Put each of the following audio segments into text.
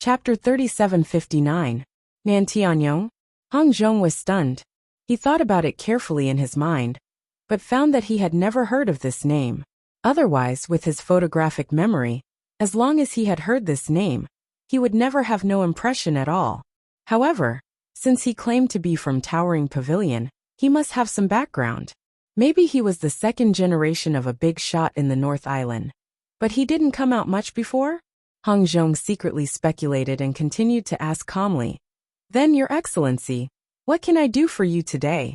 Chapter 3759. Nan Tianyong? Hong Zhong was stunned. He thought about it carefully in his mind, but found that he had never heard of this name. Otherwise, with his photographic memory, as long as he had heard this name, he would never have no impression at all. However, since he claimed to be from Towering Pavilion, he must have some background. Maybe he was the second generation of a big shot in the North Island. But he didn't come out much before? Hong Zhong secretly speculated and continued to ask calmly. Then, Your Excellency, what can I do for you today?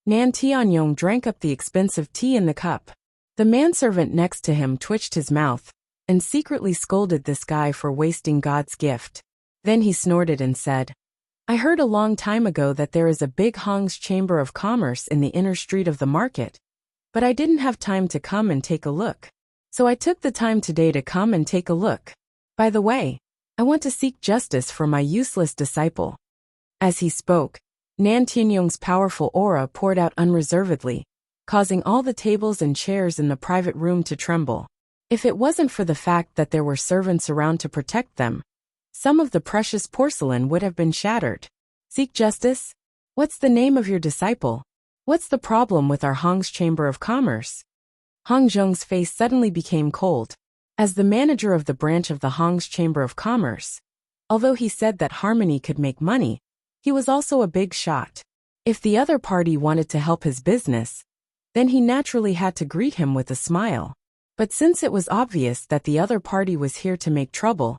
Nan Tianyong drank up the expensive tea in the cup. The manservant next to him twitched his mouth and secretly scolded this guy for wasting God's gift. Then he snorted and said, I heard a long time ago that there is a big Hong's Chamber of Commerce in the inner street of the market. But I didn't have time to come and take a look. So I took the time today to come and take a look. By the way, I want to seek justice for my useless disciple. As he spoke, Nan Tianyong's powerful aura poured out unreservedly, causing all the tables and chairs in the private room to tremble. If it wasn't for the fact that there were servants around to protect them, some of the precious porcelain would have been shattered. Seek justice? What's the name of your disciple? What's the problem with our Hong's Chamber of Commerce? Hong Zhong's face suddenly became cold. As the manager of the branch of the Hong's Chamber of Commerce, although he said that Harmony could make money, he was also a big shot. If the other party wanted to help his business, then he naturally had to greet him with a smile. But since it was obvious that the other party was here to make trouble,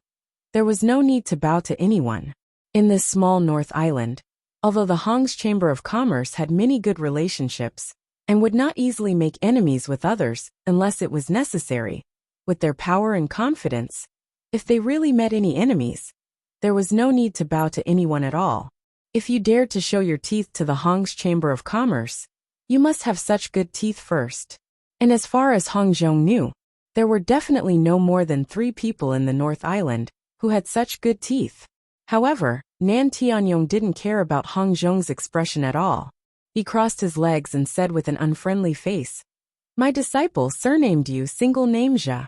there was no need to bow to anyone. In this small North Island, although the Hong's Chamber of Commerce had many good relationships and would not easily make enemies with others unless it was necessary, with their power and confidence, if they really met any enemies, there was no need to bow to anyone at all. If you dared to show your teeth to the Hong's Chamber of Commerce, you must have such good teeth first. And as far as Hong Zhong knew, there were definitely no more than 3 people in the North Island who had such good teeth. However, Nan Tianyong didn't care about Hong Zhong's expression at all. He crossed his legs and said with an unfriendly face, My disciple surnamed you single name Zha.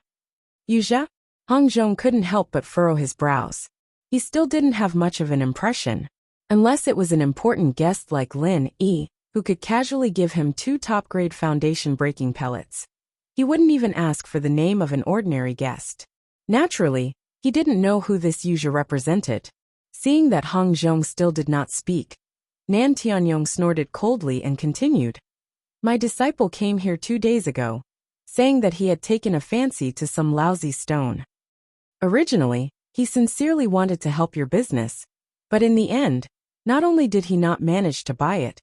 Yuzha? Hong Zhong couldn't help but furrow his brows. He still didn't have much of an impression, unless it was an important guest like Lin Yi, who could casually give him 2 top-grade foundation breaking pellets. He wouldn't even ask for the name of an ordinary guest. Naturally, he didn't know who this Yuzha represented. Seeing that Hong Zhong still did not speak, Nan Tianyong snorted coldly and continued. My disciple came here 2 days ago, saying that he had taken a fancy to some lousy stone. Originally, he sincerely wanted to help your business, but in the end, not only did he not manage to buy it,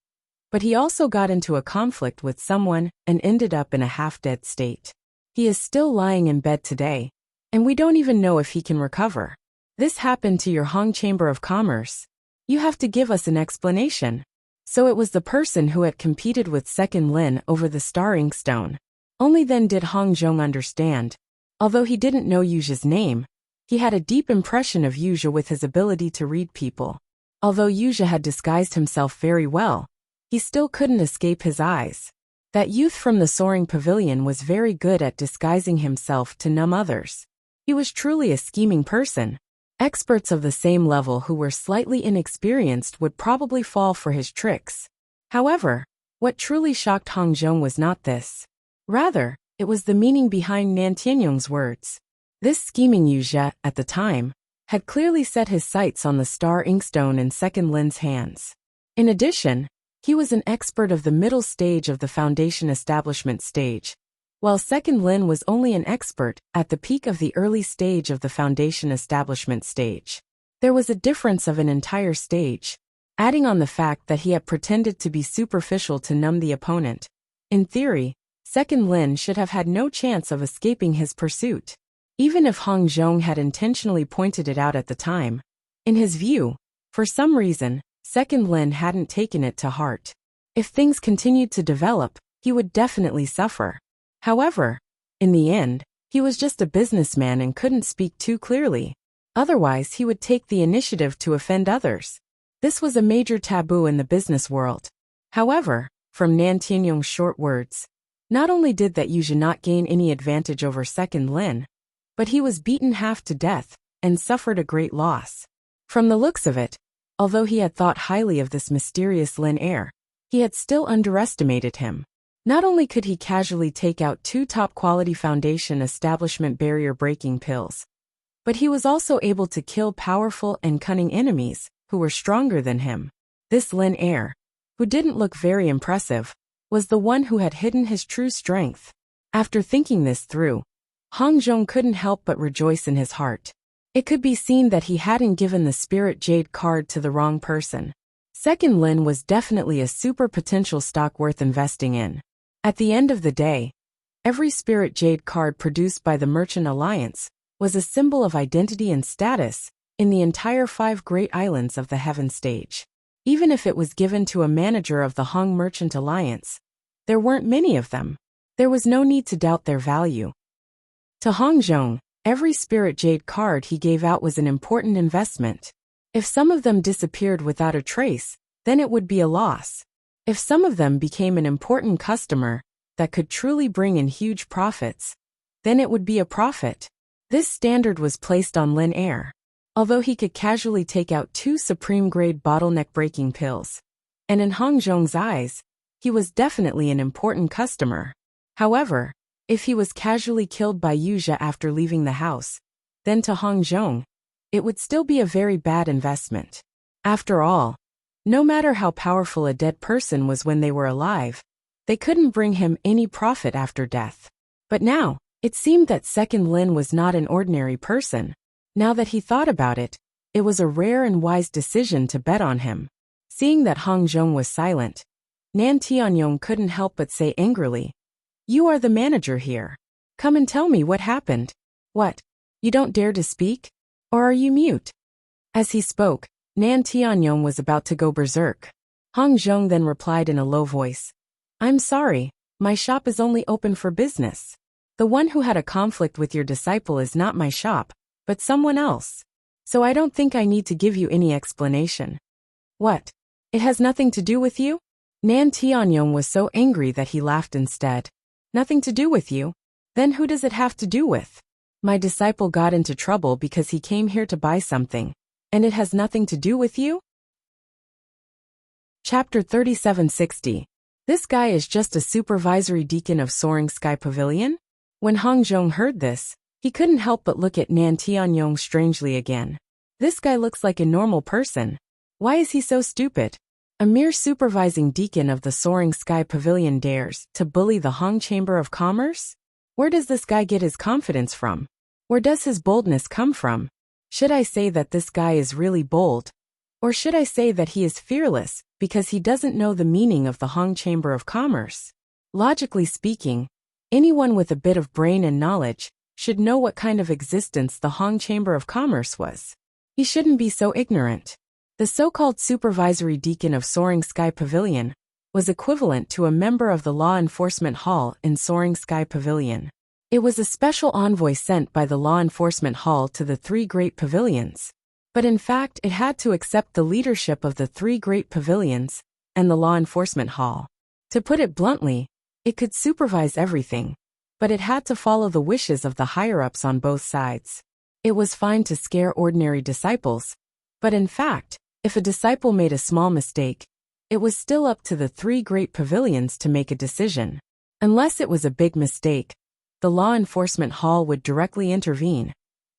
but he also got into a conflict with someone and ended up in a half-dead state. He is still lying in bed today, and we don't even know if he can recover. This happened to your Hong Chamber of Commerce. You have to give us an explanation. So it was the person who had competed with Second Lin over the star inkstone. Only then did Hong Zhong understand. Although he didn't know Yuzha's name, he had a deep impression of Yuzha with his ability to read people. Although Yuzha had disguised himself very well, he still couldn't escape his eyes. That youth from the Soaring Pavilion was very good at disguising himself to numb others. He was truly a scheming person. Experts of the same level who were slightly inexperienced would probably fall for his tricks. However, what truly shocked Hong Zhong was not this. Rather, it was the meaning behind Nan Tianyong's words. This scheming Yuzha, at the time, had clearly set his sights on the star inkstone in Second Lin's hands. In addition, he was an expert of the middle stage of the foundation establishment stage, while Second Lin was only an expert at the peak of the early stage of the foundation establishment stage. There was a difference of an entire stage, adding on the fact that he had pretended to be superficial to numb the opponent. In theory, Second Lin should have had no chance of escaping his pursuit, even if Hong Zhong had intentionally pointed it out at the time. In his view, for some reason, Second Lin hadn't taken it to heart. If things continued to develop, he would definitely suffer. However, in the end, he was just a businessman and couldn't speak too clearly. Otherwise, he would take the initiative to offend others. This was a major taboo in the business world. However, from Nan Tianyong's short words, not only did that Yuzha not gain any advantage over Second Lin, but he was beaten half to death and suffered a great loss. From the looks of it, although he had thought highly of this mysterious Lin Heir, he had still underestimated him. Not only could he casually take out 2 top-quality Foundation establishment barrier-breaking pills, but he was also able to kill powerful and cunning enemies who were stronger than him. This Lin Heir, who didn't look very impressive, was the one who had hidden his true strength. After thinking this through, Hong Zhong couldn't help but rejoice in his heart. It could be seen that he hadn't given the Spirit Jade card to the wrong person. Second Lin was definitely a super potential stock worth investing in. At the end of the day, every Spirit Jade card produced by the Merchant Alliance was a symbol of identity and status in the entire 5 great islands of the Heaven Stage. Even if it was given to a manager of the Hong Merchant Alliance, there weren't many of them. There was no need to doubt their value. To Hong Zhong, every Spirit Jade card he gave out was an important investment. If some of them disappeared without a trace, then it would be a loss. If some of them became an important customer that could truly bring in huge profits, then it would be a profit. This standard was placed on Lin Heir. Although he could casually take out 2 supreme-grade bottleneck-breaking pills, and in Hong Zhong's eyes, he was definitely an important customer. However, if he was casually killed by Yuzha after leaving the house, then to Hong Zhong, it would still be a very bad investment. After all, no matter how powerful a dead person was when they were alive, they couldn't bring him any profit after death. But now, it seemed that Second Lin was not an ordinary person. Now that he thought about it, it was a rare and wise decision to bet on him. Seeing that Hong Zhong was silent, Nan Tianyong couldn't help but say angrily, "You are the manager here. Come and tell me what happened." "What? You don't dare to speak? Or are you mute?" As he spoke, Nan Tianyong was about to go berserk. Hong Zhong then replied in a low voice, "I'm sorry, my shop is only open for business. The one who had a conflict with your disciple is not my shop, but someone else. So I don't think I need to give you any explanation." "What? It has nothing to do with you?" Nan Tianyong was so angry that he laughed instead. "Nothing to do with you? Then who does it have to do with? My disciple got into trouble because he came here to buy something, and it has nothing to do with you?" Chapter 3760. This guy is just a supervisory deacon of Soaring Sky Pavilion? When Hong Zhong heard this, he couldn't help but look at Nan Tianyong strangely again. This guy looks like a normal person. Why is he so stupid? A mere supervising deacon of the Soaring Sky Pavilion dares to bully the Hong Chamber of Commerce? Where does this guy get his confidence from? Where does his boldness come from? Should I say that this guy is really bold? Or should I say that he is fearless because he doesn't know the meaning of the Hong Chamber of Commerce? Logically speaking, anyone with a bit of brain and knowledge should know what kind of existence the Hong Chamber of Commerce was. He shouldn't be so ignorant. The so-called supervisory deacon of Soaring Sky Pavilion was equivalent to a member of the Law Enforcement Hall in Soaring Sky Pavilion. It was a special envoy sent by the Law Enforcement Hall to the 3 great pavilions. But in fact, it had to accept the leadership of the 3 great pavilions and the Law Enforcement Hall. To put it bluntly, it could supervise everything, but it had to follow the wishes of the higher-ups on both sides. It was fine to scare ordinary disciples, but in fact, if a disciple made a small mistake, it was still up to the 3 great pavilions to make a decision. Unless it was a big mistake, the Law Enforcement Hall would directly intervene,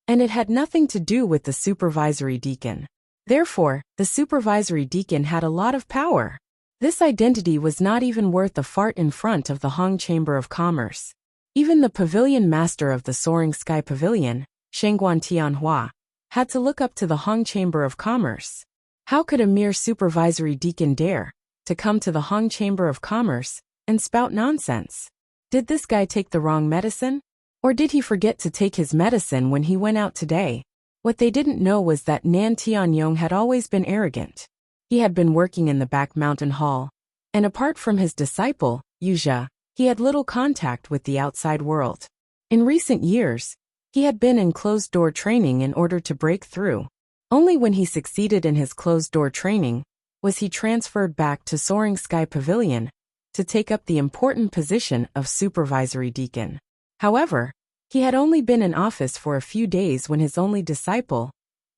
and it had nothing to do with the supervisory deacon. Therefore, the supervisory deacon had a lot of power. This identity was not even worth a fart in front of the Hong Chamber of Commerce. Even the pavilion master of the Soaring Sky Pavilion, Shengguan Tianhua, had to look up to the Hong Chamber of Commerce. How could a mere supervisory deacon dare to come to the Hong Chamber of Commerce and spout nonsense? Did this guy take the wrong medicine? Or did he forget to take his medicine when he went out today? What they didn't know was that Nan Tianyong had always been arrogant. He had been working in the back mountain hall, and apart from his disciple, Yuzha, he had little contact with the outside world. In recent years, he had been in closed-door training in order to break through. Only when he succeeded in his closed-door training was he transferred back to Soaring Sky Pavilion to take up the important position of supervisory deacon. However, He had only been in office for a few days when his only disciple,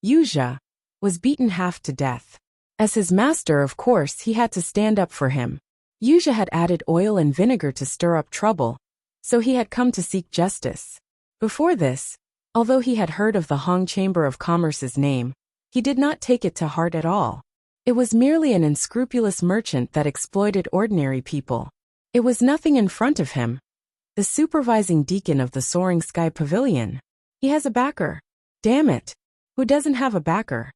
Yuzha, was beaten half to death. As his master, of course, he had to stand up for him. Yuzha had added oil and vinegar to stir up trouble, so he had come to seek justice. Before this, although he had heard of the Hong Chamber of Commerce's name, he did not take it to heart at all. It was merely an unscrupulous merchant that exploited ordinary people. It was nothing in front of him. The supervising deacon of the Soaring Sky Pavilion. He has a backer. Damn it. Who doesn't have a backer?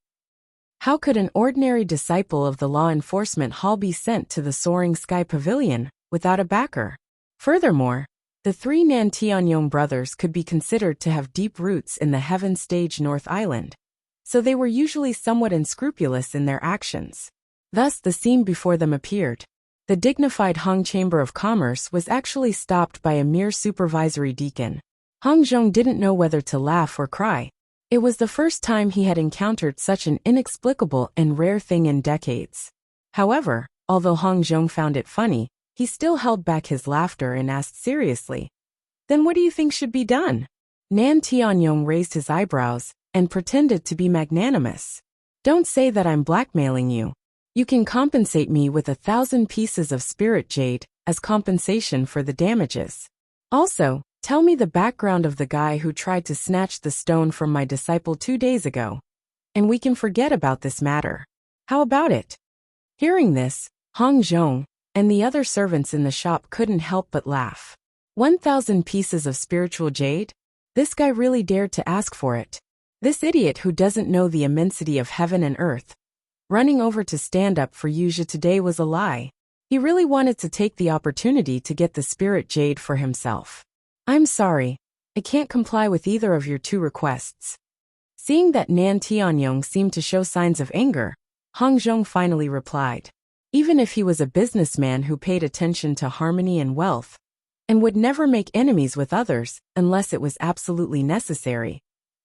How could an ordinary disciple of the law enforcement hall be sent to the Soaring Sky Pavilion without a backer? Furthermore, the three Nan Tianyong brothers could be considered to have deep roots in the Heaven Stage North Island, so they were usually somewhat unscrupulous in their actions. Thus the scene before them appeared. The dignified Hong Chamber of Commerce was actually stopped by a mere supervisory deacon. Hong Zhong didn't know whether to laugh or cry. It was the first time he had encountered such an inexplicable and rare thing in decades. However, although Hong Zhong found it funny, he still held back his laughter and asked seriously, "Then what do you think should be done?" Nan Tianyong raised his eyebrows and pretended to be magnanimous. "Don't say that I'm blackmailing you. You can compensate me with 1,000 pieces of spirit jade as compensation for the damages. Also, tell me the background of the guy who tried to snatch the stone from my disciple 2 days ago, and we can forget about this matter. How about it?" Hearing this, Hong Zhong and the other servants in the shop couldn't help but laugh. 1,000 pieces of spiritual jade? This guy really dared to ask for it. This idiot who doesn't know the immensity of heaven and earth. Running over to stand up for Yuzha today was a lie. He really wanted to take the opportunity to get the spirit jade for himself. "I'm sorry, I can't comply with either of your two requests." Seeing that Nan Tianyong seemed to show signs of anger, Hong Zhong finally replied. Even if he was a businessman who paid attention to harmony and wealth, and would never make enemies with others unless it was absolutely necessary,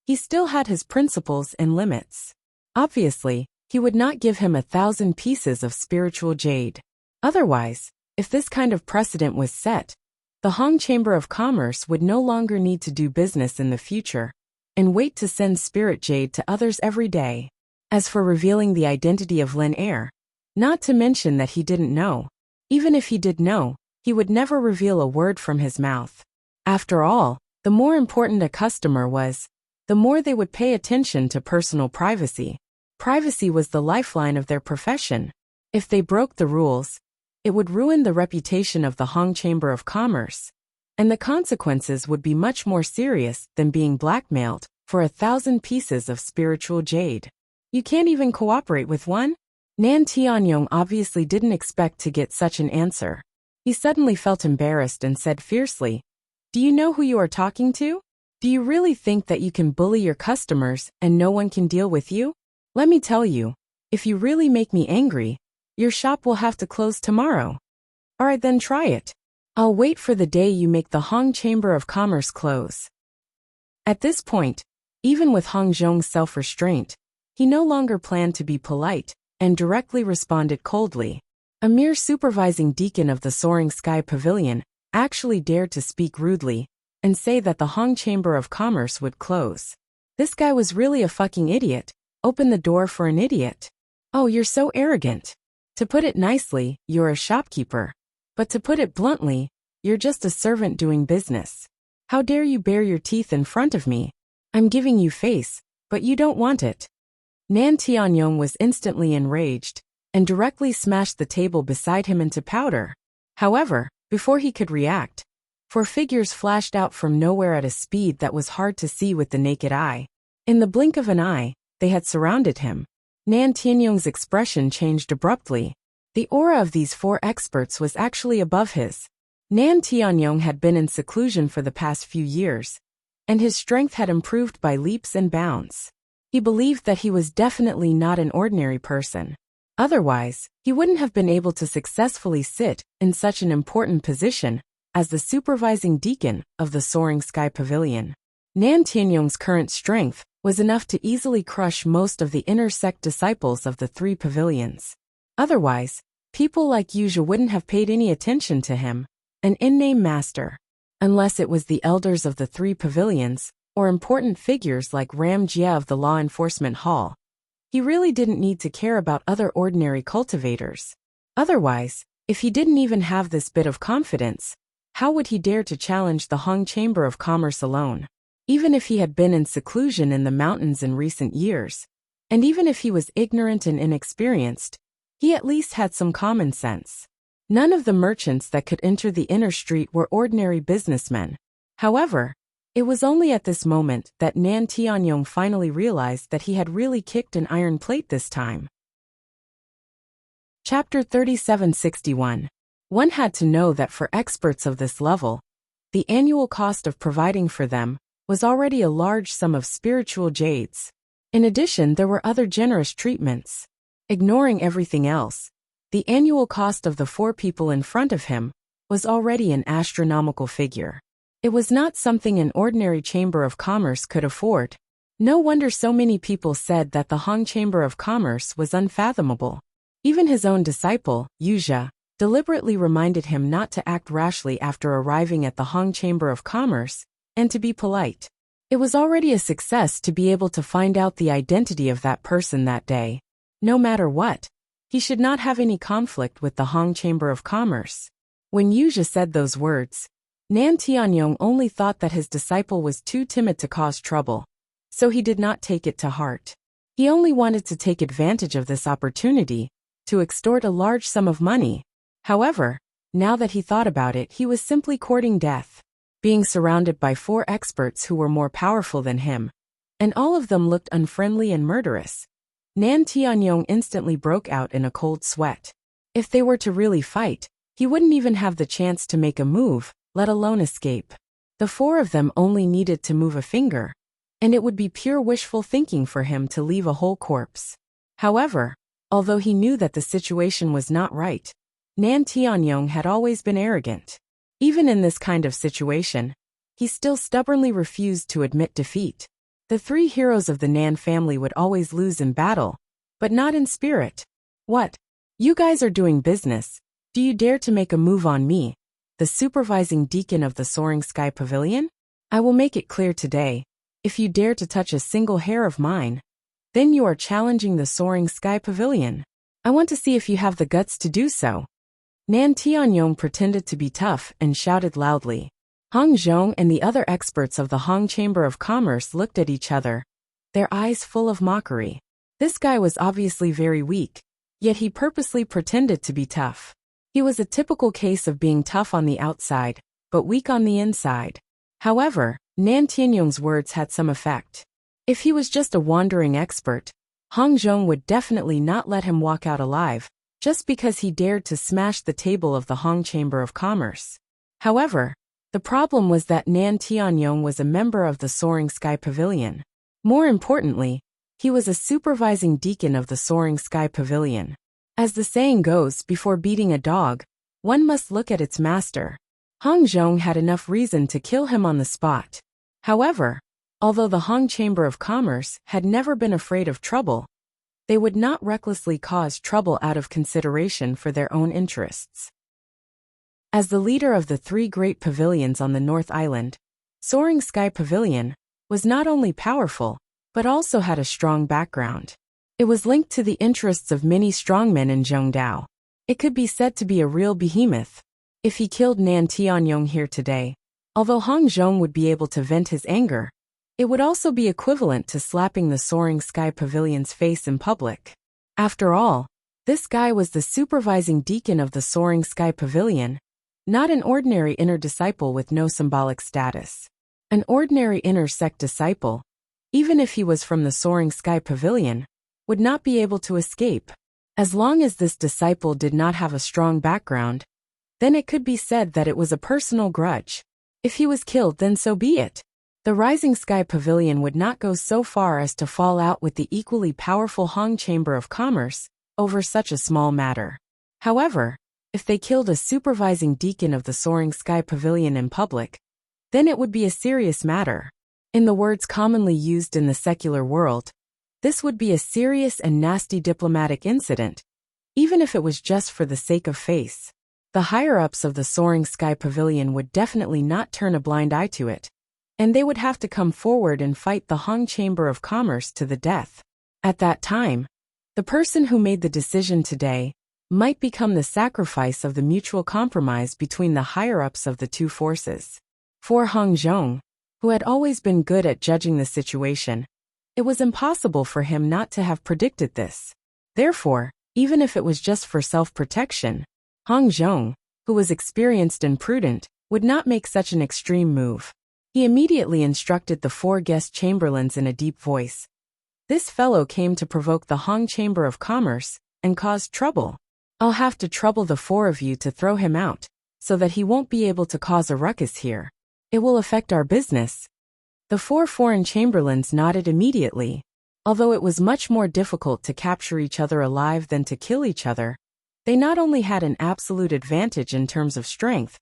he still had his principles and limits. Obviously, he would not give him 1,000 pieces of spiritual jade. Otherwise, if this kind of precedent was set, the Hong Chamber of Commerce would no longer need to do business in the future and wait to send spirit jade to others every day. As for revealing the identity of Lin Air, not to mention that he didn't know, even if he did know, he would never reveal a word from his mouth. After all, the more important a customer was, the more they would pay attention to personal privacy. Privacy was the lifeline of their profession. If they broke the rules, it would ruin the reputation of the Hong Chamber of Commerce, and the consequences would be much more serious than being blackmailed for 1,000 pieces of spiritual jade. You can't even cooperate with one? Nan Tianyong obviously didn't expect to get such an answer. He suddenly felt embarrassed and said fiercely, "Do you know who you are talking to? Do you really think that you can bully your customers and no one can deal with you? Let me tell you, if you really make me angry, your shop will have to close tomorrow. Alright then, try it. I'll wait for the day you make the Hong Chamber of Commerce close." At this point, even with Hong Zhong's self-restraint, he no longer planned to be polite and directly responded coldly. A mere supervising deacon of the Soaring Sky Pavilion actually dared to speak rudely and say that the Hong Chamber of Commerce would close. This guy was really a fucking idiot. Open the door for an idiot. Oh, you're so arrogant. To put it nicely, you're a shopkeeper. But to put it bluntly, you're just a servant doing business. How dare you bare your teeth in front of me? I'm giving you face, but you don't want it. Nan Tianyong was instantly enraged and directly smashed the table beside him into powder. However, before he could react, 4 figures flashed out from nowhere at a speed that was hard to see with the naked eye. In the blink of an eye, they had surrounded him. Nan Tianyong's expression changed abruptly. The aura of these 4 experts was actually above his. Nan Tianyong had been in seclusion for the past few years, and his strength had improved by leaps and bounds. He believed that he was definitely not an ordinary person. Otherwise, he wouldn't have been able to successfully sit in such an important position as the supervising deacon of the Soaring Sky Pavilion. Nan Tianyong's current strength was enough to easily crush most of the inner sect disciples of the 3 pavilions. Otherwise, people like Yuzha wouldn't have paid any attention to him, an in-name master. unless it was the elders of the three pavilions, or important figures like Ram Jia of the Law Enforcement Hall. He really didn't need to care about other ordinary cultivators. Otherwise, if he didn't even have this bit of confidence, how would he dare to challenge the Hong Chamber of Commerce alone? Even if he had been in seclusion in the mountains in recent years, and even if he was ignorant and inexperienced, he at least had some common sense. None of the merchants that could enter the inner street were ordinary businessmen. However, it was only at this moment that Nan Tianyong finally realized that he had really kicked an iron plate this time. Chapter 3761. One had to know that for experts of this level, the annual cost of providing for them was already a large sum of spiritual jades. In addition, there were other generous treatments. Ignoring everything else, the annual cost of the 4 people in front of him was already an astronomical figure. It was not something an ordinary chamber of commerce could afford. No wonder so many people said that the Hong Chamber of Commerce was unfathomable. Even his own disciple, Yuzha, deliberately reminded him not to act rashly after arriving at the Hong Chamber of Commerce, and to be polite. It was already a success to be able to find out the identity of that person that day. No matter what, he should not have any conflict with the Hong Chamber of Commerce. When Yuzha said those words, Nan Tianyong only thought that his disciple was too timid to cause trouble, so he did not take it to heart. He only wanted to take advantage of this opportunity to extort a large sum of money. However, now that he thought about it, he was simply courting death. Being surrounded by 4 experts who were more powerful than him, and all of them looked unfriendly and murderous, Nan Tianyong instantly broke out in a cold sweat. If they were to really fight, he wouldn't even have the chance to make a move, let alone escape. The 4 of them only needed to move a finger, and it would be pure wishful thinking for him to leave a whole corpse. However, although he knew that the situation was not right, Nan Tianyong had always been arrogant. Even in this kind of situation, he still stubbornly refused to admit defeat. The 3 heroes of the Nan family would always lose in battle, but not in spirit. What? You guys are doing business. Do you dare to make a move on me, the supervising deacon of the Soaring Sky Pavilion? I will make it clear today, if you dare to touch a single hair of mine, then you are challenging the Soaring Sky Pavilion. I want to see if you have the guts to do so. Nan Tianyong pretended to be tough and shouted loudly. Hong Zhong and the other experts of the Hong Chamber of Commerce looked at each other, their eyes full of mockery. This guy was obviously very weak, yet he purposely pretended to be tough. He was a typical case of being tough on the outside, but weak on the inside. However, Nan Tianyong's words had some effect. If he was just a wandering expert, Hong Zhong would definitely not let him walk out alive, just because he dared to smash the table of the Hong Chamber of Commerce. However, the problem was that Nan Tianyong was a member of the Soaring Sky Pavilion. More importantly, he was a supervising deacon of the Soaring Sky Pavilion. As the saying goes, before beating a dog, one must look at its master. Hong Zhong had enough reason to kill him on the spot. However, although the Hong Chamber of Commerce had never been afraid of trouble, they would not recklessly cause trouble out of consideration for their own interests. As the leader of the 3 great pavilions on the North Island, Soaring Sky Pavilion was not only powerful, but also had a strong background. It was linked to the interests of many strongmen in Zhongdao. It could be said to be a real behemoth. If he killed Nan Tianyong here today, although Hong Zhong would be able to vent his anger, it would also be equivalent to slapping the Soaring Sky Pavilion's face in public. After all, this guy was the supervising deacon of the Soaring Sky Pavilion, not an ordinary inner disciple with no symbolic status. An ordinary inner sect disciple, even if he was from the Soaring Sky Pavilion, would not be able to escape. As long as this disciple did not have a strong background, then it could be said that it was a personal grudge. If he was killed, then so be it. The Rising Sky Pavilion would not go so far as to fall out with the equally powerful Hong Chamber of Commerce over such a small matter. However, if they killed a supervising deacon of the Soaring Sky Pavilion in public, then it would be a serious matter. In the words commonly used in the secular world, this would be a serious and nasty diplomatic incident, even if it was just for the sake of face. The higher-ups of the Soaring Sky Pavilion would definitely not turn a blind eye to it, and they would have to come forward and fight the Hong Chamber of Commerce to the death. At that time, the person who made the decision today might become the sacrifice of the mutual compromise between the higher-ups of the two forces. For Hong Zhong, who had always been good at judging the situation, it was impossible for him not to have predicted this. Therefore, even if it was just for self-protection, Hong Zhong, who was experienced and prudent, would not make such an extreme move. He immediately instructed the 4 guest chamberlains in a deep voice. This fellow came to provoke the Hong Chamber of Commerce and cause trouble. I'll have to trouble the 4 of you to throw him out, so that he won't be able to cause a ruckus here. It will affect our business. The 4 foreign chamberlains nodded immediately. Although it was much more difficult to capture each other alive than to kill each other, they not only had an absolute advantage in terms of strength,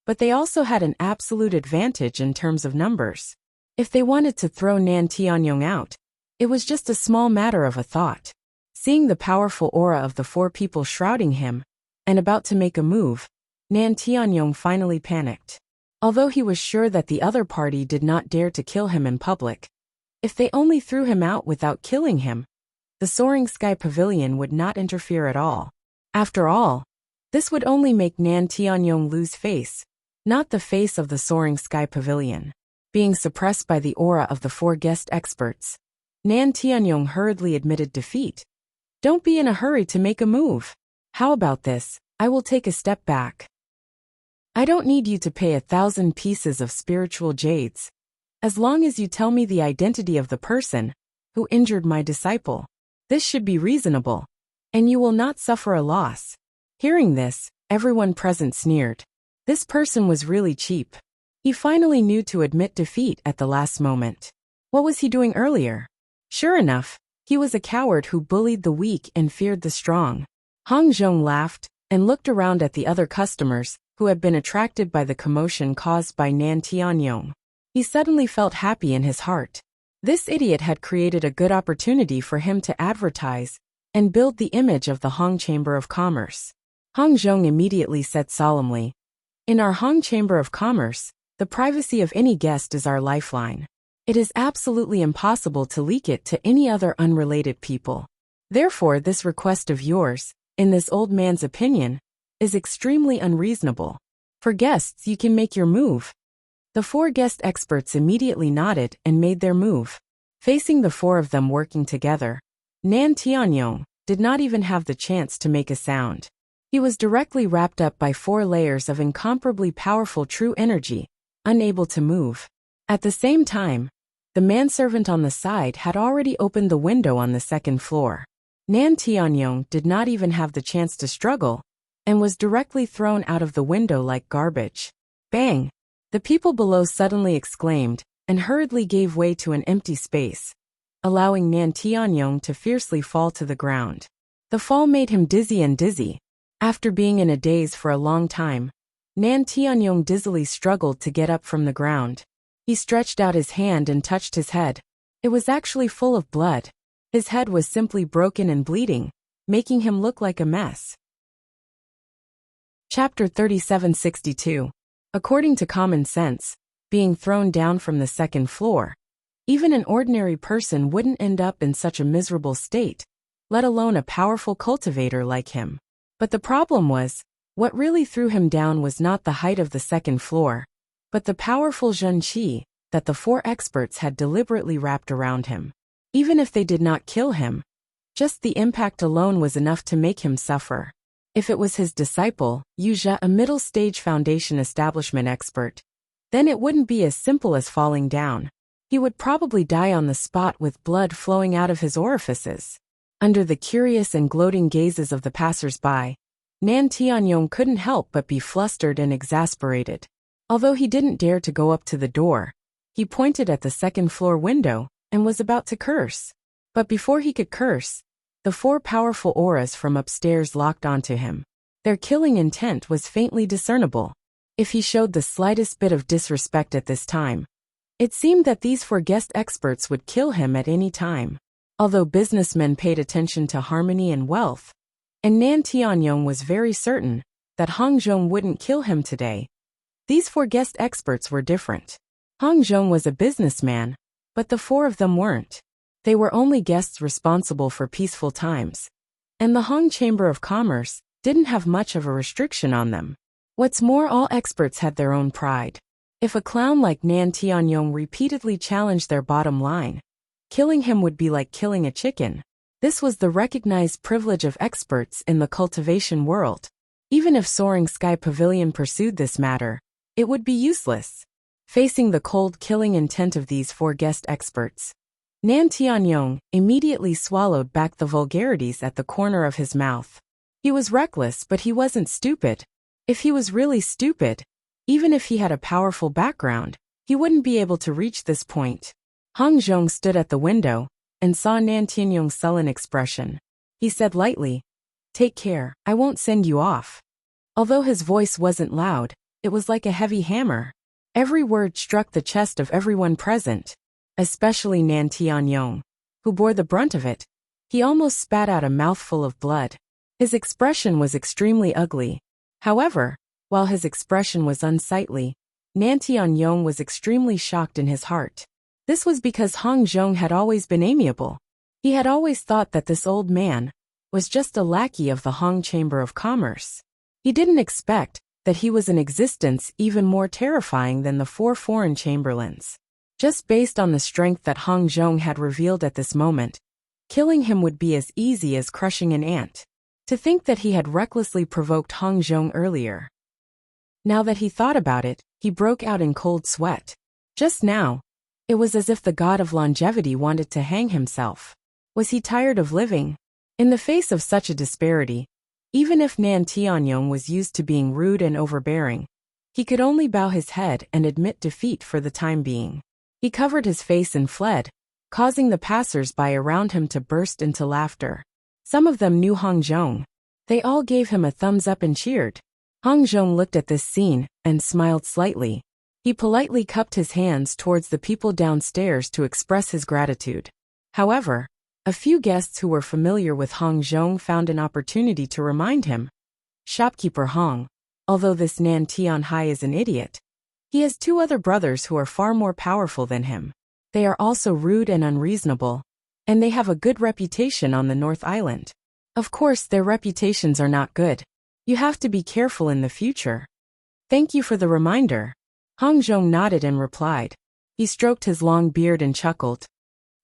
but they also had an absolute advantage in terms of numbers. If they wanted to throw Nan Tianyong out, it was just a small matter of a thought. Seeing the powerful aura of the 4 people shrouding him, and about to make a move, Nan Tianyong finally panicked. Although he was sure that the other party did not dare to kill him in public, if they only threw him out without killing him, the Soaring Sky Pavilion would not interfere at all. After all, this would only make Nan Tianyong lose face, not the face of the Soaring Sky Pavilion. Being suppressed by the aura of the 4 guest experts, Nan Tianyong hurriedly admitted defeat. Don't be in a hurry to make a move. How about this? I will take a step back. I don't need you to pay 1,000 pieces of spiritual jades, as long as you tell me the identity of the person who injured my disciple. This should be reasonable, and you will not suffer a loss. Hearing this, everyone present sneered. This person was really cheap. He finally knew to admit defeat at the last moment. What was he doing earlier? Sure enough, he was a coward who bullied the weak and feared the strong. Hong Zhong laughed and looked around at the other customers who had been attracted by the commotion caused by Nan Tianyong. He suddenly felt happy in his heart. This idiot had created a good opportunity for him to advertise and build the image of the Hong Chamber of Commerce. Hong Zhong immediately said solemnly, "In our Hong Chamber of Commerce, the privacy of any guest is our lifeline. It is absolutely impossible to leak it to any other unrelated people. Therefore, this request of yours, in this old man's opinion, is extremely unreasonable. For guests, you can make your move." The 4 guest experts immediately nodded and made their move. Facing the 4 of them working together, Nan Tianyong did not even have the chance to make a sound. He was directly wrapped up by 4 layers of incomparably powerful true energy, unable to move. At the same time, the manservant on the side had already opened the window on the 2nd floor. Nan Tianyong did not even have the chance to struggle, and was directly thrown out of the window like garbage. Bang! The people below suddenly exclaimed, and hurriedly gave way to an empty space, allowing Nan Tianyong to fiercely fall to the ground. The fall made him dizzy. After being in a daze for a long time, Nan Tianyong dizzily struggled to get up from the ground. He stretched out his hand and touched his head. It was actually full of blood. His head was simply broken and bleeding, making him look like a mess. Chapter 3762. According to common sense, being thrown down from the 2nd floor, even an ordinary person wouldn't end up in such a miserable state, let alone a powerful cultivator like him. But the problem was, what really threw him down was not the height of the 2nd floor, but the powerful zhenqi that the 4 experts had deliberately wrapped around him. Even if they did not kill him, just the impact alone was enough to make him suffer. If it was his disciple, Yuzha, a middle-stage foundation establishment expert, then it wouldn't be as simple as falling down. He would probably die on the spot with blood flowing out of his orifices. Under the curious and gloating gazes of the passers-by, Nan Tianyong couldn't help but be flustered and exasperated. Although he didn't dare to go up to the door, he pointed at the 2nd floor window and was about to curse. But before he could curse, the 4 powerful auras from upstairs locked onto him. Their killing intent was faintly discernible. If he showed the slightest bit of disrespect at this time, it seemed that these 4 guest experts would kill him at any time. Although businessmen paid attention to harmony and wealth, and Nan Tianyong was very certain that Hong Zhong wouldn't kill him today. These 4 guest experts were different. Hong Zhong was a businessman, but the 4 of them weren't. They were only guests responsible for peaceful times. And the Hong Chamber of Commerce didn't have much of a restriction on them. What's more, all experts had their own pride. If a clown like Nan Tianyong repeatedly challenged their bottom line, killing him would be like killing a chicken. This was the recognized privilege of experts in the cultivation world. Even if Soaring Sky Pavilion pursued this matter, it would be useless. Facing the cold killing intent of these 4 guest experts, Nan Tianyong immediately swallowed back the vulgarities at the corner of his mouth. He was reckless, but he wasn't stupid. If he was really stupid, even if he had a powerful background, he wouldn't be able to reach this point. Hong Zhong stood at the window and saw Nan Tianyong's sullen expression. He said lightly, "Take care, I won't send you off." Although his voice wasn't loud, it was like a heavy hammer. Every word struck the chest of everyone present, especially Nan Tianyong, who bore the brunt of it. He almost spat out a mouthful of blood. His expression was extremely ugly. However, while his expression was unsightly, Nan Tianyong was extremely shocked in his heart. This was because Hong Zhong had always been amiable. He had always thought that this old man was just a lackey of the Hong Chamber of Commerce. He didn't expect that he was an existence even more terrifying than the 4 foreign chamberlains. Just based on the strength that Hong Zhong had revealed at this moment, killing him would be as easy as crushing an ant. To think that he had recklessly provoked Hong Zhong earlier. Now that he thought about it, he broke out in cold sweat. Just now, it was as if the god of longevity wanted to hang himself. Was he tired of living? In the face of such a disparity, even if Nan Tianyong was used to being rude and overbearing, he could only bow his head and admit defeat for the time being. He covered his face and fled, causing the passers-by around him to burst into laughter. Some of them knew Hong Zhong. They all gave him a thumbs up and cheered. Hong Zhong looked at this scene and smiled slightly. He politely cupped his hands towards the people downstairs to express his gratitude. However, a few guests who were familiar with Hong Zhong found an opportunity to remind him. "Shopkeeper Hong, although this Nan Tianhai is an idiot, he has 2 other brothers who are far more powerful than him. They are also rude and unreasonable, and they have a good reputation on the North Island. Of course, their reputations are not good. You have to be careful in the future." "Thank you for the reminder." Hong Zhong nodded and replied. He stroked his long beard and chuckled.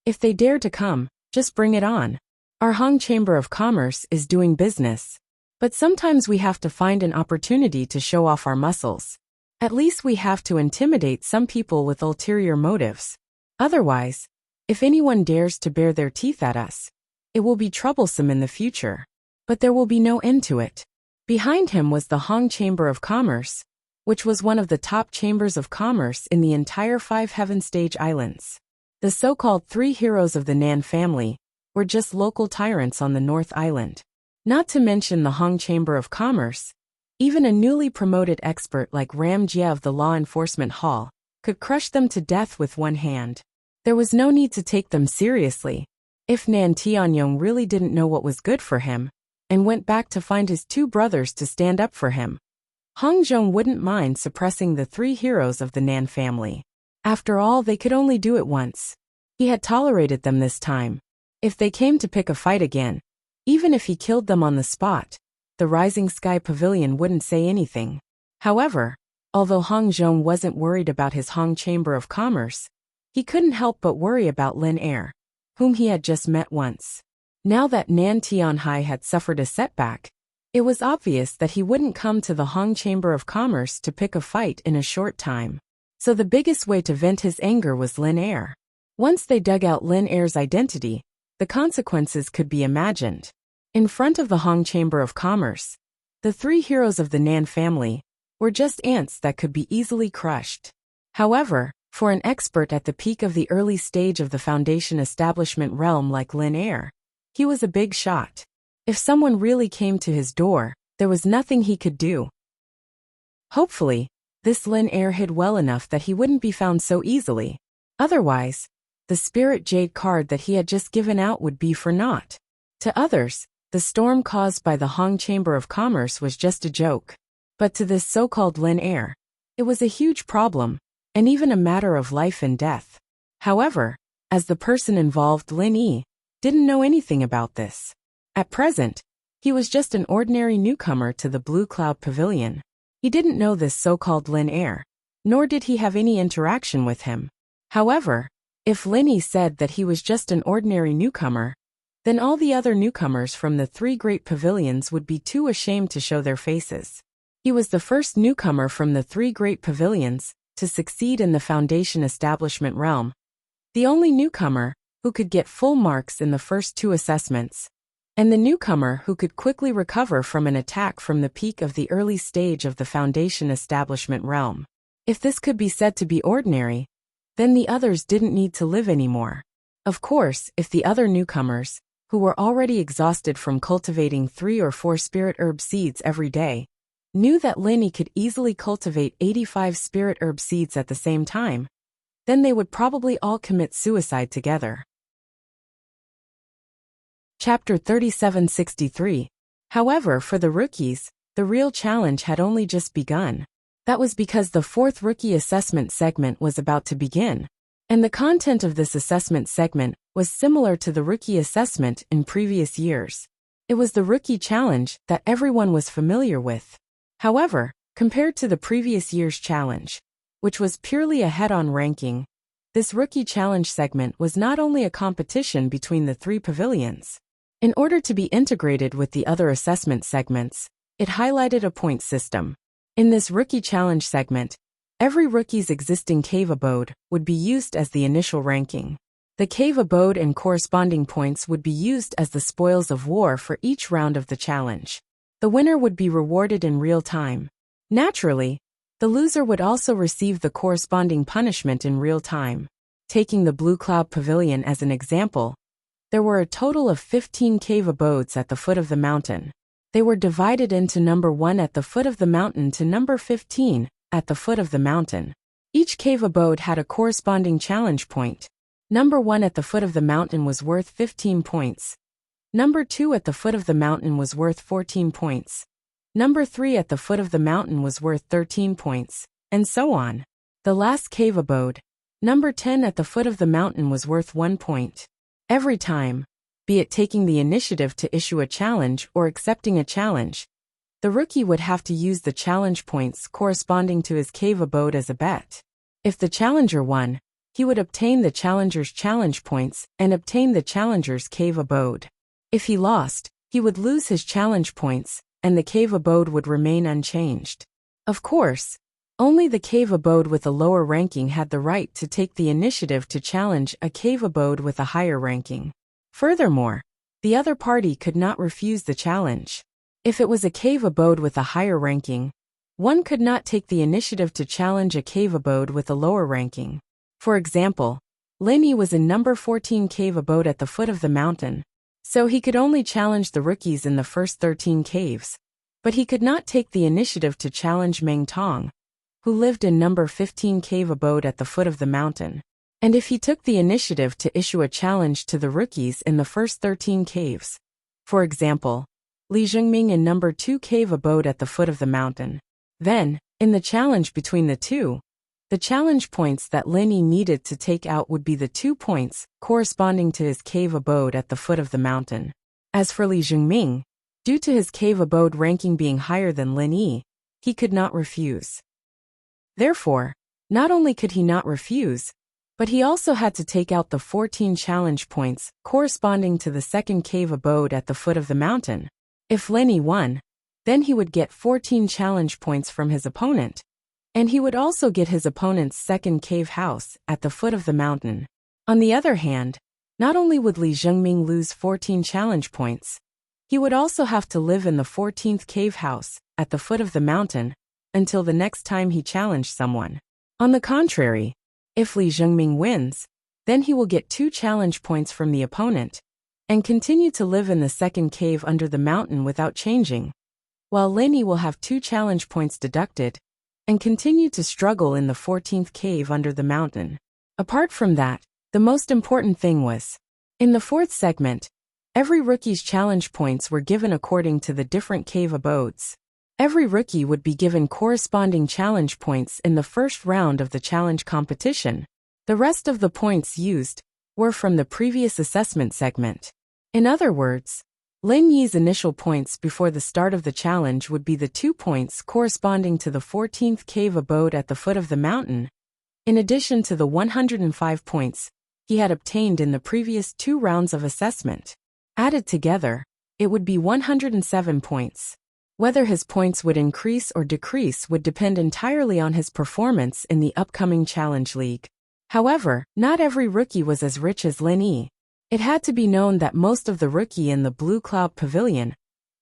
"If they dare to come, just bring it on. Our Hong Chamber of Commerce is doing business. But sometimes we have to find an opportunity to show off our muscles. At least we have to intimidate some people with ulterior motives. Otherwise, if anyone dares to bare their teeth at us, it will be troublesome in the future. But there will be no end to it." Behind him was the Hong Chamber of Commerce, which was one of the top chambers of commerce in the entire 5 Heaven Stage Islands. The so-called 3 heroes of the Nan family were just local tyrants on the North Island. Not to mention the Hong Chamber of Commerce, even a newly promoted expert like Ram Jia of the Law Enforcement Hall could crush them to death with one hand. There was no need to take them seriously. If Nan Tianyong really didn't know what was good for him, and went back to find his 2 brothers to stand up for him, Hong Zhong wouldn't mind suppressing the 3 heroes of the Nan family. After all, they could only do it once. He had tolerated them this time. If they came to pick a fight again, even if he killed them on the spot, the Rising Sky Pavilion wouldn't say anything. However, although Hong Zhong wasn't worried about his Hong Chamber of Commerce, he couldn't help but worry about Lin Er, whom he had just met once. Now that Nan Tianhai had suffered a setback, it was obvious that he wouldn't come to the Hong Chamber of Commerce to pick a fight in a short time. So the biggest way to vent his anger was Lin Er. Once they dug out Lin Er's identity, the consequences could be imagined. In front of the Hong Chamber of Commerce, the 3 heroes of the Nan family were just ants that could be easily crushed. However, for an expert at the peak of the early stage of the foundation establishment realm like Lin Er, he was a big shot. If someone really came to his door, there was nothing he could do. Hopefully, this Lin Er hid well enough that he wouldn't be found so easily. Otherwise, the Spirit Jade card that he had just given out would be for naught. To others, the storm caused by the Hong Chamber of Commerce was just a joke. But to this so-called Lin heir, it was a huge problem, and even a matter of life and death. However, as the person involved, Lin Yi, didn't know anything about this. At present, he was just an ordinary newcomer to the Blue Cloud Pavilion. He didn't know this so-called Lin heir, nor did he have any interaction with him. However, if Lin Yi said that he was just an ordinary newcomer, then all the other newcomers from the 3 great pavilions would be too ashamed to show their faces. He was the first newcomer from the 3 great pavilions to succeed in the foundation establishment realm, the only newcomer who could get full marks in the first 2 assessments, and the newcomer who could quickly recover from an attack from the peak of the early stage of the foundation establishment realm. If this could be said to be ordinary, then the others didn't need to live anymore. Of course, if the other newcomers, who were already exhausted from cultivating 3 or 4 spirit herb seeds every day, knew that Lin Yi could easily cultivate 85 spirit herb seeds at the same time, then they would probably all commit suicide together. Chapter 3763. However, for the rookies, the real challenge had only just begun. That was because the 4th rookie assessment segment was about to begin, and the content of this assessment segment was similar to the rookie assessment in previous years. It was the rookie challenge that everyone was familiar with. However, compared to the previous year's challenge, which was purely a head-on ranking, this rookie challenge segment was not only a competition between the 3 pavilions. In order to be integrated with the other assessment segments, it highlighted a point system. In this rookie challenge segment, every rookie's existing cave abode would be used as the initial ranking. The cave abode and corresponding points would be used as the spoils of war for each round of the challenge. The winner would be rewarded in real time. Naturally, the loser would also receive the corresponding punishment in real time. Taking the Blue Cloud Pavilion as an example, there were a total of 15 cave abodes at the foot of the mountain. They were divided into number 1 at the foot of the mountain to number 15 at the foot of the mountain. Each cave abode had a corresponding challenge point. Number 1 at the foot of the mountain was worth 15 points. Number 2 at the foot of the mountain was worth 14 points. Number 3 at the foot of the mountain was worth 13 points, and so on. The last cave abode, number 10 at the foot of the mountain, was worth 1 point. Every time, be it taking the initiative to issue a challenge or accepting a challenge, the rookie would have to use the challenge points corresponding to his cave abode as a bet. If the challenger won, he would obtain the challenger's challenge points and obtain the challenger's cave abode. If he lost, he would lose his challenge points, and the cave abode would remain unchanged. Of course, only the cave abode with a lower ranking had the right to take the initiative to challenge a cave abode with a higher ranking. Furthermore, the other party could not refuse the challenge. If it was a cave abode with a higher ranking, one could not take the initiative to challenge a cave abode with a lower ranking. For example, Lin Yi was in number 14 cave abode at the foot of the mountain, so he could only challenge the rookies in the first 13 caves. But he could not take the initiative to challenge Meng Tong, who lived in number 15 cave abode at the foot of the mountain. And if he took the initiative to issue a challenge to the rookies in the first 13 caves, for example, Li Zhengming in number 2 cave abode at the foot of the mountain, then, in the challenge between the two, the challenge points that Lin Yi needed to take out would be the 2 points corresponding to his cave abode at the foot of the mountain. As for Li Zhengming, due to his cave abode ranking being higher than Lin Yi, he could not refuse. Therefore, not only could he not refuse, but he also had to take out the 14 challenge points corresponding to the second cave abode at the foot of the mountain. If Lin Yi won, then he would get 14 challenge points from his opponent, and he would also get his opponent's second cave house at the foot of the mountain. On the other hand, not only would Li Zhengming lose 14 challenge points, he would also have to live in the 14th cave house at the foot of the mountain until the next time he challenged someone. On the contrary, if Li Zhengming wins, then he will get 2 challenge points from the opponent and continue to live in the second cave under the mountain without changing, while Lin Yi will have 2 challenge points deducted and continue to struggle in the 14th cave under the mountain. Apart from that, the most important thing was, in the 4th segment, every rookie's challenge points were given according to the different cave abodes. Every rookie would be given corresponding challenge points in the first round of the challenge competition. The rest of the points used were from the previous assessment segment. In other words, Lin Yi's initial points before the start of the challenge would be the 2 points corresponding to the 14th cave abode at the foot of the mountain, in addition to the 105 points he had obtained in the previous 2 rounds of assessment. Added together, it would be 107 points. Whether his points would increase or decrease would depend entirely on his performance in the upcoming Challenge League. However, not every rookie was as rich as Lin Yi. It had to be known that most of the rookie in the Blue Cloud Pavilion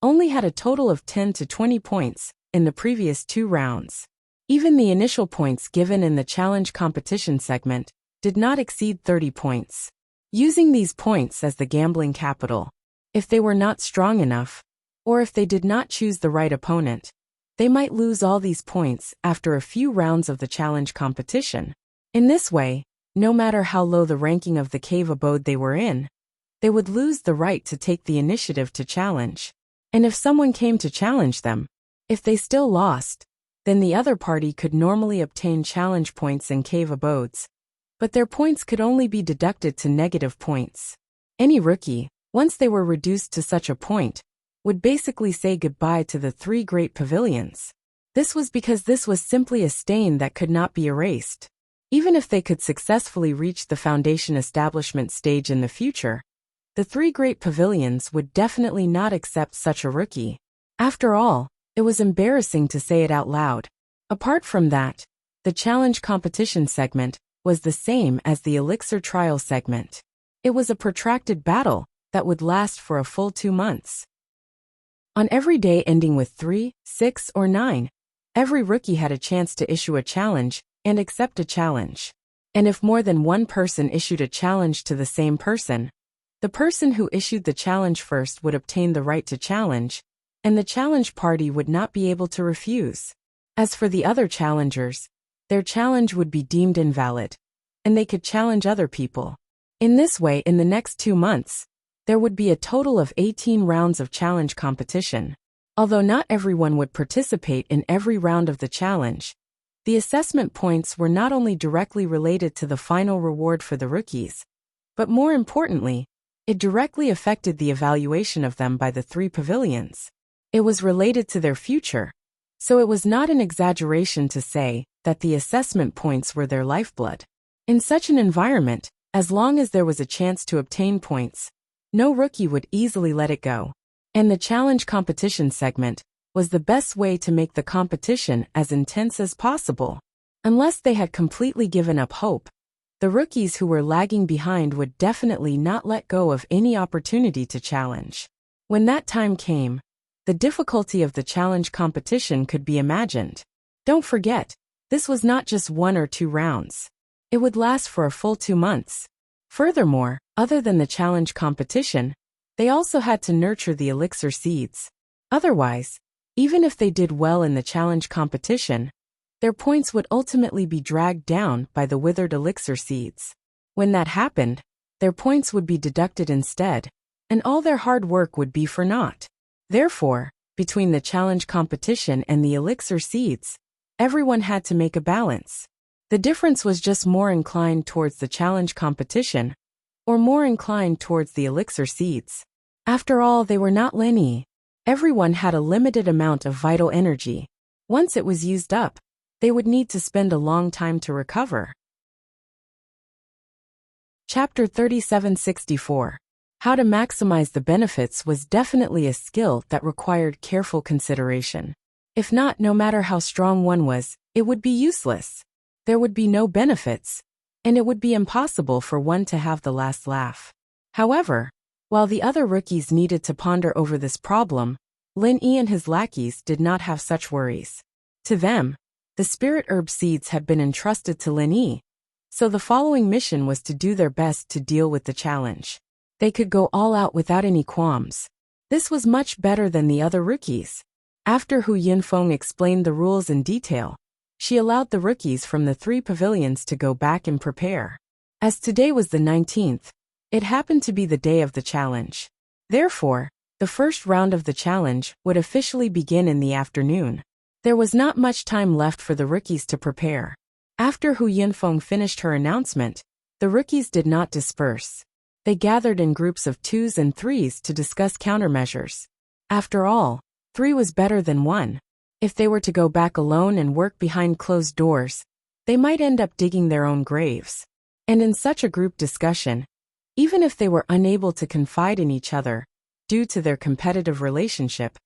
only had a total of 10 to 20 points in the previous 2 rounds. Even the initial points given in the challenge competition segment did not exceed 30 points. Using these points as the gambling capital, if they were not strong enough, or if they did not choose the right opponent, they might lose all these points after a few rounds of the challenge competition. In this way, no matter how low the ranking of the cave abode they were in, they would lose the right to take the initiative to challenge. And if someone came to challenge them, if they still lost, then the other party could normally obtain challenge points in cave abodes, but their points could only be deducted to negative points. Any rookie, once they were reduced to such a point, would basically say goodbye to the 3 great pavilions. This was because this was simply a stain that could not be erased. Even if they could successfully reach the foundation establishment stage in the future, the 3 great pavilions would definitely not accept such a rookie. After all, it was embarrassing to say it out loud. Apart from that, the challenge competition segment was the same as the elixir trial segment. It was a protracted battle that would last for a full 2 months. On every day ending with 3, 6, or 9, every rookie had a chance to issue a challenge and accept a challenge. And if more than one person issued a challenge to the same person, the person who issued the challenge first would obtain the right to challenge, and the challenge party would not be able to refuse. As for the other challengers, their challenge would be deemed invalid, and they could challenge other people. In this way, in the next 2 months, there would be a total of 18 rounds of challenge competition. Although not everyone would participate in every round of the challenge, the assessment points were not only directly related to the final reward for the rookies, but more importantly, it directly affected the evaluation of them by the 3 pavilions. It was related to their future, so it was not an exaggeration to say that the assessment points were their lifeblood. In such an environment, as long as there was a chance to obtain points, no rookie would easily let it go. And the challenge competition segment was the best way to make the competition as intense as possible. Unless they had completely given up hope, the rookies who were lagging behind would definitely not let go of any opportunity to challenge. When that time came, the difficulty of the challenge competition could be imagined. Don't forget, this was not just 1 or 2 rounds. It would last for a full 2 months. Furthermore, other than the challenge competition, they also had to nurture the elixir seeds. Otherwise, even if they did well in the challenge competition, their points would ultimately be dragged down by the withered elixir seeds. When that happened, their points would be deducted instead, and all their hard work would be for naught. Therefore, between the challenge competition and the elixir seeds, everyone had to make a balance. The difference was just more inclined towards the challenge competition, or more inclined towards the elixir seeds. After all, they were not linear. Everyone had a limited amount of vital energy. Once it was used up, they would need to spend a long time to recover. Chapter 3764. How to maximize the benefits was definitely a skill that required careful consideration. If not, no matter how strong one was, it would be useless. There would be no benefits, and it would be impossible for one to have the last laugh. However, while the other rookies needed to ponder over this problem, Lin Yi and his lackeys did not have such worries. To them, the spirit herb seeds had been entrusted to Lin Yi, so the following mission was to do their best to deal with the challenge. They could go all out without any qualms. This was much better than the other rookies. After Hu Yinfeng explained the rules in detail, she allowed the rookies from the 3 pavilions to go back and prepare. As today was the 19th, it happened to be the day of the challenge. Therefore, The first round of the challenge would officially begin in the afternoon. There was not much time left for the rookies to prepare. After Hu Yunfeng finished her announcement, the rookies did not disperse. They gathered in groups of 2s and 3s to discuss countermeasures. After all, 3 was better than 1. If they were to go back alone and work behind closed doors, they might end up digging their own graves. And in such a group discussion, even if they were unable to confide in each other, due to their competitive relationship,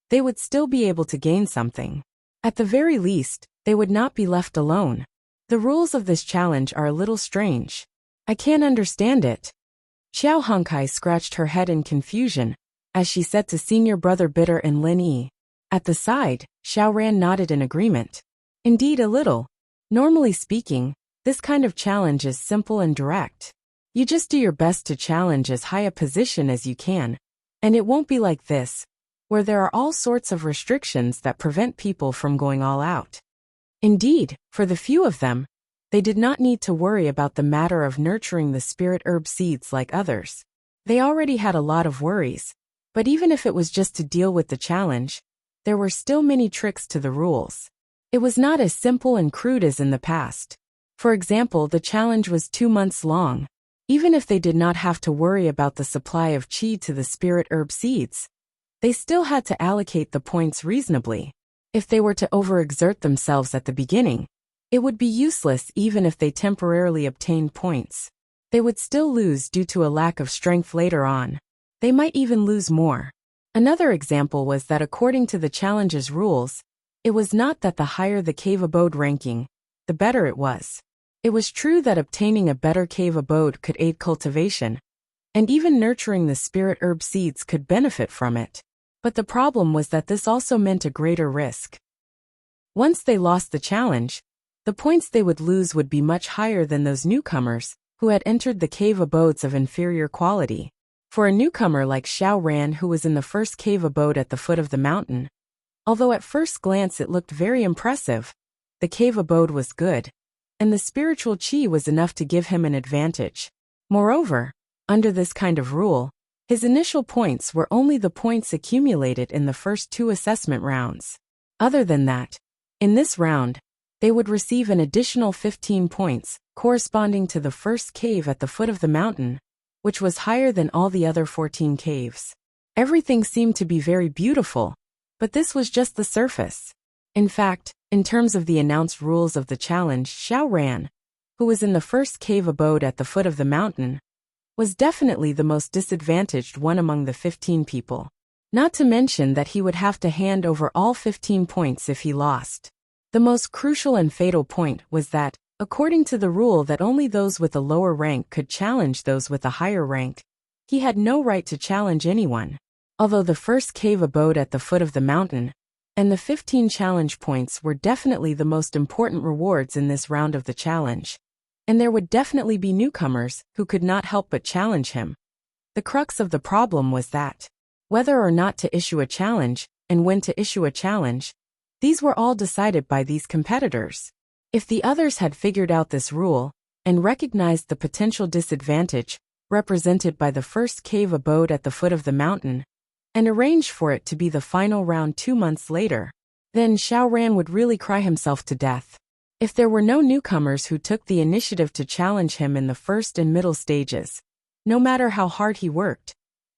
they would still be able to gain something. At the very least, they would not be left alone. The rules of this challenge are a little strange. I can't understand it. Xiao Hongkai scratched her head in confusion, as she said to senior brother Bitter and Lin Yi. At the side, Xiao Ran nodded in agreement. Indeed, a little. Normally speaking, this kind of challenge is simple and direct. You just do your best to challenge as high a position as you can. And it won't be like this, where there are all sorts of restrictions that prevent people from going all out. Indeed, for the few of them, they did not need to worry about the matter of nurturing the spirit herb seeds like others. They already had a lot of worries, but even if it was just to deal with the challenge, there were still many tricks to the rules. It was not as simple and crude as in the past. For example, the challenge was 2 months long. Even if they did not have to worry about the supply of qi to the spirit herb seeds, they still had to allocate the points reasonably. If they were to overexert themselves at the beginning, it would be useless even if they temporarily obtained points. They would still lose due to a lack of strength later on. They might even lose more. Another example was that according to the challenge's rules, it was not that the higher the cave abode ranking, the better it was. It was true that obtaining a better cave abode could aid cultivation, and even nurturing the spirit herb seeds could benefit from it. But the problem was that this also meant a greater risk. Once they lost the challenge, the points they would lose would be much higher than those newcomers who had entered the cave abodes of inferior quality. For a newcomer like Xiao Ran, who was in the first cave abode at the foot of the mountain, although at first glance it looked very impressive, the cave abode was good, and the spiritual qi was enough to give him an advantage. Moreover, under this kind of rule, his initial points were only the points accumulated in the first 2 assessment rounds. Other than that, in this round, they would receive an additional 15 points, corresponding to the first cave at the foot of the mountain, which was higher than all the other 14 caves. Everything seemed to be very beautiful, but this was just the surface. In fact, in terms of the announced rules of the challenge, Xiao Ran, who was in the first cave abode at the foot of the mountain, was definitely the most disadvantaged one among the 15 people. Not to mention that he would have to hand over all 15 points if he lost. The most crucial and fatal point was that, according to the rule that only those with a lower rank could challenge those with a higher rank, he had no right to challenge anyone. Although the first cave abode at the foot of the mountain, and the 15 challenge points were definitely the most important rewards in this round of the challenge. And there would definitely be newcomers who could not help but challenge him. The crux of the problem was that, whether or not to issue a challenge, and when to issue a challenge, these were all decided by these competitors. If the others had figured out this rule, and recognized the potential disadvantage represented by the first cave abode at the foot of the mountain, and arranged for it to be the final round 2 months later, then Xiao Ran would really cry himself to death. If there were no newcomers who took the initiative to challenge him in the first and middle stages, no matter how hard he worked,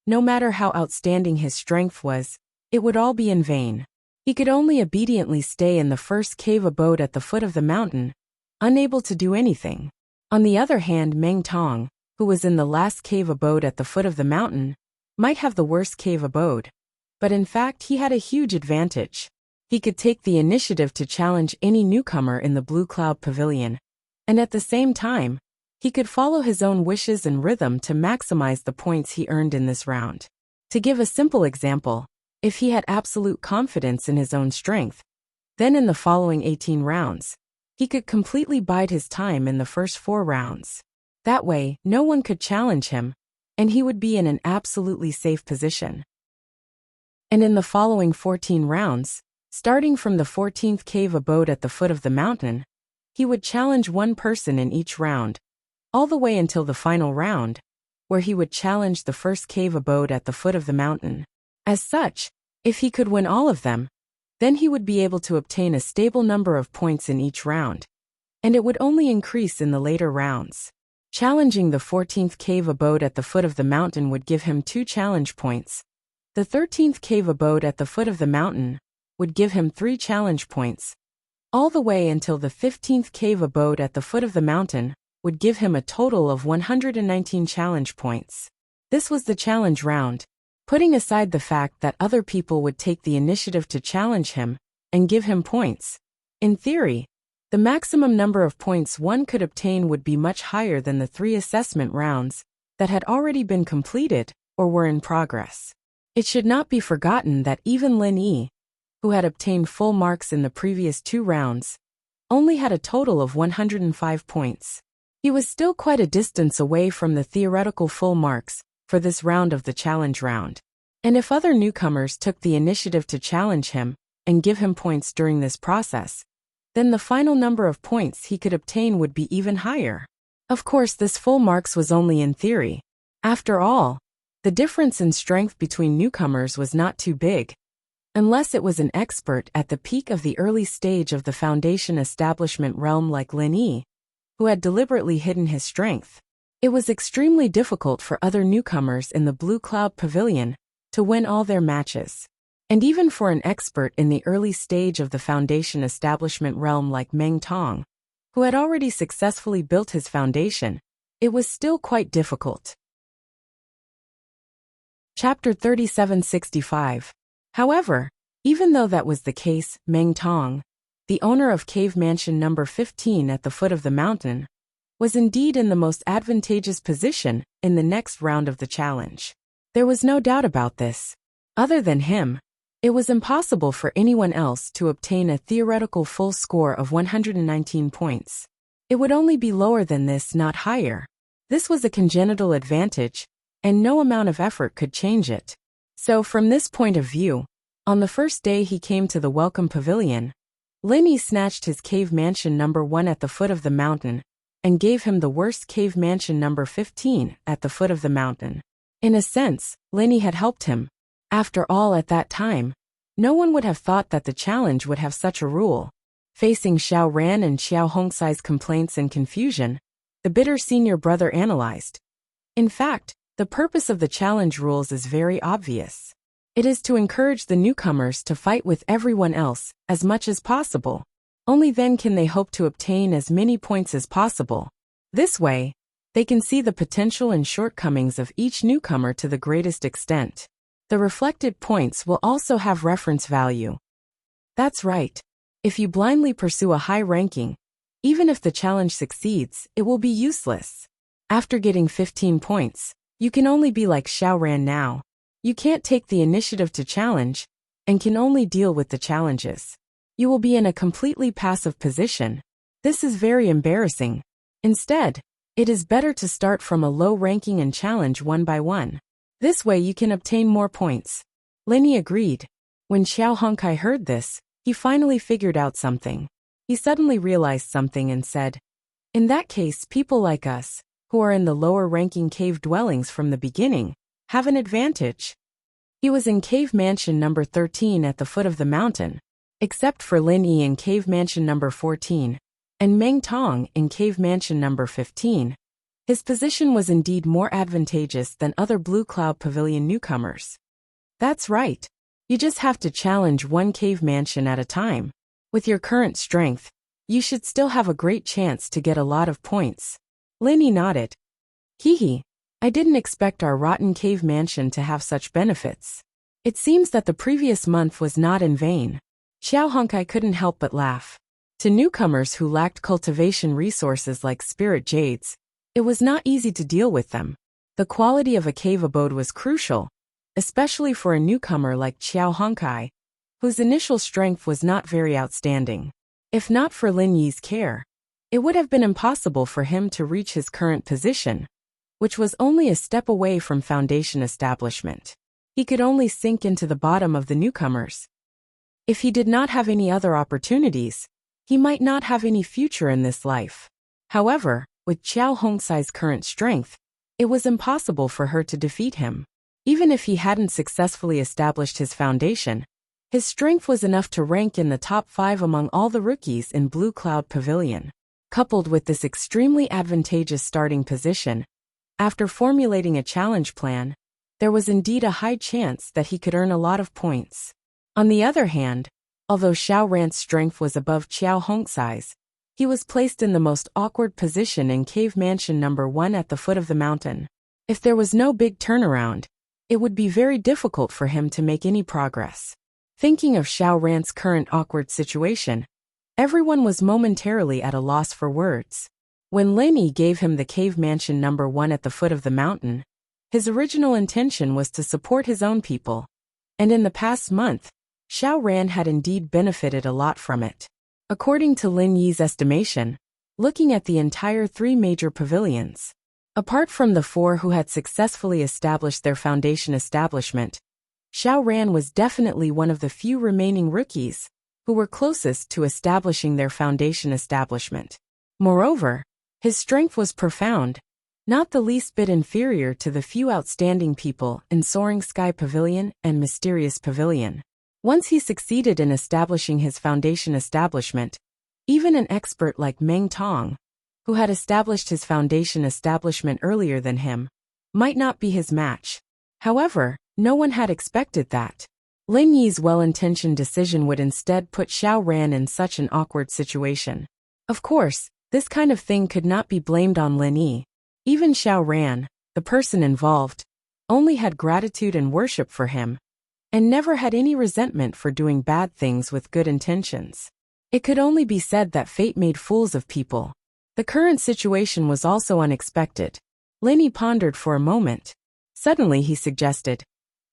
no matter how outstanding his strength was, it would all be in vain. He could only obediently stay in the first cave abode at the foot of the mountain, unable to do anything. On the other hand, Meng Tong, who was in the last cave abode at the foot of the mountain, might have the worst cave abode, but in fact he had a huge advantage. He could take the initiative to challenge any newcomer in the Blue Cloud Pavilion, and at the same time, he could follow his own wishes and rhythm to maximize the points he earned in this round. To give a simple example, if he had absolute confidence in his own strength, then in the following 18 rounds, he could completely bide his time in the first 4 rounds. That way, no one could challenge him, and he would be in an absolutely safe position. And in the following 14 rounds, starting from the 14th cave abode at the foot of the mountain, he would challenge one person in each round, all the way until the final round, where he would challenge the first cave abode at the foot of the mountain. As such, if he could win all of them, then he would be able to obtain a stable number of points in each round, and it would only increase in the later rounds. Challenging the 14th cave abode at the foot of the mountain would give him 2 challenge points. The 13th cave abode at the foot of the mountain would give him 3 challenge points, all the way until the 15th cave abode at the foot of the mountain would give him a total of 119 challenge points. This was the challenge round, putting aside the fact that other people would take the initiative to challenge him and give him points. In theory, the maximum number of points one could obtain would be much higher than the 3 assessment rounds that had already been completed or were in progress. It should not be forgotten that even Lin Yi, who had obtained full marks in the previous 2 rounds, only had a total of 105 points. He was still quite a distance away from the theoretical full marks for this round of the challenge round. And if other newcomers took the initiative to challenge him and give him points during this process, then the final number of points he could obtain would be even higher. Of course, this full marks was only in theory. After all, the difference in strength between newcomers was not too big, unless it was an expert at the peak of the early stage of the foundation establishment realm like Lin Yi, who had deliberately hidden his strength. It was extremely difficult for other newcomers in the Blue Cloud Pavilion to win all their matches. And even for an expert in the early stage of the foundation establishment realm like Meng Tong, who had already successfully built his foundation, it was still quite difficult. Chapter 3765. However, even though that was the case, Meng Tong, the owner of Cave Mansion number 15 at the foot of the mountain, was indeed in the most advantageous position in the next round of the challenge. There was no doubt about this. Other than him, it was impossible for anyone else to obtain a theoretical full score of 119 points. It would only be lower than this, not higher. This was a congenital advantage, and no amount of effort could change it. So from this point of view, on the first day he came to the Welcome Pavilion, Lin Yi snatched his Cave Mansion number 1 at the foot of the mountain and gave him the worst Cave Mansion number 15 at the foot of the mountain. In a sense, Lin Yi had helped him. After all, at that time, no one would have thought that the challenge would have such a rule. Facing Xiao Ran and Xiao Hongsai's complaints and confusion, the bitter senior brother analyzed. In fact, the purpose of the challenge rules is very obvious. It is to encourage the newcomers to fight with everyone else as much as possible. Only then can they hope to obtain as many points as possible. This way, they can see the potential and shortcomings of each newcomer to the greatest extent. The reflected points will also have reference value. That's right. If you blindly pursue a high ranking, even if the challenge succeeds, it will be useless. After getting 15 points, you can only be like Xiao Ran now. You can't take the initiative to challenge, and can only deal with the challenges. You will be in a completely passive position. This is very embarrassing. Instead, it is better to start from a low ranking and challenge one by one. This way you can obtain more points. Lin Yi agreed. When Xiao Hongkai heard this, he finally figured out something. He suddenly realized something and said, "In that case, people like us, who are in the lower ranking cave dwellings from the beginning, have an advantage." He was in Cave Mansion number 13 at the foot of the mountain, except for Lin Yi in Cave Mansion number 14, and Meng Tong in Cave Mansion number 15. His position was indeed more advantageous than other Blue Cloud Pavilion newcomers. That's right. You just have to challenge one cave mansion at a time. With your current strength, you should still have a great chance to get a lot of points. Lin Yi nodded. Hee, I didn't expect our rotten cave mansion to have such benefits. It seems that the previous month was not in vain. Xiao Hongkai couldn't help but laugh. To newcomers who lacked cultivation resources like spirit jades, it was not easy to deal with them. The quality of a cave abode was crucial, especially for a newcomer like Xiao Hongkai, whose initial strength was not very outstanding. If not for Lin Yi's care, it would have been impossible for him to reach his current position, which was only a step away from foundation establishment. He could only sink into the bottom of the newcomers. If he did not have any other opportunities, he might not have any future in this life. However, with Xiao Hongsai's current strength, it was impossible for her to defeat him. Even if he hadn't successfully established his foundation, his strength was enough to rank in the top 5 among all the rookies in Blue Cloud Pavilion. Coupled with this extremely advantageous starting position, after formulating a challenge plan, there was indeed a high chance that he could earn a lot of points. On the other hand, although Xiao Ran's strength was above Qiao Hongxi's, he was placed in the most awkward position in Cave Mansion number 1 at the foot of the mountain. If there was no big turnaround, it would be very difficult for him to make any progress. Thinking of Xiao Ran's current awkward situation, everyone was momentarily at a loss for words. When Lin Yi gave him the Cave Mansion number 1 at the foot of the mountain, his original intention was to support his own people. And in the past month, Xiao Ran had indeed benefited a lot from it. According to Lin Yi's estimation, looking at the entire 3 major pavilions, apart from the 4 who had successfully established their foundation establishment, Xiao Ran was definitely one of the few remaining rookies who were closest to establishing their foundation establishment. Moreover, his strength was profound, not the least bit inferior to the few outstanding people in Soaring Sky Pavilion and Mysterious Pavilion. Once he succeeded in establishing his foundation establishment, even an expert like Meng Tong, who had established his foundation establishment earlier than him, might not be his match. However, no one had expected that. Lin Yi's well-intentioned decision would instead put Xiao Ran in such an awkward situation. Of course, this kind of thing could not be blamed on Lin Yi. Even Xiao Ran, the person involved, only had gratitude and worship for him, and never had any resentment for doing bad things with good intentions. It could only be said that fate made fools of people. The current situation was also unexpected. Lin Yi pondered for a moment. Suddenly he suggested,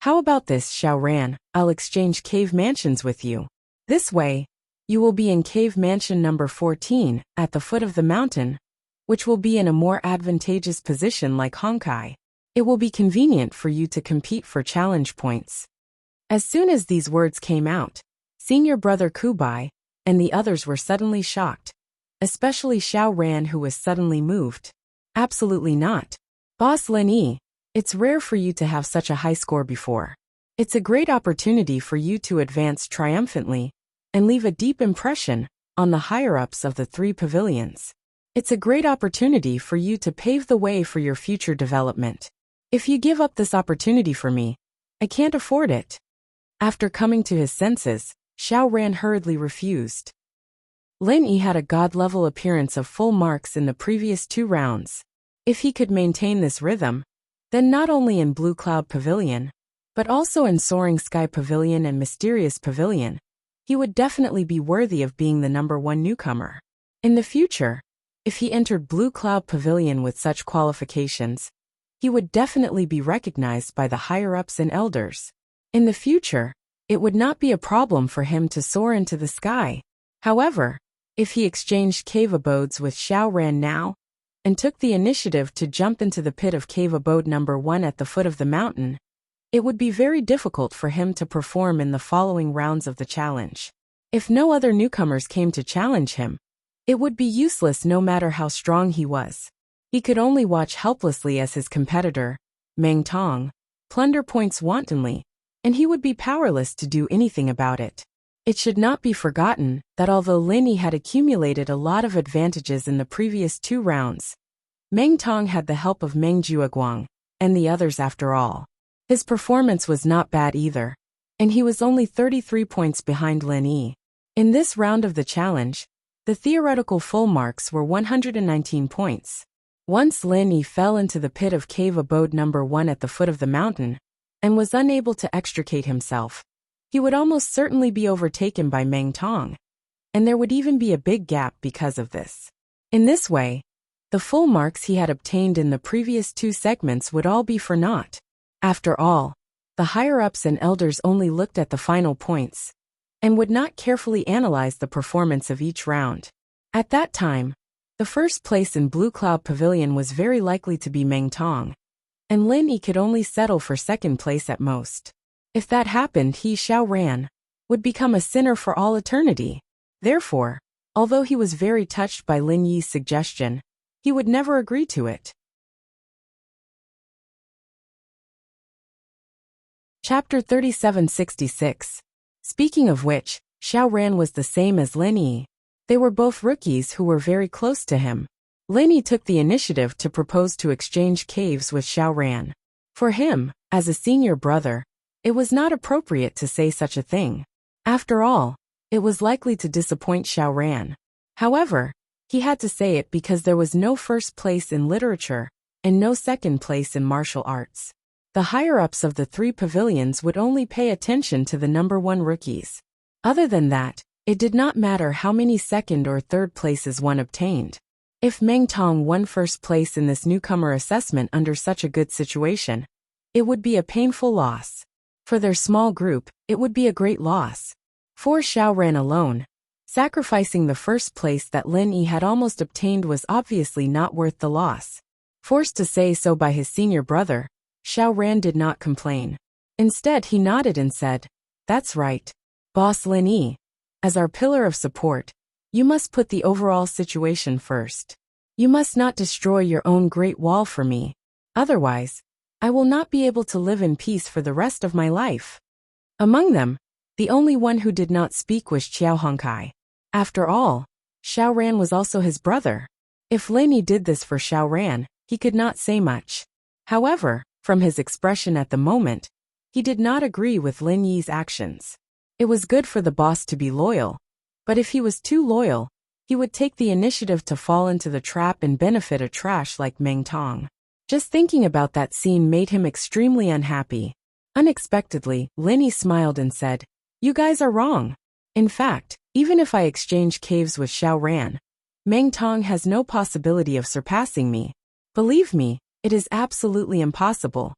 "How about this, Xiao Ran? I'll exchange cave mansions with you. This way, you will be in Cave Mansion number 14, at the foot of the mountain, which will be in a more advantageous position like Honkai. It will be convenient for you to compete for challenge points." As soon as these words came out, senior brother Kubai and the others were suddenly shocked, especially Xiao Ran, who was suddenly moved. "Absolutely not. Boss Lin Yi, it's rare for you to have such a high score before. It's a great opportunity for you to advance triumphantly and leave a deep impression on the higher-ups of the 3 pavilions. It's a great opportunity for you to pave the way for your future development. If you give up this opportunity for me, I can't afford it." After coming to his senses, Xiao Ran hurriedly refused. Lin Yi had a god-level appearance of full marks in the previous 2 rounds. If he could maintain this rhythm, then not only in Blue Cloud Pavilion, but also in Soaring Sky Pavilion and Mysterious Pavilion, he would definitely be worthy of being the number 1 newcomer. In the future, if he entered Blue Cloud Pavilion with such qualifications, he would definitely be recognized by the higher-ups and elders. In the future, it would not be a problem for him to soar into the sky. However, if he exchanged cave abodes with Xiao Ran now, and took the initiative to jump into the pit of cave abode number 1 at the foot of the mountain, it would be very difficult for him to perform in the following rounds of the challenge. If no other newcomers came to challenge him, it would be useless no matter how strong he was. He could only watch helplessly as his competitor, Meng Tong, plunder points wantonly, and he would be powerless to do anything about it. It should not be forgotten that although Lin Yi had accumulated a lot of advantages in the previous 2 rounds, Meng Tong had the help of Meng Jueguang and the others after all. His performance was not bad either, and he was only 33 points behind Lin Yi. In this round of the challenge, the theoretical full marks were 119 points. Once Lin Yi fell into the pit of cave abode number 1 at the foot of the mountain, and was unable to extricate himself, he would almost certainly be overtaken by Meng Tong, and there would even be a big gap because of this. In this way, the full marks he had obtained in the previous 2 segments would all be for naught. After all, the higher-ups and elders only looked at the final points, and would not carefully analyze the performance of each round. At that time, the first place in Blue Cloud Pavilion was very likely to be Meng Tong, and Lin Yi could only settle for second place at most. If that happened, he, Xiao Ran, would become a sinner for all eternity. Therefore, although he was very touched by Lin Yi's suggestion, he would never agree to it. Chapter 3766. Speaking of which, Xiao Ran was the same as Lin Yi. They were both rookies who were very close to him. Lin Yi took the initiative to propose to exchange caves with Xiao Ran. For him, as a senior brother, it was not appropriate to say such a thing. After all, it was likely to disappoint Xiao Ran. However, he had to say it because there was no first place in literature and no second place in martial arts. The higher-ups of the three pavilions would only pay attention to the number one rookies. Other than that, it did not matter how many second or third places one obtained. If Meng Tong won first place in this newcomer assessment under such a good situation, it would be a painful loss. For their small group, it would be a great loss. For Xiao Ran alone, sacrificing the first place that Lin Yi had almost obtained was obviously not worth the loss. Forced to say so by his senior brother, Xiao Ran did not complain. Instead, he nodded and said, "That's right. Boss Lin Yi, as our pillar of support, you must put the overall situation first. You must not destroy your own great wall for me. Otherwise, I will not be able to live in peace for the rest of my life." Among them, the only one who did not speak was Qiao Hongkai. After all, Xiao Ran was also his brother. If Lin Yi did this for Xiao Ran, he could not say much. However, from his expression at the moment, he did not agree with Lin Yi's actions. It was good for the boss to be loyal, but if he was too loyal, he would take the initiative to fall into the trap and benefit a trash like Meng Tong. Just thinking about that scene made him extremely unhappy. Unexpectedly, Lin Yi smiled and said, "You guys are wrong. In fact, even if I exchange caves with Xiao Ran, Meng Tong has no possibility of surpassing me. Believe me, it is absolutely impossible."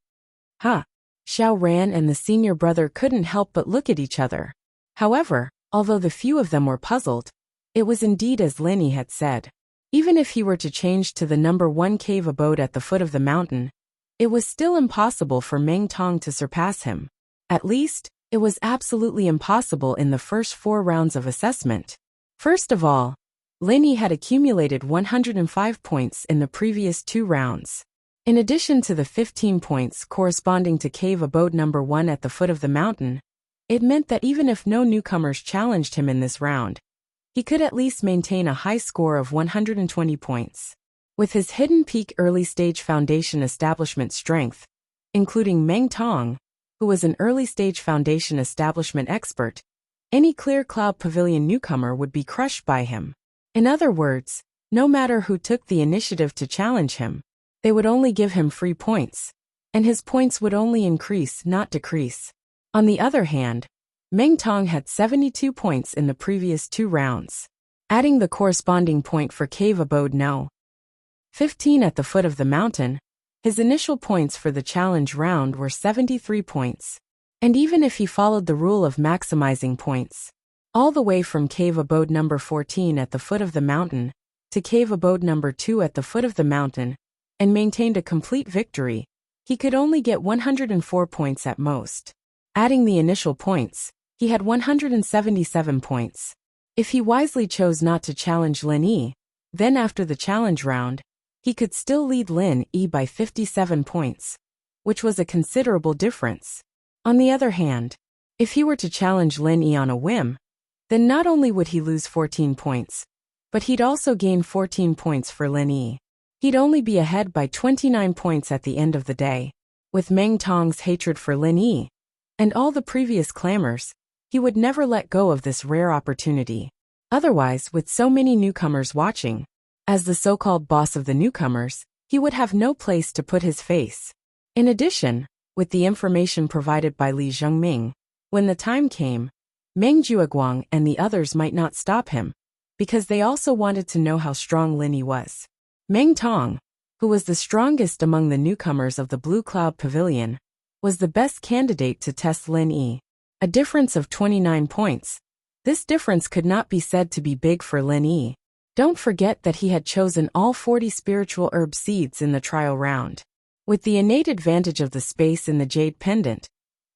Huh. Xiao Ran and the senior brother couldn't help but look at each other. However, although the few of them were puzzled, it was indeed as Lin Yi had said. Even if he were to change to the number one cave abode at the foot of the mountain, it was still impossible for Meng Tong to surpass him. At least, it was absolutely impossible in the first 4 rounds of assessment. First of all, Lin Yi had accumulated 105 points in the previous 2 rounds. In addition to the 15 points corresponding to cave abode number 1 at the foot of the mountain, it meant that even if no newcomers challenged him in this round, he could at least maintain a high score of 120 points. With his hidden peak early-stage foundation establishment strength, including Meng Tong, who was an early-stage foundation establishment expert, any Clear Cloud Pavilion newcomer would be crushed by him. In other words, no matter who took the initiative to challenge him, they would only give him free points, and his points would only increase, not decrease. On the other hand, Meng Tong had 72 points in the previous 2 rounds. Adding the corresponding point for Cave Abode No. 15 at the foot of the mountain, his initial points for the challenge round were 73 points. And even if he followed the rule of maximizing points, all the way from Cave Abode number 14 at the foot of the mountain to Cave Abode number 2 at the foot of the mountain, and maintained a complete victory, he could only get 104 points at most. Adding the initial points, he had 177 points. If he wisely chose not to challenge Lin Yi, then after the challenge round, he could still lead Lin Yi by 57 points, which was a considerable difference. On the other hand, if he were to challenge Lin Yi on a whim, then not only would he lose 14 points, but he'd also gain 14 points for Lin Yi. He'd only be ahead by 29 points at the end of the day. With Meng Tong's hatred for Lin Yi, and all the previous clamors, he would never let go of this rare opportunity. Otherwise, with so many newcomers watching, as the so-called boss of the newcomers, he would have no place to put his face. In addition, with the information provided by Li Zhengming, when the time came, Meng Jueguang and the others might not stop him, because they also wanted to know how strong Lin Yi was. Meng Tong, who was the strongest among the newcomers of the Blue Cloud Pavilion, was the best candidate to test Lin Yi. A difference of 29 points. This difference could not be said to be big for Lin Yi. Don't forget that he had chosen all 40 spiritual herb seeds in the trial round. With the innate advantage of the space in the jade pendant,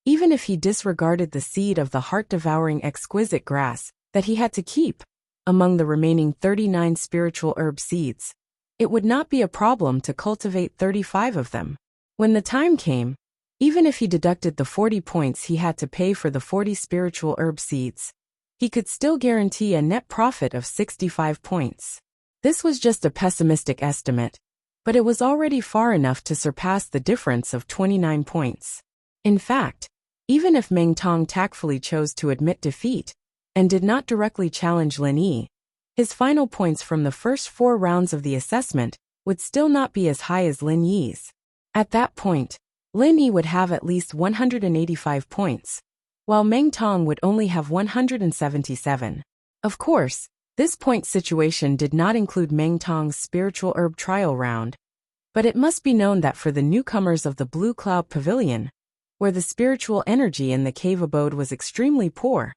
even if he disregarded the seed of the heart-devouring exquisite grass that he had to keep among the remaining 39 spiritual herb seeds, it would not be a problem to cultivate 35 of them. When the time came, Even if he deducted the 40 points he had to pay for the 40 spiritual herb seeds, he could still guarantee a net profit of 65 points. This was just a pessimistic estimate, but it was already far enough to surpass the difference of 29 points. In fact, even if Meng Tong tactfully chose to admit defeat and did not directly challenge Lin Yi, his final points from the first 4 rounds of the assessment would still not be as high as Lin Yi's. At that point, Lin Yi would have at least 185 points, while Meng Tong would only have 177. Of course, this point situation did not include Meng Tong's spiritual herb trial round, but it must be known that for the newcomers of the Blue Cloud Pavilion, where the spiritual energy in the cave abode was extremely poor,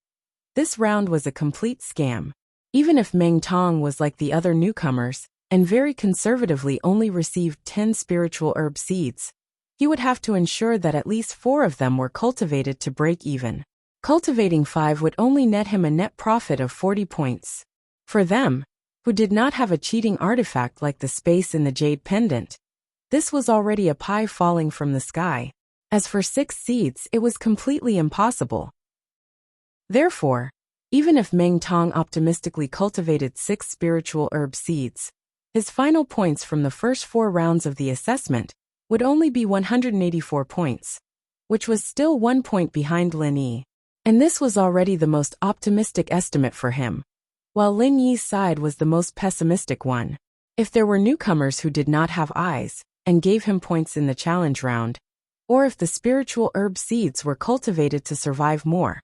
this round was a complete scam. Even if Meng Tong was like the other newcomers and very conservatively only received 10 spiritual herb seeds, he would have to ensure that at least 4 of them were cultivated to break even. Cultivating 5 would only net him a net profit of 40 points. For them, who did not have a cheating artifact like the space in the jade pendant, this was already a pie falling from the sky. As for 6 seeds, it was completely impossible. Therefore, even if Meng Tong optimistically cultivated 6 spiritual herb seeds, his final points from the first 4 rounds of the assessment would only be 184 points, which was still 1 point behind Lin Yi. And this was already the most optimistic estimate for him, while Lin Yi's side was the most pessimistic one. If there were newcomers who did not have eyes and gave him points in the challenge round, or if the spiritual herb seeds were cultivated to survive more,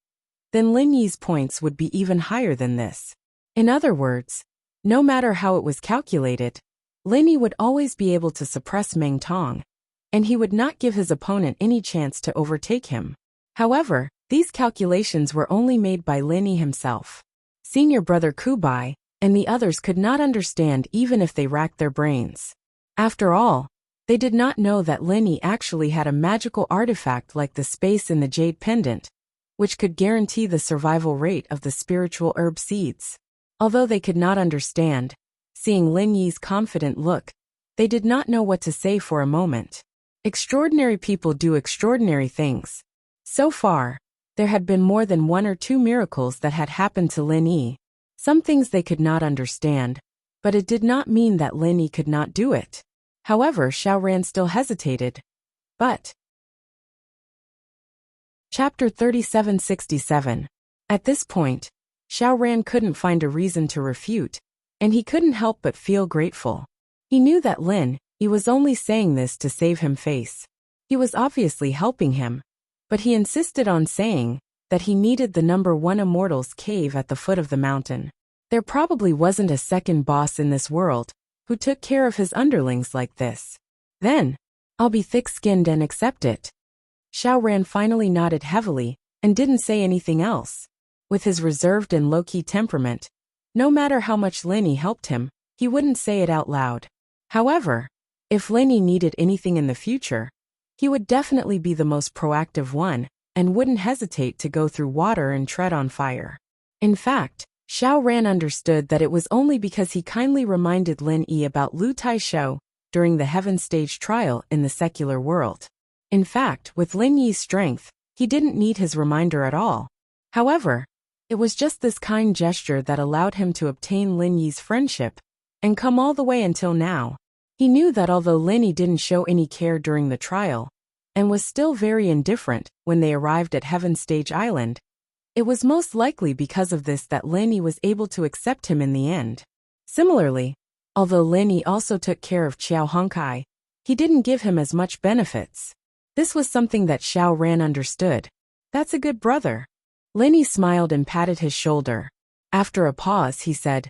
then Lin Yi's points would be even higher than this. In other words, no matter how it was calculated, Lin Yi would always be able to suppress Meng Tong, and he would not give his opponent any chance to overtake him. However, these calculations were only made by Lin Yi himself. Senior brother Kubai and the others could not understand even if they racked their brains. After all, they did not know that Lin Yi actually had a magical artifact like the space in the jade pendant, which could guarantee the survival rate of the spiritual herb seeds. Although they could not understand, seeing Lin Yi's confident look, they did not know what to say for a moment. Extraordinary people do extraordinary things. So far, there had been more than 1 or 2 miracles that had happened to Lin Yi. Some things they could not understand, but it did not mean that Lin Yi could not do it. However, Xiaoran still hesitated. But Chapter 3767. At this point, Xiaoran couldn't find a reason to refute, and he couldn't help but feel grateful. He knew that Lin Yi was only saying this to save him face. He was obviously helping him, but he insisted on saying that he needed the number 1 immortal's cave at the foot of the mountain. There probably wasn't a second boss in this world who took care of his underlings like this. Then, I'll be thick-skinned and accept it. Xiaoran finally nodded heavily and didn't say anything else. With his reserved and low-key temperament, no matter how much Lin Yi helped him, he wouldn't say it out loud. However, if Lin Yi needed anything in the future, he would definitely be the most proactive one and wouldn't hesitate to go through water and tread on fire. In fact, Xiaoran understood that it was only because he kindly reminded Lin Yi about Lu Taishou during the Heaven Stage trial in the secular world. In fact, with Lin Yi's strength, he didn't need his reminder at all. However, it was just this kind gesture that allowed him to obtain Lin Yi's friendship and come all the way until now. He knew that although Lin Yi didn't show any care during the trial, and was still very indifferent when they arrived at Heaven Stage Island, it was most likely because of this that Lin Yi was able to accept him in the end. Similarly, although Lin Yi also took care of Qiao Hongkai, he didn't give him as much benefits. This was something that Xiaoran understood. That's a good brother. Lin Yi smiled and patted his shoulder. After a pause, he said,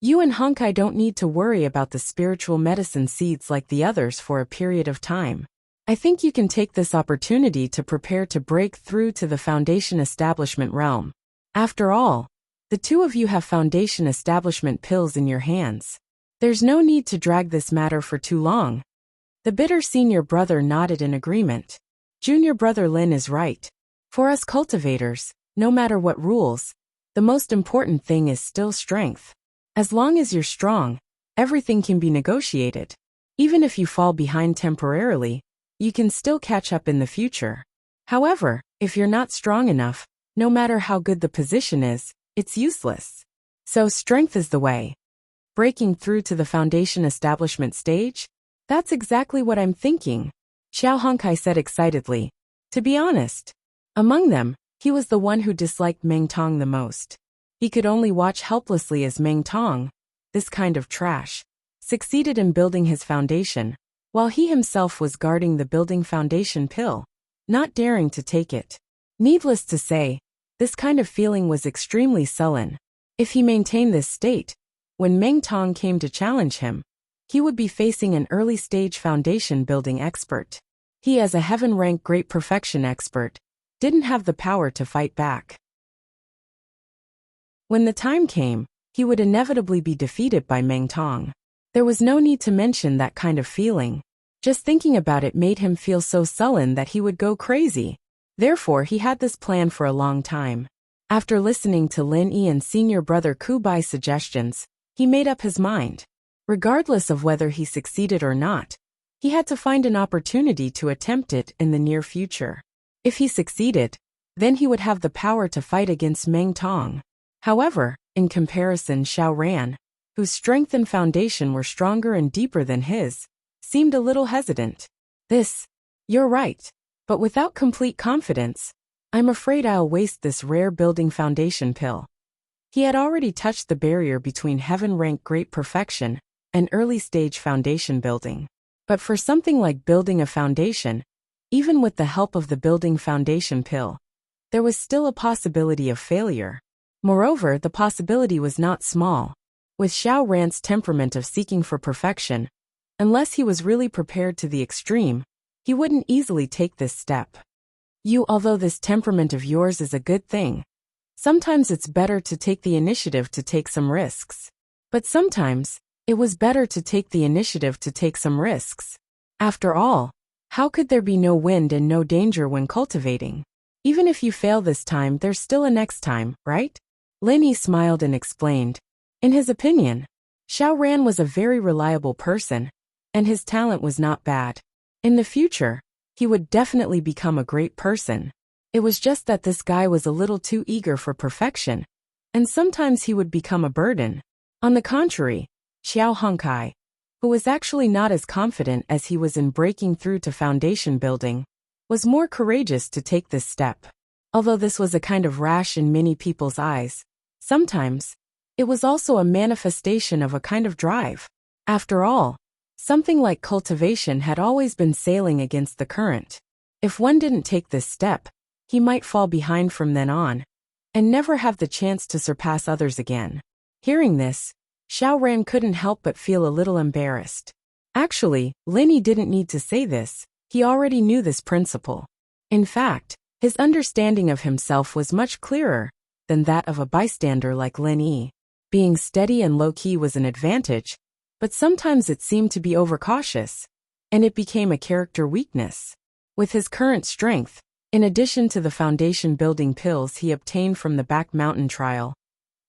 "You and Hongkai don't need to worry about the spiritual medicine seeds like the others for a period of time. I think you can take this opportunity to prepare to break through to the Foundation Establishment realm. After all, the 2 of you have Foundation Establishment pills in your hands. There's no need to drag this matter for too long." The bitter senior brother nodded in agreement. Junior brother Lin is right. For us cultivators, no matter what rules, the most important thing is still strength. As long as you're strong, everything can be negotiated. Even if you fall behind temporarily, you can still catch up in the future. However, if you're not strong enough, no matter how good the position is, it's useless. So strength is the way. Breaking through to the foundation establishment stage? That's exactly what I'm thinking, Xiao Hongkai said excitedly. To be honest, among them, he was the one who disliked Meng Tong the most. He could only watch helplessly as Meng Tong, this kind of trash, succeeded in building his foundation, while he himself was guarding the building foundation pill, not daring to take it. Needless to say, this kind of feeling was extremely sullen. If he maintained this state, when Meng Tong came to challenge him, he would be facing an early-stage foundation building expert. He, as a heaven-rank great perfection expert, didn't have the power to fight back. When the time came, he would inevitably be defeated by Meng Tong. There was no need to mention that kind of feeling. Just thinking about it made him feel so sullen that he would go crazy. Therefore, he had this plan for a long time. After listening to Lin Yi and senior brother Ku Bai's suggestions, he made up his mind. Regardless of whether he succeeded or not, he had to find an opportunity to attempt it in the near future. If he succeeded, then he would have the power to fight against Meng Tong. However, in comparison, Xiao Ran, whose strength and foundation were stronger and deeper than his, seemed a little hesitant. You're right, but without complete confidence, I'm afraid I'll waste this rare building foundation pill. He had already touched the barrier between heaven-rank great perfection and early-stage foundation building. But for something like building a foundation, even with the help of the building foundation pill, there was still a possibility of failure. Moreover, the possibility was not small. With Xiao Ran's temperament of seeking for perfection, unless he was really prepared to the extreme, he wouldn't easily take this step. Although this temperament of yours is a good thing, sometimes it's better to take the initiative to take some risks. But sometimes, it was better to take the initiative to take some risks. After all, how could there be no wind and no danger when cultivating? Even if you fail this time, there's still a next time, right? Lin Yi smiled and explained. In his opinion, Xiao Ran was a very reliable person, and his talent was not bad. In the future, he would definitely become a great person. It was just that this guy was a little too eager for perfection, and sometimes he would become a burden. On the contrary, Xiao Hongkai, who was actually not as confident as he was in breaking through to foundation building, was more courageous to take this step. Although this was a kind of rash in many people's eyes, sometimes, it was also a manifestation of a kind of drive. After all, something like cultivation had always been sailing against the current. If one didn't take this step, he might fall behind from then on, and never have the chance to surpass others again. Hearing this, Xiao Ran couldn't help but feel a little embarrassed. Actually, Lin Yi didn't need to say this, he already knew this principle. In fact, his understanding of himself was much clearer than that of a bystander like Lin Yi. Being steady and low-key was an advantage, but sometimes it seemed to be overcautious, and it became a character weakness. With his current strength, in addition to the foundation building pills he obtained from the Back Mountain trial,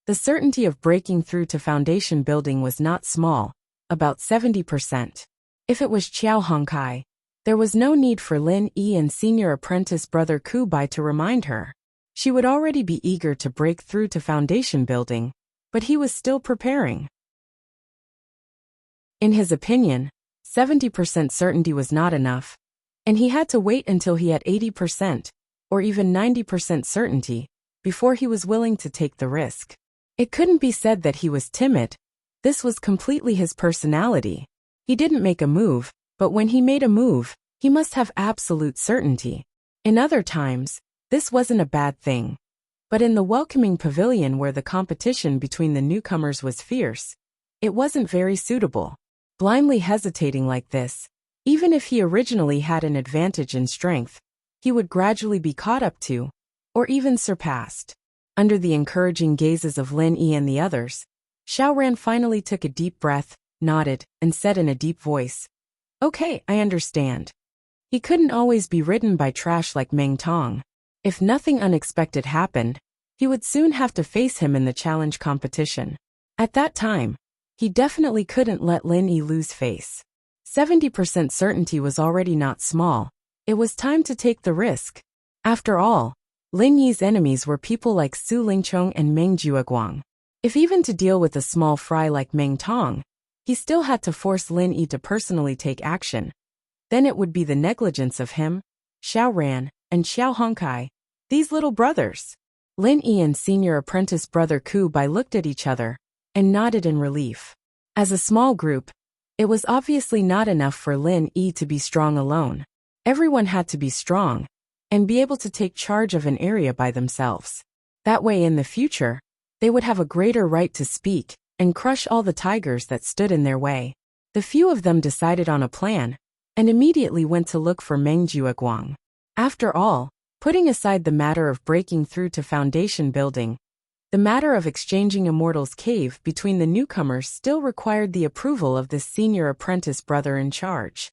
the certainty of breaking through to foundation building was not small, about 70%. If it was Xiao Hongkai, there was no need for Lin Yi and senior apprentice brother Ku Bai to remind her. She would already be eager to break through to foundation building, but he was still preparing. In his opinion, 70% certainty was not enough, and he had to wait until he had 80%, or even 90% certainty, before he was willing to take the risk. It couldn't be said that he was timid. This was completely his personality. He didn't make a move, but when he made a move, he must have absolute certainty. In other times, this wasn't a bad thing. But in the welcoming pavilion where the competition between the newcomers was fierce, it wasn't very suitable. Blindly hesitating like this, even if he originally had an advantage in strength, he would gradually be caught up to, or even surpassed. Under the encouraging gazes of Lin Yi and the others, Xiao Ran finally took a deep breath, nodded, and said in a deep voice, "Okay, I understand." He couldn't always be ridden by trash like Meng Tong. If nothing unexpected happened, he would soon have to face him in the challenge competition. At that time, he definitely couldn't let Lin Yi lose face. 70% certainty was already not small. It was time to take the risk. After all, Lin Yi's enemies were people like Su Lingchong and Meng Jueguang. If even to deal with a small fry like Meng Tong, he still had to force Lin Yi to personally take action, then it would be the negligence of him, Xiao Ran, and Xiao Hongkai, these little brothers. Lin Yi and senior apprentice brother Ku Bai looked at each other and nodded in relief. As a small group, it was obviously not enough for Lin Yi to be strong alone. Everyone had to be strong and be able to take charge of an area by themselves. That way in the future, they would have a greater right to speak and crush all the tigers that stood in their way. The few of them decided on a plan and immediately went to look for Meng Jueguang. After all, putting aside the matter of breaking through to foundation building, the matter of exchanging Immortal's Cave between the newcomers still required the approval of this senior apprentice brother in charge.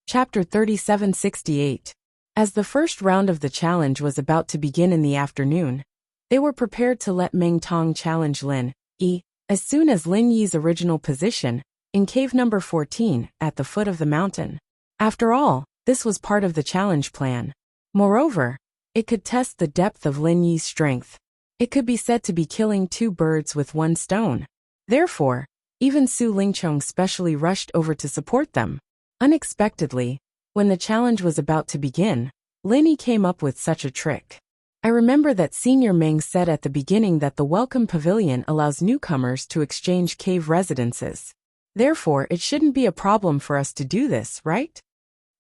Chapter 3768. As the first round of the challenge was about to begin in the afternoon, they were prepared to let Meng Tong challenge Lin Yi, as soon as Lin Yi's original position, in cave number 14, at the foot of the mountain. After all, this was part of the challenge plan. Moreover, it could test the depth of Lin Yi's strength. It could be said to be killing two birds with one stone. Therefore, even Su Lingchong specially rushed over to support them. Unexpectedly, when the challenge was about to begin, Lin Yi came up with such a trick. I remember that Senior Meng said at the beginning that the Welcome Pavilion allows newcomers to exchange cave residences. Therefore, it shouldn't be a problem for us to do this, right?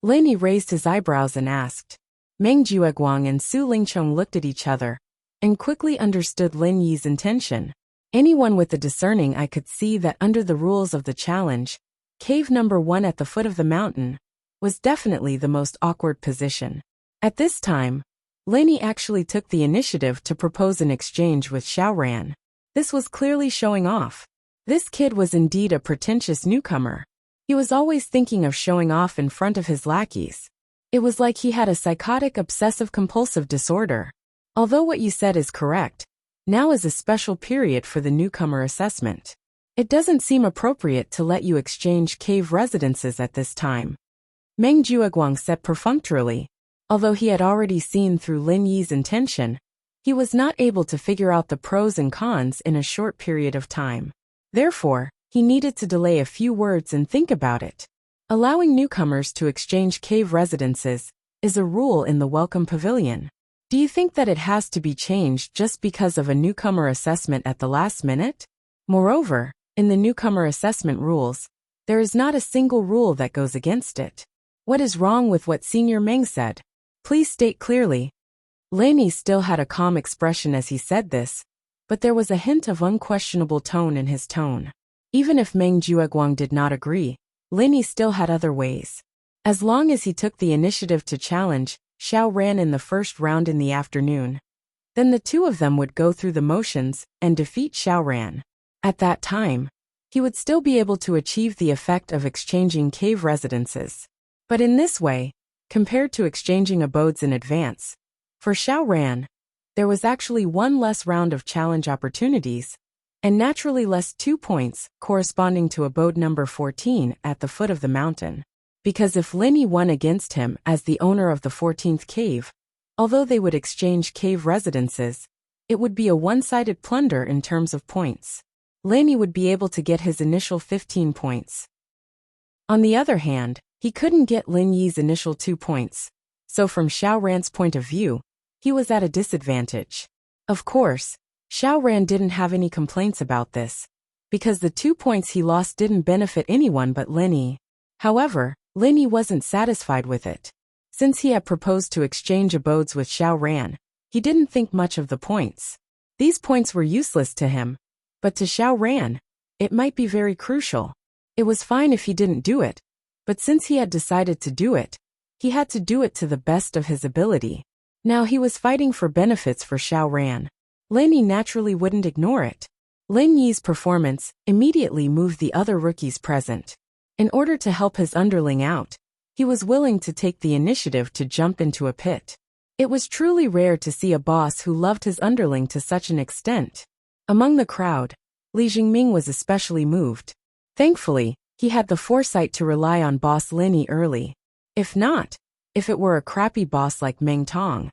Lin Yi raised his eyebrows and asked. Meng Jueguang and Su Lingchong looked at each other and quickly understood Lin Yi's intention. Anyone with a discerning eye could see that under the rules of the challenge, cave number 1 at the foot of the mountain was definitely the most awkward position. At this time, Lin Yi actually took the initiative to propose an exchange with Xiao Ran. This was clearly showing off. This kid was indeed a pretentious newcomer. He was always thinking of showing off in front of his lackeys. It was like he had a psychotic obsessive-compulsive disorder. Although what you said is correct, now is a special period for the newcomer assessment. It doesn't seem appropriate to let you exchange cave residences at this time. Meng Jueguang said perfunctorily. Although he had already seen through Lin Yi's intention, he was not able to figure out the pros and cons in a short period of time. Therefore, he needed to delay a few words and think about it. Allowing newcomers to exchange cave residences is a rule in the Welcome Pavilion. Do you think that it has to be changed just because of a newcomer assessment at the last minute? Moreover, in the newcomer assessment rules, there is not a single rule that goes against it. What is wrong with what Senior Meng said? Please state clearly. Lin Yi still had a calm expression as he said this, but there was a hint of unquestionable tone in his tone. Even if Meng Jueguang did not agree, Lin Yi still had other ways. As long as he took the initiative to challenge Xiao Ran in the first round in the afternoon, then the two of them would go through the motions and defeat Xiao Ran. At that time, he would still be able to achieve the effect of exchanging cave residences. But in this way, compared to exchanging abodes in advance, for Xiao Ran, there was actually one less round of challenge opportunities, and naturally less 2 points corresponding to abode number 14 at the foot of the mountain. Because if Lin Yi won against him as the owner of the 14th cave, although they would exchange cave residences, it would be a one-sided plunder in terms of points. Lin Yi would be able to get his initial 15 points. On the other hand, he couldn't get Lin Yi's initial 2 points, so from Xiao Ran's point of view, he was at a disadvantage. Of course, Xiao Ran didn't have any complaints about this, because the 2 points he lost didn't benefit anyone but Lin Yi. However, Lin Yi wasn't satisfied with it. Since he had proposed to exchange abodes with Xiao Ran, he didn't think much of the points. These points were useless to him, but to Xiao Ran, it might be very crucial. It was fine if he didn't do it, but since he had decided to do it, he had to do it to the best of his ability. Now he was fighting for benefits for Xiao Ran. Lin Yi naturally wouldn't ignore it. Lin Yi's performance immediately moved the other rookies present. In order to help his underling out, he was willing to take the initiative to jump into a pit. It was truly rare to see a boss who loved his underling to such an extent. Among the crowd, Li Jingming was especially moved. Thankfully, he had the foresight to rely on boss Lin Yi early. If not, if it were a crappy boss like Meng Tong,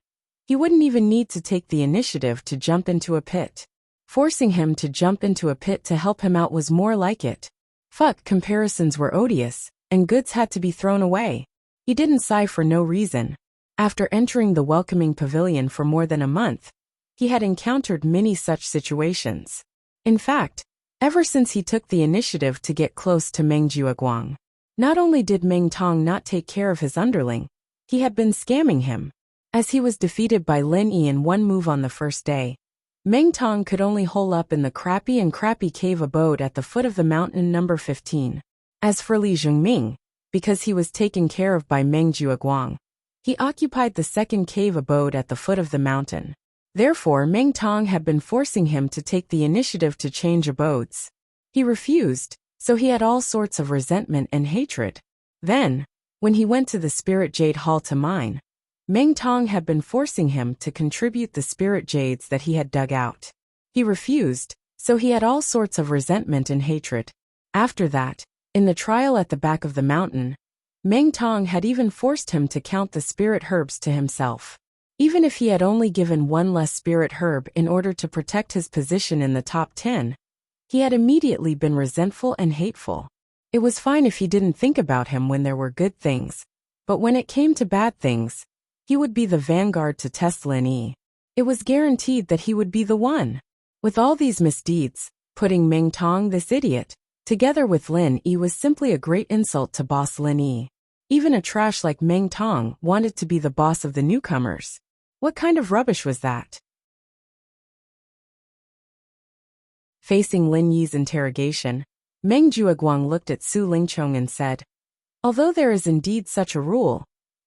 he wouldn't even need to take the initiative to jump into a pit. Forcing him to jump into a pit to help him out was more like it. Fuck, comparisons were odious, and goods had to be thrown away. He didn't sigh for no reason. After entering the welcoming pavilion for more than a month, he had encountered many such situations. In fact, ever since he took the initiative to get close to Meng Jiuguang, not only did Meng Tong not take care of his underling, he had been scamming him. As he was defeated by Lin Yi in one move on the first day, Meng Tong could only hole up in the crappy cave abode at the foot of the mountain number 15. As for Li Jingming, because he was taken care of by Meng Jiuguang, he occupied the second cave abode at the foot of the mountain. Therefore, Meng Tong had been forcing him to take the initiative to change abodes. He refused, so he had all sorts of resentment and hatred. Then, when he went to the Spirit Jade Hall to mine, Meng Tong had been forcing him to contribute the spirit jades that he had dug out. He refused, so he had all sorts of resentment and hatred. After that, in the trial at the back of the mountain, Meng Tong had even forced him to count the spirit herbs to himself. Even if he had only given one less spirit herb in order to protect his position in the top 10, he had immediately been resentful and hateful. It was fine if he didn't think about him when there were good things, but when it came to bad things, he would be the vanguard to test Lin Yi. It was guaranteed that he would be the one. With all these misdeeds, putting Meng Tong, this idiot, together with Lin Yi was simply a great insult to boss Lin Yi. Even a trash like Meng Tong wanted to be the boss of the newcomers. What kind of rubbish was that? Facing Lin Yi's interrogation, Meng Jiuguang looked at Su Lingchong and said, "Although there is indeed such a rule,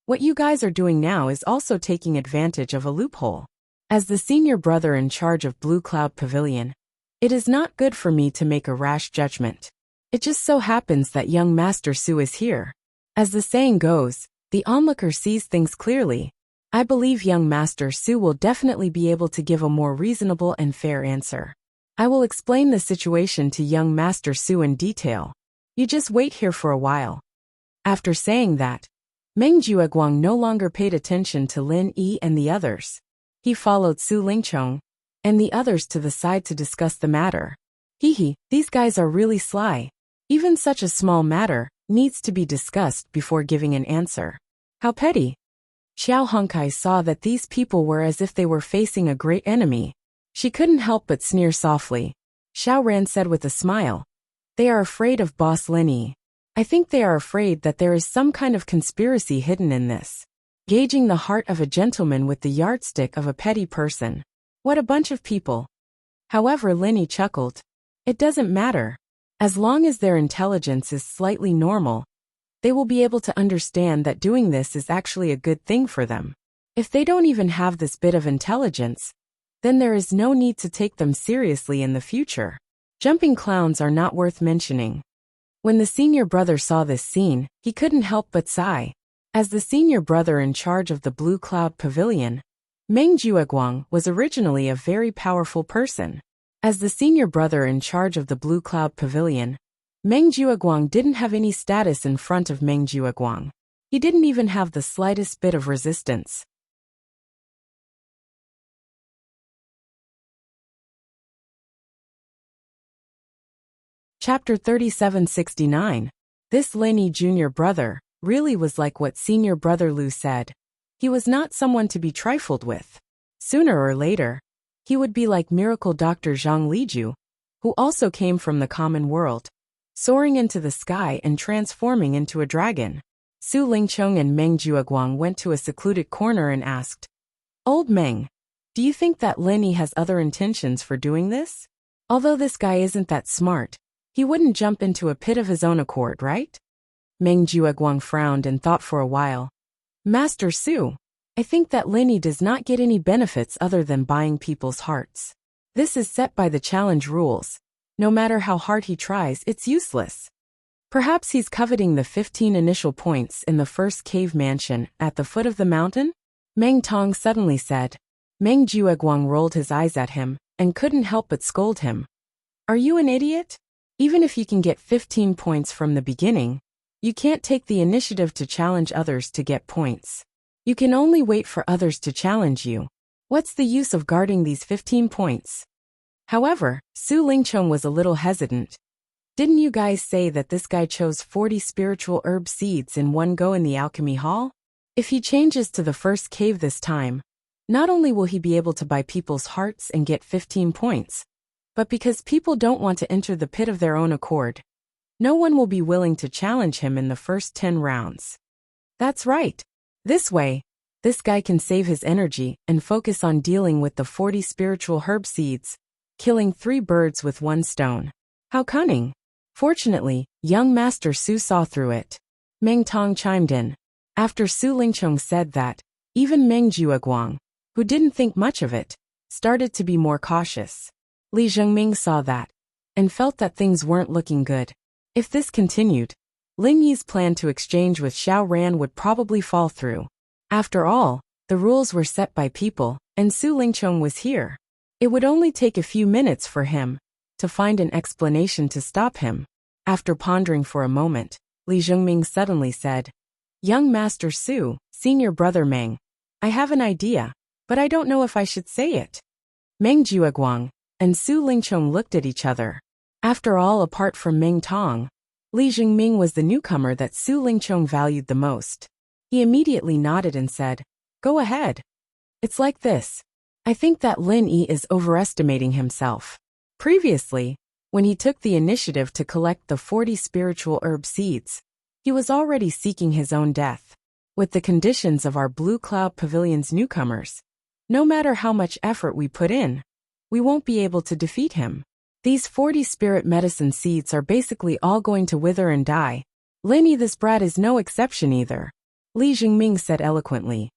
what you guys are doing now is also taking advantage of a loophole. As the senior brother in charge of Blue Cloud Pavilion, it is not good for me to make a rash judgment. It just so happens that young Master Su is here. As the saying goes, the onlooker sees things clearly. I believe young Master Su will definitely be able to give a more reasonable and fair answer. I will explain the situation to young Master Su in detail. You just wait here for a while." After saying that, Meng Jiuguang no longer paid attention to Lin Yi and the others. He followed Su Lingchong and the others to the side to discuss the matter. These guys are really sly. Even such a small matter needs to be discussed before giving an answer. How petty. Xiao Hongkai saw that these people were as if they were facing a great enemy. She couldn't help but sneer softly. Xiao Ran said with a smile, "They are afraid of boss Lin Yi. I think they are afraid that there is some kind of conspiracy hidden in this. Gauging the heart of a gentleman with the yardstick of a petty person. What a bunch of people." However, Lin Yi chuckled. "It doesn't matter. As long as their intelligence is slightly normal, they will be able to understand that doing this is actually a good thing for them. If they don't even have this bit of intelligence, then there is no need to take them seriously in the future. Jumping clowns are not worth mentioning." When the senior brother saw this scene, he couldn't help but sigh. As the senior brother in charge of the Blue Cloud Pavilion, Meng Jiuguang was originally a very powerful person. As the senior brother in charge of the Blue Cloud Pavilion, Meng Jiuguang didn't have any status in front of Meng Jiuguang. He didn't even have the slightest bit of resistance. Chapter 3769. This Lin Yi junior brother really was like what senior brother Lu said. He was not someone to be trifled with. Sooner or later, he would be like miracle Dr. Zhang Liju, who also came from the common world, soaring into the sky and transforming into a dragon. Su Lingchong and Meng Jiuguang went to a secluded corner and asked, "Old Meng, do you think that Lin Yi has other intentions for doing this? Although this guy isn't that smart, he wouldn't jump into a pit of his own accord, right?" Meng Jiuguang frowned and thought for a while. "Master Su, I think that Lin Yi does not get any benefits other than buying people's hearts. This is set by the challenge rules. No matter how hard he tries, it's useless. Perhaps he's coveting the 15 initial points in the first cave mansion at the foot of the mountain?" Meng Tong suddenly said. Meng Jiuguang rolled his eyes at him and couldn't help but scold him. Are you an idiot? Even if you can get 15 points from the beginning, you can't take the initiative to challenge others to get points. You can only wait for others to challenge you. What's the use of guarding these 15 points? However, Su Lingchong was a little hesitant. Didn't you guys say that this guy chose 40 spiritual herb seeds in one go in the alchemy hall? If he changes to the first cave this time, not only will he be able to buy people's hearts and get 15 points, but because people don't want to enter the pit of their own accord, no one will be willing to challenge him in the first 10 rounds. That's right. This way, this guy can save his energy and focus on dealing with the 40 spiritual herb seeds, killing 3 birds with 1 stone. How cunning! Fortunately, young Master Su saw through it. Meng Tong chimed in. After Su Lingchong said that, even Meng Jueguang, who didn't think much of it, started to be more cautious. Li Zhengming saw that, and felt that things weren't looking good. If this continued, Lin Yi's plan to exchange with Xiao Ran would probably fall through. After all, the rules were set by people, and Su Lingchong was here. It would only take a few minutes for him to find an explanation to stop him. After pondering for a moment, Li Zhengming suddenly said, "Young Master Su, Senior Brother Meng, I have an idea, but I don't know if I should say it." Meng Jueguang and Su Lingchong looked at each other. After all, apart from Meng Tong, Li Zhengming was the newcomer that Su Lingchong valued the most. He immediately nodded and said, "Go ahead." "It's like this. I think that Lin Yi is overestimating himself. Previously, when he took the initiative to collect the 40 spiritual herb seeds, he was already seeking his own death. With the conditions of our Blue Cloud Pavilion's newcomers, no matter how much effort we put in, we won't be able to defeat him. These 40 spirit medicine seeds are basically all going to wither and die. Lin Yi, this brat, is no exception either," Li Zhengming said eloquently.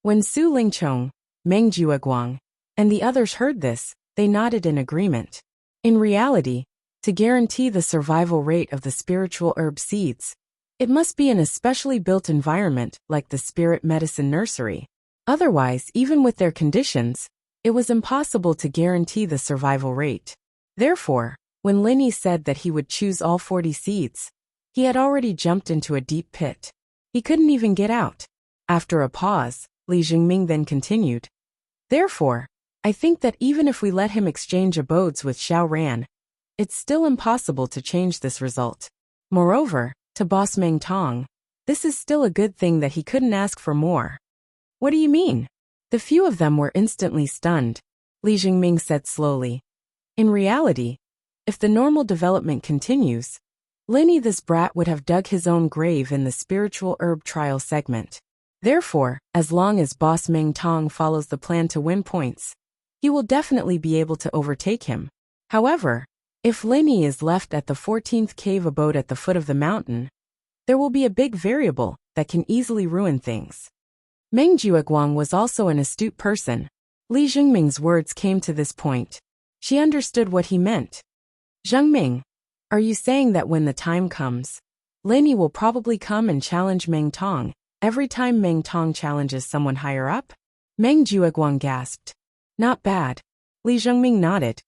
When Su Lingchong, Meng Jueguang, and the others heard this, they nodded in agreement. In reality, to guarantee the survival rate of the spiritual herb seeds, it must be an especially built environment like the spirit medicine nursery. Otherwise, even with their conditions, it was impossible to guarantee the survival rate. Therefore, when Lin Yi said that he would choose all 40 seeds, he had already jumped into a deep pit. He couldn't even get out. After a pause, Li Zhengming then continued. "Therefore, I think that even if we let him exchange abodes with Xiao Ran, it's still impossible to change this result. Moreover, to Boss Meng Tong, this is still a good thing that he couldn't ask for more." "What do you mean?" The few of them were instantly stunned. Li Zhengming said slowly. "In reality, if the normal development continues, Lin Yi, this brat, would have dug his own grave in the spiritual herb trial segment. Therefore, as long as Boss Meng Tong follows the plan to win points, he will definitely be able to overtake him. However, if Lin Yi is left at the 14th cave abode at the foot of the mountain, there will be a big variable that can easily ruin things." Meng Jueguang was also an astute person. Li Zhengming's words came to this point. She understood what he meant. "Zhengming, are you saying that when the time comes, Lin Yi will probably come and challenge Meng Tong every time Meng Tong challenges someone higher up?" Meng Jueguang gasped. "Not bad." Li Zhengming nodded.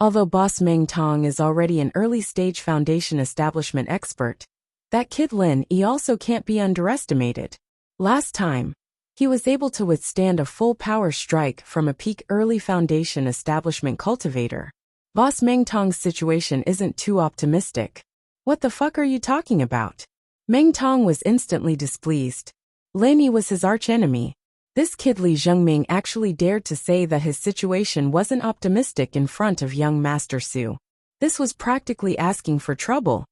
Although Boss Meng Tong is already an early-stage foundation establishment expert, that kid Lin Yi also can't be underestimated. Last time, he was able to withstand a full power strike from a peak early foundation establishment cultivator. Boss Meng Tong's situation isn't too optimistic. "What the fuck are you talking about?" Meng Tong was instantly displeased. Lin Yi was his archenemy. This kid Li Zhengming actually dared to say that his situation wasn't optimistic in front of young Master Su. This was practically asking for trouble.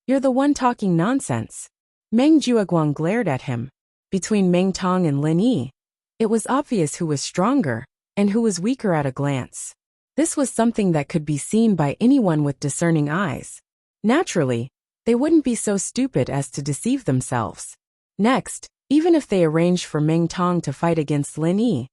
"You're the one talking nonsense." Meng Jueguang glared at him. Between Meng Tong and Lin Yi, it was obvious who was stronger and who was weaker at a glance. This was something that could be seen by anyone with discerning eyes. Naturally, they wouldn't be so stupid as to deceive themselves. Next, even if they arranged for Meng Tong to fight against Lin Yi,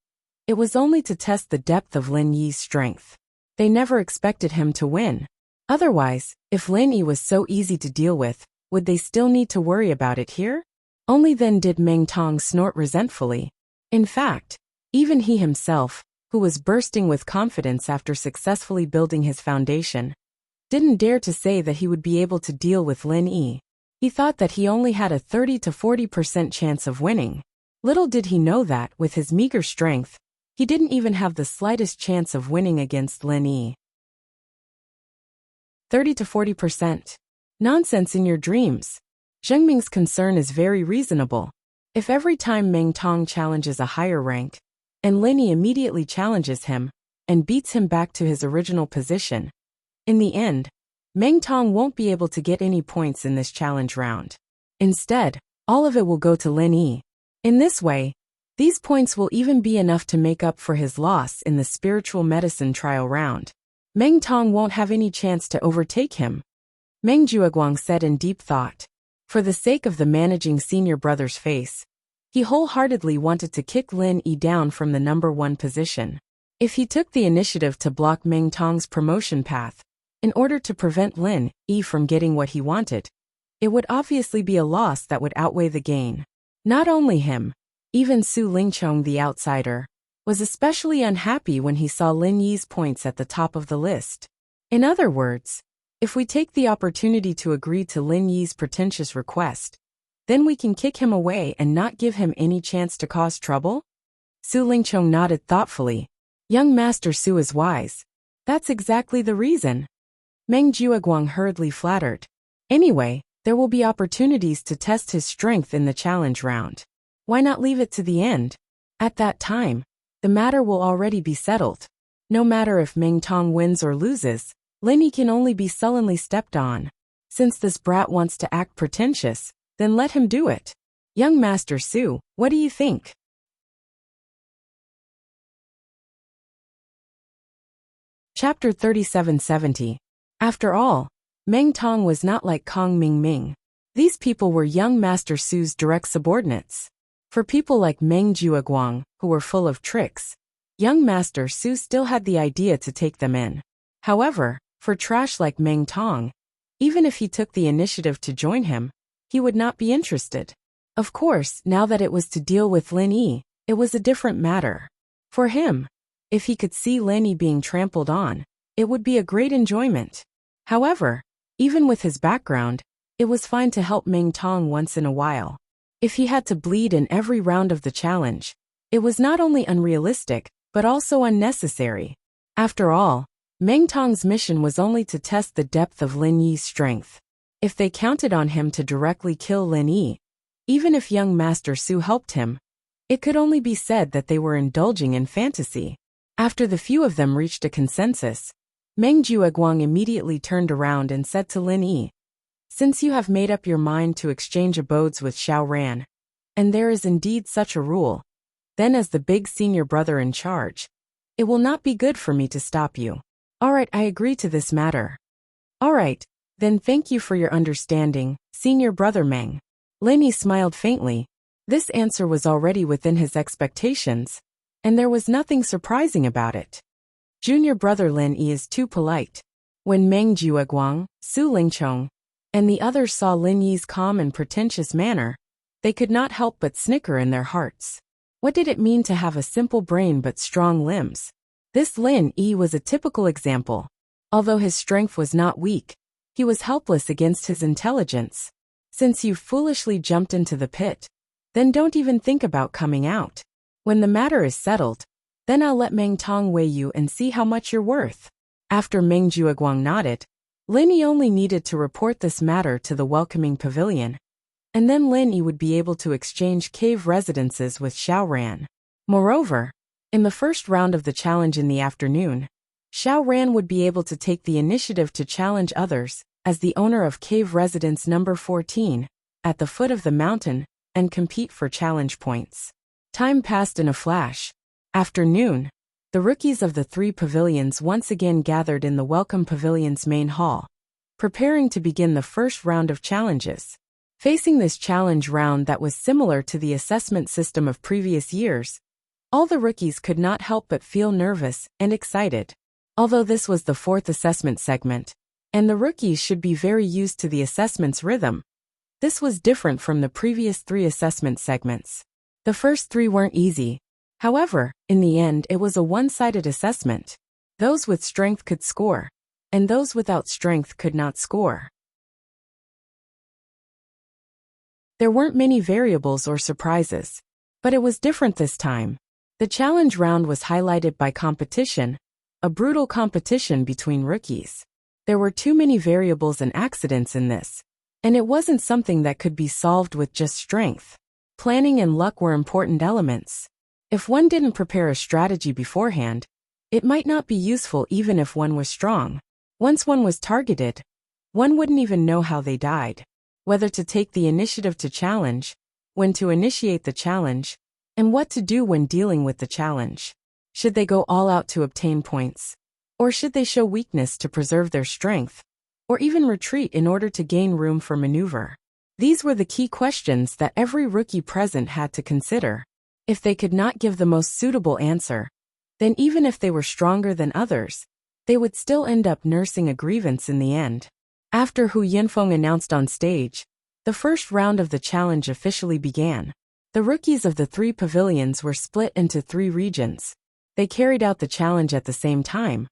it was only to test the depth of Lin Yi's strength. They never expected him to win. Otherwise, if Lin Yi was so easy to deal with, would they still need to worry about it here? Only then did Meng Tong snort resentfully. In fact, even he himself, who was bursting with confidence after successfully building his foundation, didn't dare to say that he would be able to deal with Lin Yi. He thought that he only had a 30 to 40% chance of winning. Little did he know that, with his meager strength, he didn't even have the slightest chance of winning against Lin Yi. 30 to 40%. Nonsense in your dreams. Zheng Ming's concern is very reasonable. If every time Meng Tong challenges a higher rank, and Lin Yi immediately challenges him, and beats him back to his original position, in the end, Meng Tong won't be able to get any points in this challenge round. Instead, all of it will go to Lin Yi. In this way, these points will even be enough to make up for his loss in the spiritual medicine trial round. Meng Tong won't have any chance to overtake him. Meng Jueguang said in deep thought. For the sake of the managing senior brother's face, he wholeheartedly wanted to kick Lin Yi down from the number 1 position. If he took the initiative to block Meng Tong's promotion path, in order to prevent Lin Yi from getting what he wanted, it would obviously be a loss that would outweigh the gain. Not only him, even Su Lingchong the outsider, was especially unhappy when he saw Lin Yi's points at the top of the list. In other words, if we take the opportunity to agree to Lin Yi's pretentious request, then we can kick him away and not give him any chance to cause trouble? Su Lingchong nodded thoughtfully. Young Master Su is wise. That's exactly the reason. Meng Jueguang hurriedly flattered. Anyway, there will be opportunities to test his strength in the challenge round. Why not leave it to the end? At that time, the matter will already be settled. No matter if Meng Tong wins or loses, Lin Yi can only be sullenly stepped on. Since this brat wants to act pretentious, then let him do it. Young Master Su, what do you think? Chapter 3770. After all, Meng Tong was not like Kong Ming. These people were young Master Su's direct subordinates. For people like Meng Jueguang, who were full of tricks, young Master Su still had the idea to take them in. However, for trash like Meng Tong, even if he took the initiative to join him, he would not be interested. Of course, now that it was to deal with Lin Yi, it was a different matter. For him, if he could see Lin Yi being trampled on, it would be a great enjoyment. However, even with his background, it was fine to help Meng Tong once in a while. If he had to bleed in every round of the challenge, it was not only unrealistic, but also unnecessary. After all, Meng Tong's mission was only to test the depth of Lin Yi's strength. If they counted on him to directly kill Lin Yi, even if young Master Su helped him, it could only be said that they were indulging in fantasy. After the few of them reached a consensus, Meng Jueguang immediately turned around and said to Lin Yi, "Since you have made up your mind to exchange abodes with Xiao Ran, and there is indeed such a rule, then as the big senior brother in charge, it will not be good for me to stop you. Alright, I agree to this matter." "Alright, then thank you for your understanding, senior brother Meng." Lin Yi smiled faintly. This answer was already within his expectations, and there was nothing surprising about it. Junior brother Lin Yi is too polite. When Meng Jueguang, Su Lingchong, and the others saw Lin Yi's calm and pretentious manner, they could not help but snicker in their hearts. What did it mean to have a simple brain but strong limbs? This Lin Yi was a typical example. Although his strength was not weak, he was helpless against his intelligence. Since you foolishly jumped into the pit, then don't even think about coming out. When the matter is settled, then I'll let Meng Tong weigh you and see how much you're worth. After Meng Jueguang nodded, Lin Yi only needed to report this matter to the welcoming pavilion, and then Lin Yi would be able to exchange cave residences with Xiao Ran. Moreover, in the first round of the challenge in the afternoon, Xiao Ran would be able to take the initiative to challenge others, as the owner of cave residence number 14, at the foot of the mountain, and compete for challenge points. Time passed in a flash. After noon, the rookies of the 3 pavilions once again gathered in the Welcome Pavilion's main hall, preparing to begin the first round of challenges. Facing this challenge round that was similar to the assessment system of previous years, all the rookies could not help but feel nervous and excited. Although this was the 4th assessment segment, and the rookies should be very used to the assessment's rhythm, this was different from the previous 3 assessment segments. The first 3 weren't easy. However, in the end it was a one-sided assessment. Those with strength could score, and those without strength could not score. There weren't many variables or surprises. But it was different this time. The challenge round was highlighted by competition, a brutal competition between rookies. There were too many variables and accidents in this, and it wasn't something that could be solved with just strength. Planning and luck were important elements. If one didn't prepare a strategy beforehand, it might not be useful even if one was strong. Once one was targeted, one wouldn't even know how they died. Whether to take the initiative to challenge, when to initiate the challenge, and what to do when dealing with the challenge. Should they go all out to obtain points? Or should they show weakness to preserve their strength? Or even retreat in order to gain room for maneuver? These were the key questions that every rookie present had to consider. If they could not give the most suitable answer, then even if they were stronger than others, they would still end up nursing a grievance in the end. After Hu Yinfeng announced on stage, the first round of the challenge officially began. The rookies of the 3 pavilions were split into 3 regions. They carried out the challenge at the same time.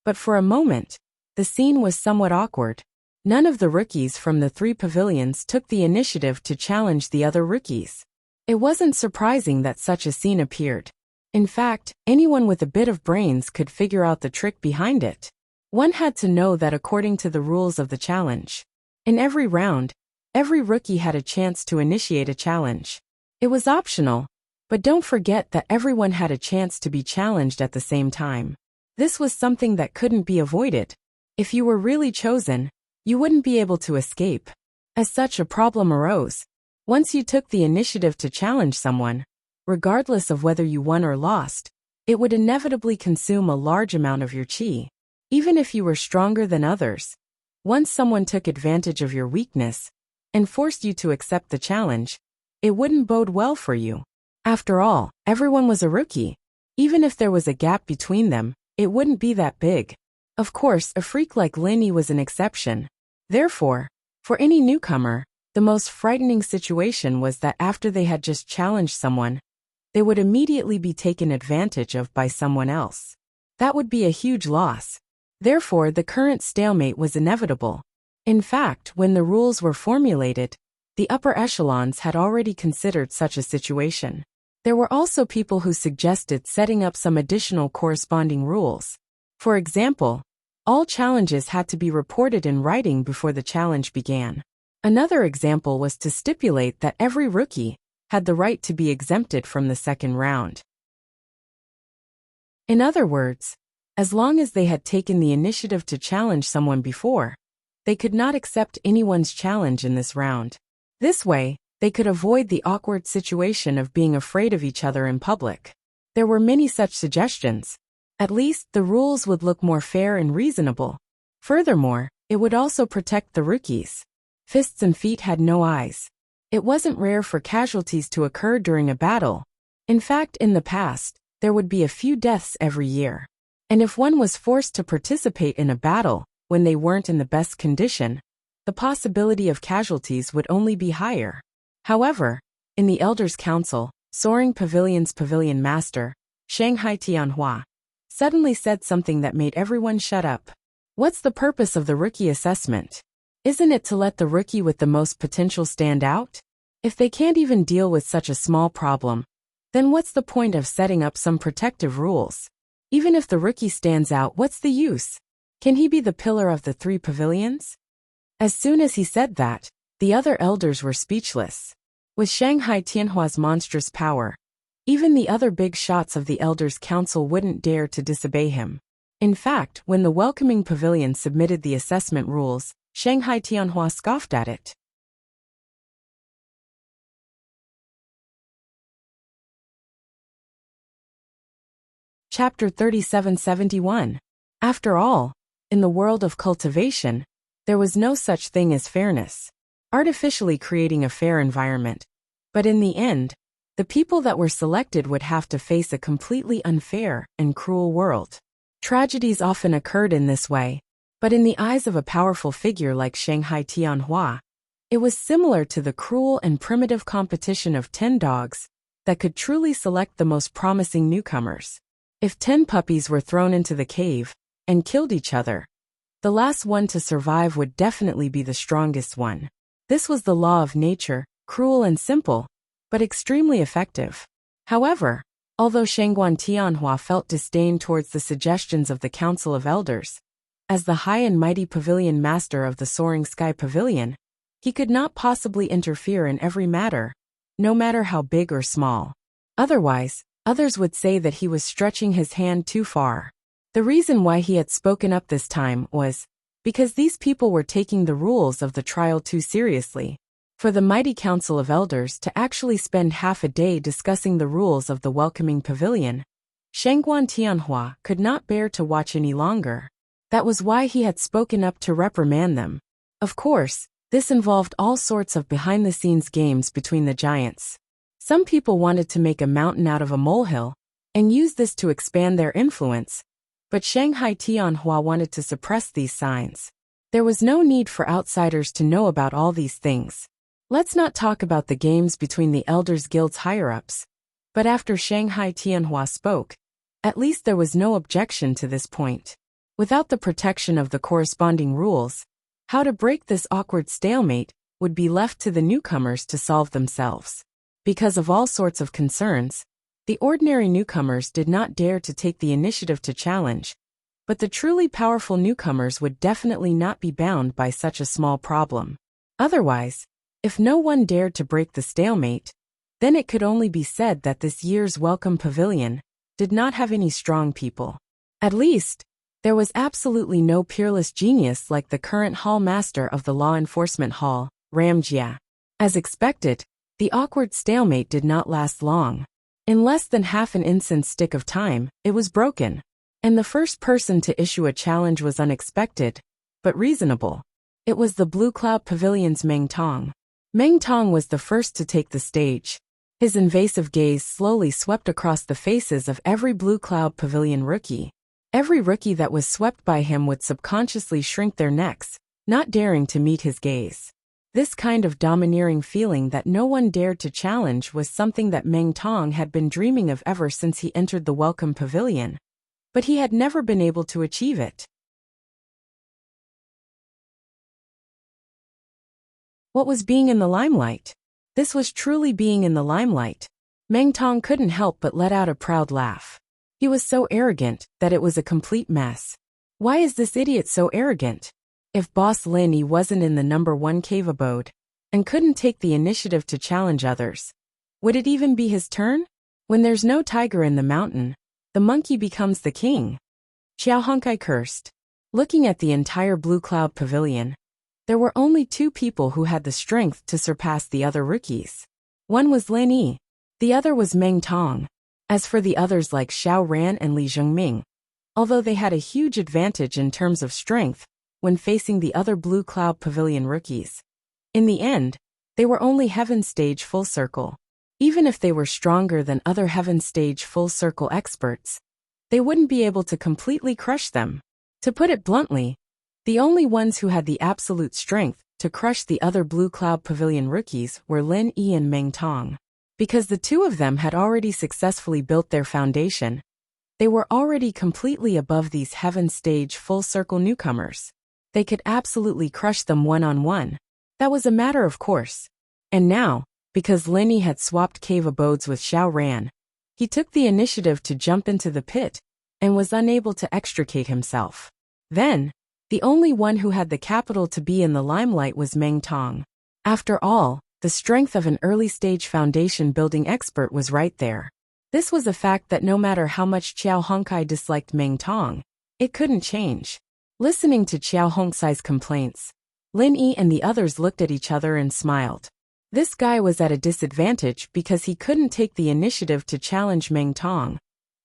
But for a moment, the scene was somewhat awkward. None of the rookies from the 3 pavilions took the initiative to challenge the other rookies. It wasn't surprising that such a scene appeared. In fact, anyone with a bit of brains could figure out the trick behind it. One had to know that according to the rules of the challenge, in every round, every rookie had a chance to initiate a challenge. It was optional, but don't forget that everyone had a chance to be challenged at the same time. This was something that couldn't be avoided. If you were really chosen, you wouldn't be able to escape. As such, a problem arose. Once you took the initiative to challenge someone, regardless of whether you won or lost, it would inevitably consume a large amount of your qi. Even if you were stronger than others, once someone took advantage of your weakness and forced you to accept the challenge, it wouldn't bode well for you. After all, everyone was a rookie. Even if there was a gap between them, it wouldn't be that big. Of course, a freak like Lin Yi was an exception. Therefore, for any newcomer, the most frightening situation was that after they had just challenged someone, they would immediately be taken advantage of by someone else. That would be a huge loss. Therefore, the current stalemate was inevitable. In fact, when the rules were formulated, the upper echelons had already considered such a situation. There were also people who suggested setting up some additional corresponding rules. For example, all challenges had to be reported in writing before the challenge began. Another example was to stipulate that every rookie had the right to be exempted from the second round. In other words, as long as they had taken the initiative to challenge someone before, they could not accept anyone's challenge in this round. This way, they could avoid the awkward situation of being afraid of each other in public. There were many such suggestions. At least, the rules would look more fair and reasonable. Furthermore, it would also protect the rookies. Fists and feet had no eyes. It wasn't rare for casualties to occur during a battle. In fact, in the past, there would be a few deaths every year. And if one was forced to participate in a battle when they weren't in the best condition, the possibility of casualties would only be higher. However, in the Elders' Council, Soaring Pavilion's pavilion master, Shanghai Tianhua, suddenly said something that made everyone shut up. What's the purpose of the rookie assessment? Isn't it to let the rookie with the most potential stand out? If they can't even deal with such a small problem, then what's the point of setting up some protective rules? Even if the rookie stands out, what's the use? Can he be the pillar of the 3 pavilions? As soon as he said that, the other elders were speechless. With Shanghai Tianhua's monstrous power, even the other big shots of the Elders' Council wouldn't dare to disobey him. In fact, when the welcoming pavilion submitted the assessment rules, Shanghai Tianhua scoffed at it. Chapter 3771. After all, in the world of cultivation, there was no such thing as fairness. Artificially creating a fair environment. But in the end, the people that were selected would have to face a completely unfair and cruel world. Tragedies often occurred in this way, but in the eyes of a powerful figure like Shanghai Tianhua, it was similar to the cruel and primitive competition of 10 dogs that could truly select the most promising newcomers. If 10 puppies were thrown into the cave and killed each other, the last one to survive would definitely be the strongest one. This was the law of nature, cruel and simple, but extremely effective. However, although Shangguan Tianhua felt disdain towards the suggestions of the Council of Elders, as the high and mighty pavilion master of the Soaring Sky Pavilion, he could not possibly interfere in every matter, no matter how big or small. Otherwise, others would say that he was stretching his hand too far. The reason why he had spoken up this time was because these people were taking the rules of the trial too seriously. For the mighty Council of Elders to actually spend half a day discussing the rules of the welcoming pavilion, Shangguan Tianhua could not bear to watch any longer. That was why he had spoken up to reprimand them. Of course, this involved all sorts of behind-the-scenes games between the giants. Some people wanted to make a mountain out of a molehill and use this to expand their influence, but Shanghai Tianhua wanted to suppress these signs. There was no need for outsiders to know about all these things. Let's not talk about the games between the Elders Guild's higher-ups. But after Shanghai Tianhua spoke, at least there was no objection to this point. Without the protection of the corresponding rules, how to break this awkward stalemate would be left to the newcomers to solve themselves. Because of all sorts of concerns, the ordinary newcomers did not dare to take the initiative to challenge, but the truly powerful newcomers would definitely not be bound by such a small problem. Otherwise, if no one dared to break the stalemate, then it could only be said that this year's Welcome Pavilion did not have any strong people. At least, there was absolutely no peerless genius like the current hall master of the Law Enforcement Hall, Ramjia. As expected, the awkward stalemate did not last long. In less than half an incense stick of time, it was broken. And the first person to issue a challenge was unexpected, but reasonable. It was the Blue Cloud Pavilion's Meng Tong. Meng Tong was the first to take the stage. His invasive gaze slowly swept across the faces of every Blue Cloud Pavilion rookie. Every rookie that was swept by him would subconsciously shrink their necks, not daring to meet his gaze. This kind of domineering feeling that no one dared to challenge was something that Meng Tong had been dreaming of ever since he entered the Welcome Pavilion. But he had never been able to achieve it. What was being in the limelight? This was truly being in the limelight. Meng Tong couldn't help but let out a proud laugh. He was so arrogant that it was a complete mess. Why is this idiot so arrogant? If Boss Lin Yi wasn't in the number 1 cave abode and couldn't take the initiative to challenge others, would it even be his turn? When there's no tiger in the mountain, the monkey becomes the king. Xiao Honkai cursed. Looking at the entire Blue Cloud Pavilion, there were only 2 people who had the strength to surpass the other rookies. One was Lin Yi, the other was Meng Tong. As for the others like Xiao Ran and Li Zhengming, although they had a huge advantage in terms of strength when facing the other Blue Cloud Pavilion rookies, in the end, they were only Heaven Stage Full Circle. Even if they were stronger than other Heaven Stage Full Circle experts, they wouldn't be able to completely crush them. To put it bluntly, the only ones who had the absolute strength to crush the other Blue Cloud Pavilion rookies were Lin Yi and Meng Tong. Because the 2 of them had already successfully built their foundation, they were already completely above these Heaven Stage Full Circle newcomers. They could absolutely crush them one-on-one. That was a matter of course. And now, because Lin Yi had swapped cave abodes with Xiao Ran, he took the initiative to jump into the pit and was unable to extricate himself. Then, the only one who had the capital to be in the limelight was Meng Tong. After all, the strength of an early-stage foundation-building expert was right there. This was a fact that no matter how much Xiao Honkai disliked Meng Tong, it couldn't change. Listening to Xiao Hongsai's complaints, Lin Yi and the others looked at each other and smiled. This guy was at a disadvantage because he couldn't take the initiative to challenge Meng Tong,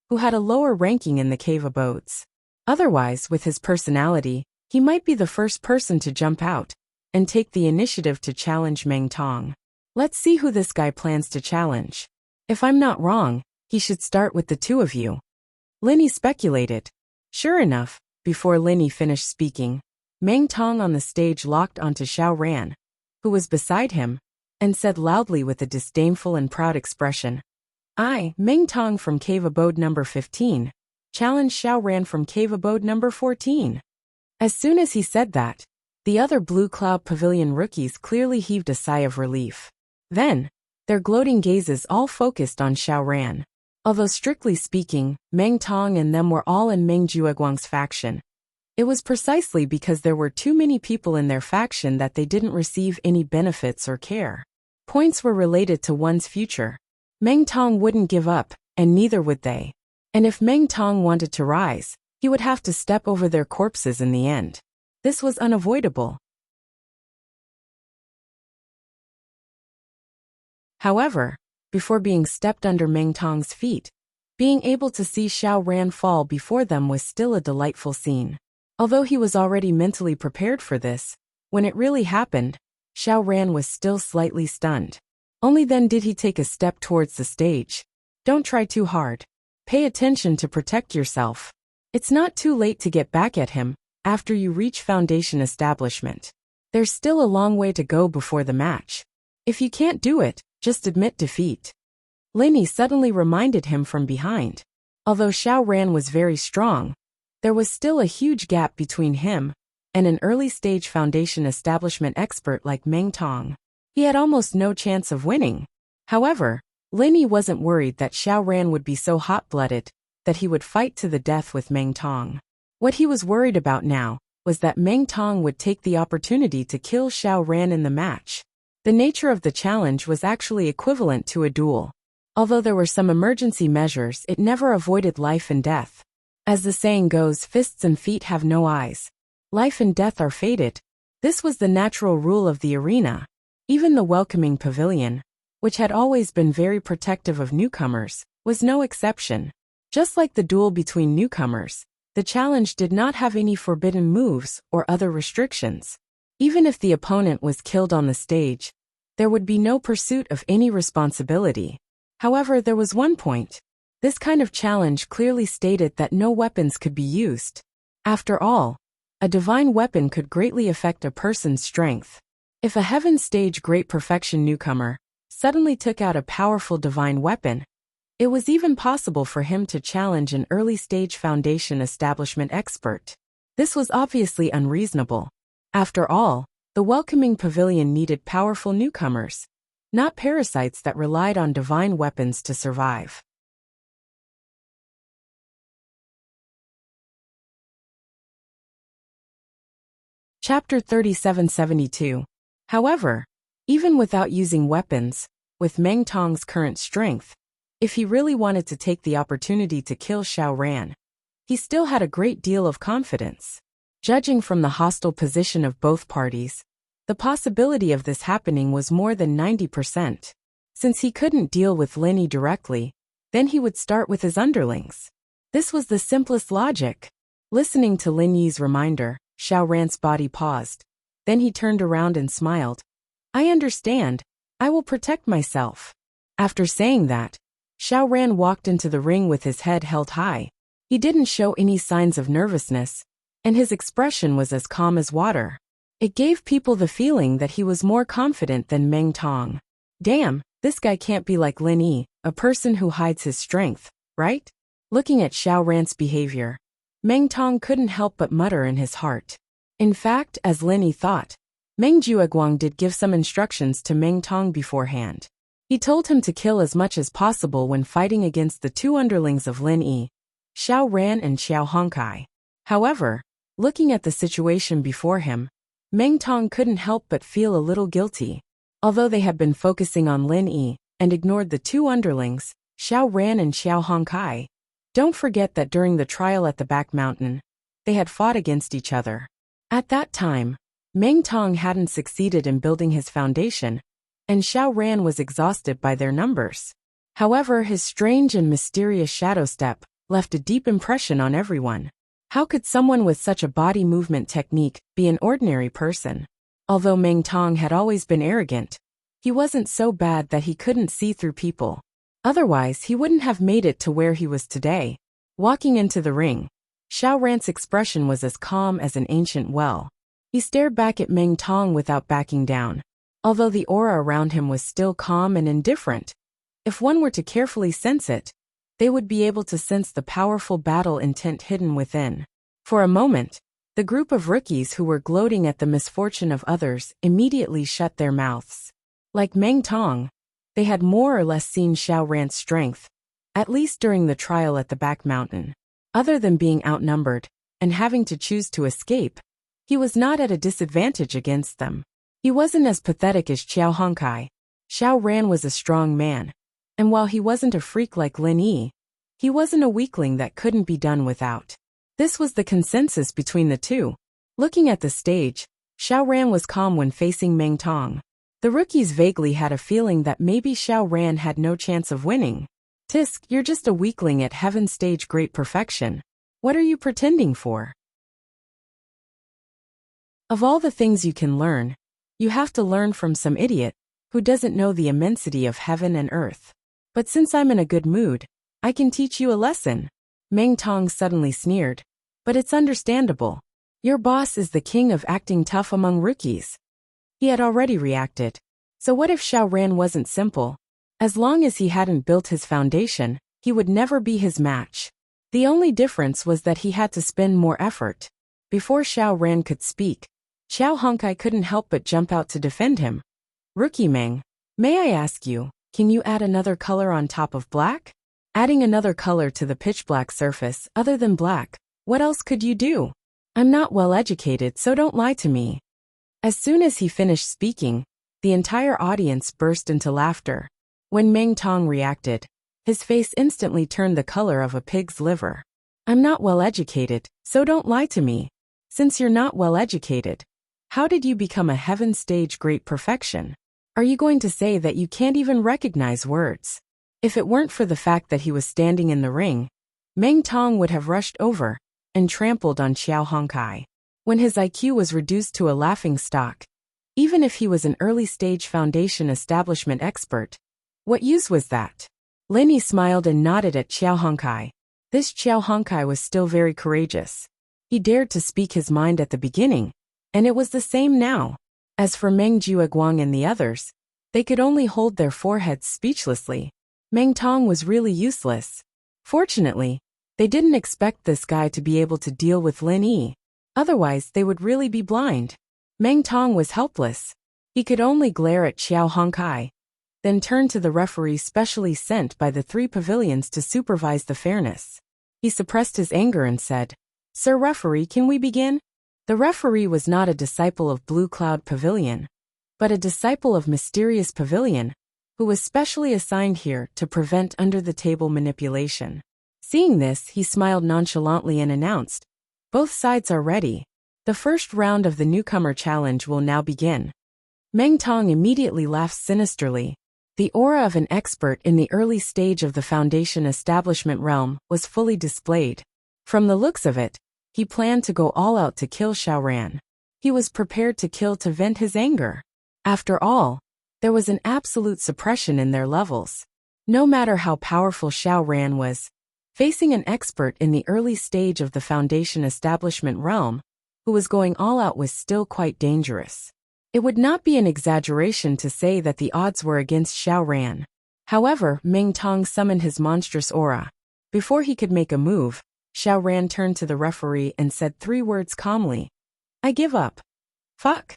who had a lower ranking in the cave abodes. Otherwise, with his personality, he might be the first person to jump out and take the initiative to challenge Meng Tong. Let's see who this guy plans to challenge. If I'm not wrong, he should start with the 2 of you. Lin Yi speculated. Sure enough, before Lin Yi finished speaking, Meng Tong on the stage locked onto Xiao Ran, who was beside him, and said loudly with a disdainful and proud expression, I, Meng Tong from Cave Abode number 15, challenge Xiao Ran from Cave Abode number 14. As soon as he said that, the other Blue Cloud Pavilion rookies clearly heaved a sigh of relief. Then, their gloating gazes all focused on Xiao Ran. Although strictly speaking, Meng Tong and them were all in Meng Jueguang's faction, it was precisely because there were too many people in their faction that they didn't receive any benefits or care. Points were related to one's future. Meng Tong wouldn't give up, and neither would they. And if Meng Tong wanted to rise, he would have to step over their corpses in the end. This was unavoidable. However, before being stepped under Meng Tong's feet, being able to see Xiao Ran fall before them was still a delightful scene. Although he was already mentally prepared for this, when it really happened, Xiao Ran was still slightly stunned. Only then did he take a step towards the stage. Don't try too hard. Pay attention to protect yourself. It's not too late to get back at him after you reach Foundation Establishment. There's still a long way to go before the match. If you can't do it, just admit defeat. Lin Yi suddenly reminded him from behind. Although Xiao Ran was very strong, there was still a huge gap between him and an early-stage Foundation Establishment expert like Meng Tong. He had almost no chance of winning. However, Lin Yi wasn't worried that Xiao Ran would be so hot-blooded that he would fight to the death with Meng Tong. What he was worried about now was that Meng Tong would take the opportunity to kill Xiao Ran in the match. The nature of the challenge was actually equivalent to a duel. Although there were some emergency measures, it never avoided life and death. As the saying goes, fists and feet have no eyes. Life and death are fated. This was the natural rule of the arena. Even the welcoming pavilion, which had always been very protective of newcomers, was no exception. Just like the duel between newcomers, the challenge did not have any forbidden moves or other restrictions. Even if the opponent was killed on the stage, there would be no pursuit of any responsibility. However, there was one point. This kind of challenge clearly stated that no weapons could be used. After all, a divine weapon could greatly affect a person's strength. If a Heaven Stage Great Perfection newcomer suddenly took out a powerful divine weapon, it was even possible for him to challenge an early-stage Foundation Establishment expert. This was obviously unreasonable. After all, the welcoming pavilion needed powerful newcomers, not parasites that relied on divine weapons to survive. Chapter 3772. However, even without using weapons, with Meng Tong's current strength, if he really wanted to take the opportunity to kill Xiao Ran, he still had a great deal of confidence. Judging from the hostile position of both parties, the possibility of this happening was more than 90%. Since he couldn't deal with Lin Yi directly, then he would start with his underlings. This was the simplest logic. Listening to Lin Yi's reminder, Xiao Ran's body paused. Then he turned around and smiled. I understand. I will protect myself. After saying that, Xiao Ran walked into the ring with his head held high. He didn't show any signs of nervousness, and his expression was as calm as water. It gave people the feeling that he was more confident than Meng Tong. Damn, this guy can't be like Lin Yi, a person who hides his strength, right? Looking at Xiao Ran's behavior, Meng Tong couldn't help but mutter in his heart. In fact, as Lin Yi thought, Meng Jueguang did give some instructions to Meng Tong beforehand. He told him to kill as much as possible when fighting against the two underlings of Lin Yi, Xiao Ran and Xiao Hongkai. However, looking at the situation before him, Meng Tong couldn't help but feel a little guilty. Although they had been focusing on Lin Yi and ignored the two underlings, Xiao Ran and Xiao Hongkai. Don't forget that during the trial at the back mountain, they had fought against each other. At that time, Meng Tong hadn't succeeded in building his foundation, and Xiao Ran was exhausted by their numbers. However, his strange and mysterious shadow step left a deep impression on everyone. How could someone with such a body movement technique be an ordinary person? Although Meng Tong had always been arrogant, he wasn't so bad that he couldn't see through people. Otherwise, he wouldn't have made it to where he was today. Walking into the ring, Xiao Ran's expression was as calm as an ancient well. He stared back at Meng Tong without backing down. Although the aura around him was still calm and indifferent, If one were to carefully sense it, they would be able to sense the powerful battle intent hidden within. For a moment, the group of rookies who were gloating at the misfortune of others immediately shut their mouths. Like Meng Tong, they had more or less seen Xiao Ran's strength, at least during the trial at the back mountain. Other than being outnumbered and having to choose to escape, he was not at a disadvantage against them. He wasn't as pathetic as Xiao Hongkai. Xiao Ran was a strong man, and while he wasn't a freak like Lin Yi, he wasn't a weakling that couldn't be done without. This was the consensus between the two. Looking at the stage, Xiao Ran was calm when facing Meng Tong. The rookies vaguely had a feeling that maybe Xiao Ran had no chance of winning. Tisk, you're just a weakling at Heaven Stage Great Perfection. What are you pretending for? Of all the things you can learn, you have to learn from some idiot who doesn't know the immensity of heaven and earth. But since I'm in a good mood, I can teach you a lesson. Meng Tong suddenly sneered. But it's understandable. Your boss is the king of acting tough among rookies. He had already reacted. So what if Xiao Ran wasn't simple? As long as he hadn't built his foundation, he would never be his match. The only difference was that he had to spend more effort. Before Xiao Ran could speak, Xiao Hongkai couldn't help but jump out to defend him. Rookie Meng, may I ask you, can you add another color on top of black? Adding another color to the pitch black surface other than black, what else could you do? I'm not well educated, so don't lie to me. As soon as he finished speaking, the entire audience burst into laughter. When Meng Tong reacted, his face instantly turned the color of a pig's liver. I'm not well educated, so don't lie to me. Since you're not well educated, how did you become a Heaven Stage Great Perfection? Are you going to say that you can't even recognize words? If it weren't for the fact that he was standing in the ring, Meng Tong would have rushed over and trampled on Xiao Hongkai. When his IQ was reduced to a laughingstock, even if he was an early-stage foundation establishment expert, what use was that? Lin Yi smiled and nodded at Xiao Hongkai. This Xiao Hongkai was still very courageous. He dared to speak his mind at the beginning, and it was the same now. As for Meng Jueguang and the others, they could only hold their foreheads speechlessly. Meng Tong was really useless. Fortunately, they didn't expect this guy to be able to deal with Lin Yi. Otherwise, they would really be blind. Meng Tong was helpless. He could only glare at Xiao Hongkai, then turn to the referee specially sent by the 3 pavilions to supervise the fairness. He suppressed his anger and said, Sir Referee, can we begin? The referee was not a disciple of Blue Cloud Pavilion, but a disciple of Mysterious Pavilion, who was specially assigned here to prevent under-the-table manipulation. Seeing this, he smiled nonchalantly and announced, Both sides are ready. The first round of the newcomer challenge will now begin. Meng Tong immediately laughed sinisterly. The aura of an expert in the early stage of the foundation establishment realm was fully displayed. From the looks of it, he planned to go all out to kill Xiao Ran. He was prepared to kill to vent his anger. After all, there was an absolute suppression in their levels. No matter how powerful Xiao Ran was, facing an expert in the early stage of the foundation establishment realm, who was going all out, was still quite dangerous. It would not be an exaggeration to say that the odds were against Xiao Ran. However, Meng Tong summoned his monstrous aura. Before he could make a move, Xiao Ran turned to the referee and said 3 words calmly. I give up. Fuck.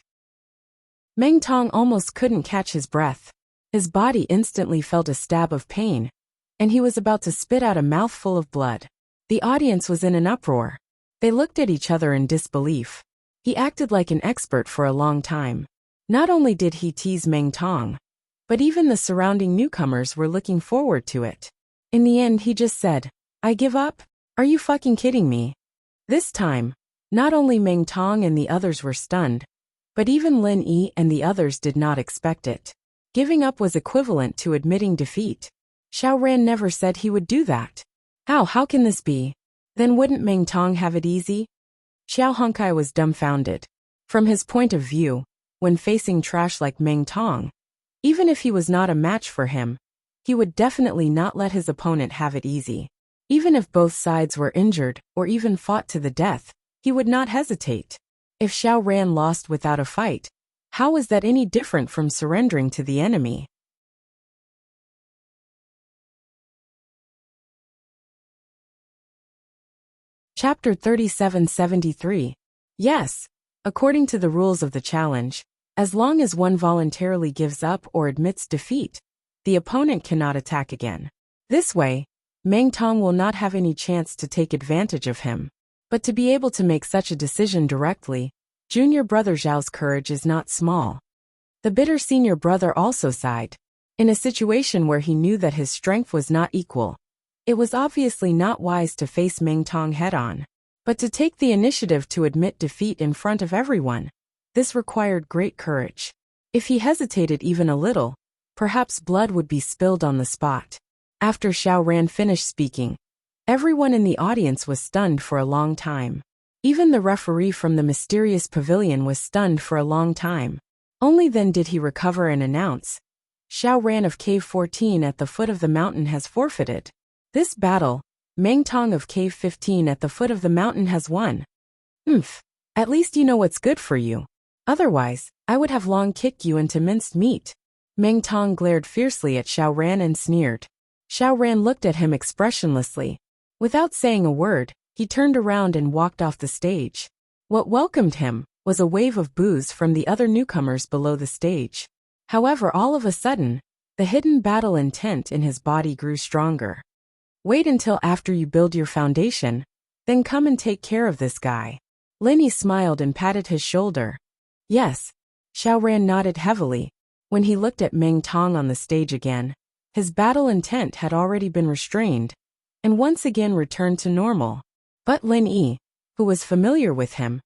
Meng Tong almost couldn't catch his breath. His body instantly felt a stab of pain, and he was about to spit out a mouthful of blood. The audience was in an uproar. They looked at each other in disbelief. He acted like an expert for a long time. Not only did he tease Meng Tong, but even the surrounding newcomers were looking forward to it. In the end, he just said, I give up? Are you fucking kidding me? This time, not only Meng Tong and the others were stunned, but even Lin Yi and the others did not expect it. Giving up was equivalent to admitting defeat. Xiao Ran never said he would do that. How can this be? Then wouldn't Meng Tong have it easy? Xiao Hongkai was dumbfounded. From his point of view, when facing trash like Meng Tong, even if he was not a match for him, he would definitely not let his opponent have it easy. Even if both sides were injured or even fought to the death, he would not hesitate. If Xiao Ran lost without a fight, how was that any different from surrendering to the enemy? Chapter 3773. Yes, according to the rules of the challenge, as long as one voluntarily gives up or admits defeat, the opponent cannot attack again. This way, Meng Tong will not have any chance to take advantage of him. But to be able to make such a decision directly, junior brother Zhao's courage is not small. The bitter senior brother also sighed. In a situation where he knew that his strength was not equal, it was obviously not wise to face Meng Tong head-on. But to take the initiative to admit defeat in front of everyone, this required great courage. If he hesitated even a little, perhaps blood would be spilled on the spot. After Xiao Ran finished speaking, everyone in the audience was stunned for a long time. Even the referee from the mysterious pavilion was stunned for a long time. Only then did he recover and announce, "Xiao Ran of Cave 14 at the foot of the mountain has forfeited. This battle, Meng Tong of Cave 15 at the foot of the mountain has won." At least you know what's good for you. Otherwise, I would have long kicked you into minced meat. Meng Tong glared fiercely at Xiao Ran and sneered. Xiao Ran looked at him expressionlessly. Without saying a word, he turned around and walked off the stage. What welcomed him was a wave of boos from the other newcomers below the stage. However, all of a sudden, the hidden battle intent in his body grew stronger. "Wait until after you build your foundation, then come and take care of this guy." Lin Yi smiled and patted his shoulder. Yes. Xiao Ran nodded heavily. When he looked at Meng Tong on the stage again, his battle intent had already been restrained, and once again returned to normal. But Lin Yi, who was familiar with him,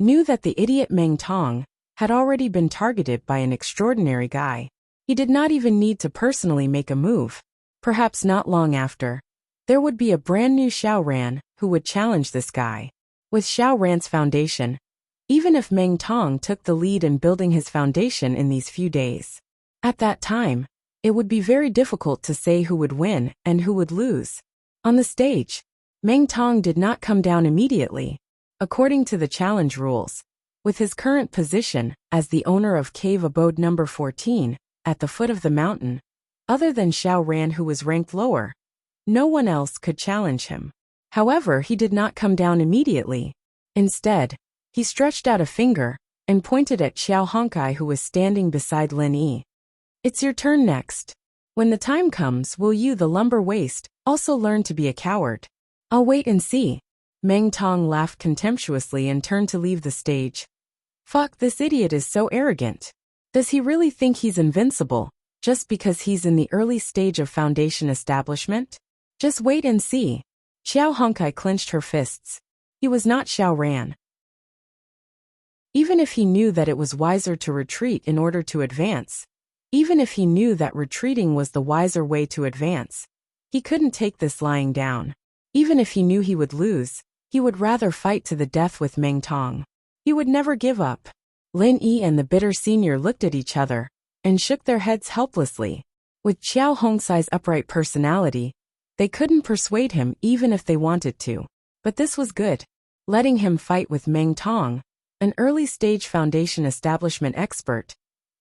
knew that the idiot Meng Tong had already been targeted by an extraordinary guy. He did not even need to personally make a move. Perhaps not long after, there would be a brand new Xiao Ran who would challenge this guy. With Xiao Ran's foundation, even if Meng Tong took the lead in building his foundation in these few days, at that time, it would be very difficult to say who would win and who would lose. On the stage, Meng Tong did not come down immediately. According to the challenge rules, with his current position as the owner of Cave Abode number 14, at the foot of the mountain, other than Xiao Ran who was ranked lower, no one else could challenge him. However, he did not come down immediately. Instead, he stretched out a finger and pointed at Xiao Honkai who was standing beside Lin Yi. "It's your turn next. When the time comes, will you, the lumber waste, also learn to be a coward?" "I'll wait and see." Meng Tong laughed contemptuously and turned to leave the stage. Fuck, this idiot is so arrogant. Does he really think he's invincible, just because he's in the early stage of foundation establishment? Just wait and see. Xiao Honkai clenched her fists. He was not Xiao Ran. Even if he knew that it was wiser to retreat in order to advance, even if he knew that retreating was the wiser way to advance, he couldn't take this lying down. Even if he knew he would lose, he would rather fight to the death with Meng Tong. He would never give up. Lin Yi and the bitter senior looked at each other and shook their heads helplessly. With Xiao Hongsai's upright personality, they couldn't persuade him even if they wanted to. But this was good. Letting him fight with Meng Tong, an early-stage foundation establishment expert.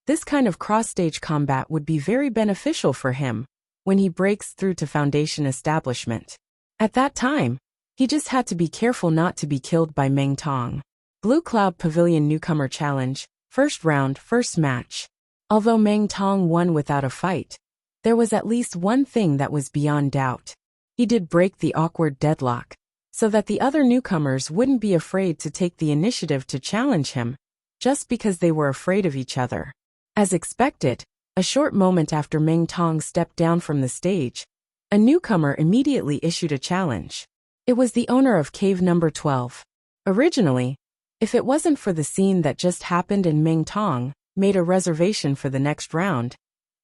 This kind of cross-stage combat would be very beneficial for him when he breaks through to foundation establishment. At that time, he just had to be careful not to be killed by Meng Tong. Blue Cloud Pavilion Newcomer Challenge, first round, first match. Although Meng Tong won without a fight, there was at least one thing that was beyond doubt. He did break the awkward deadlock, so that the other newcomers wouldn't be afraid to take the initiative to challenge him, just because they were afraid of each other. As expected, a short moment after Meng Tong stepped down from the stage, a newcomer immediately issued a challenge. It was the owner of Cave number 12. Originally, if it wasn't for the scene that just happened and Meng Tong made a reservation for the next round,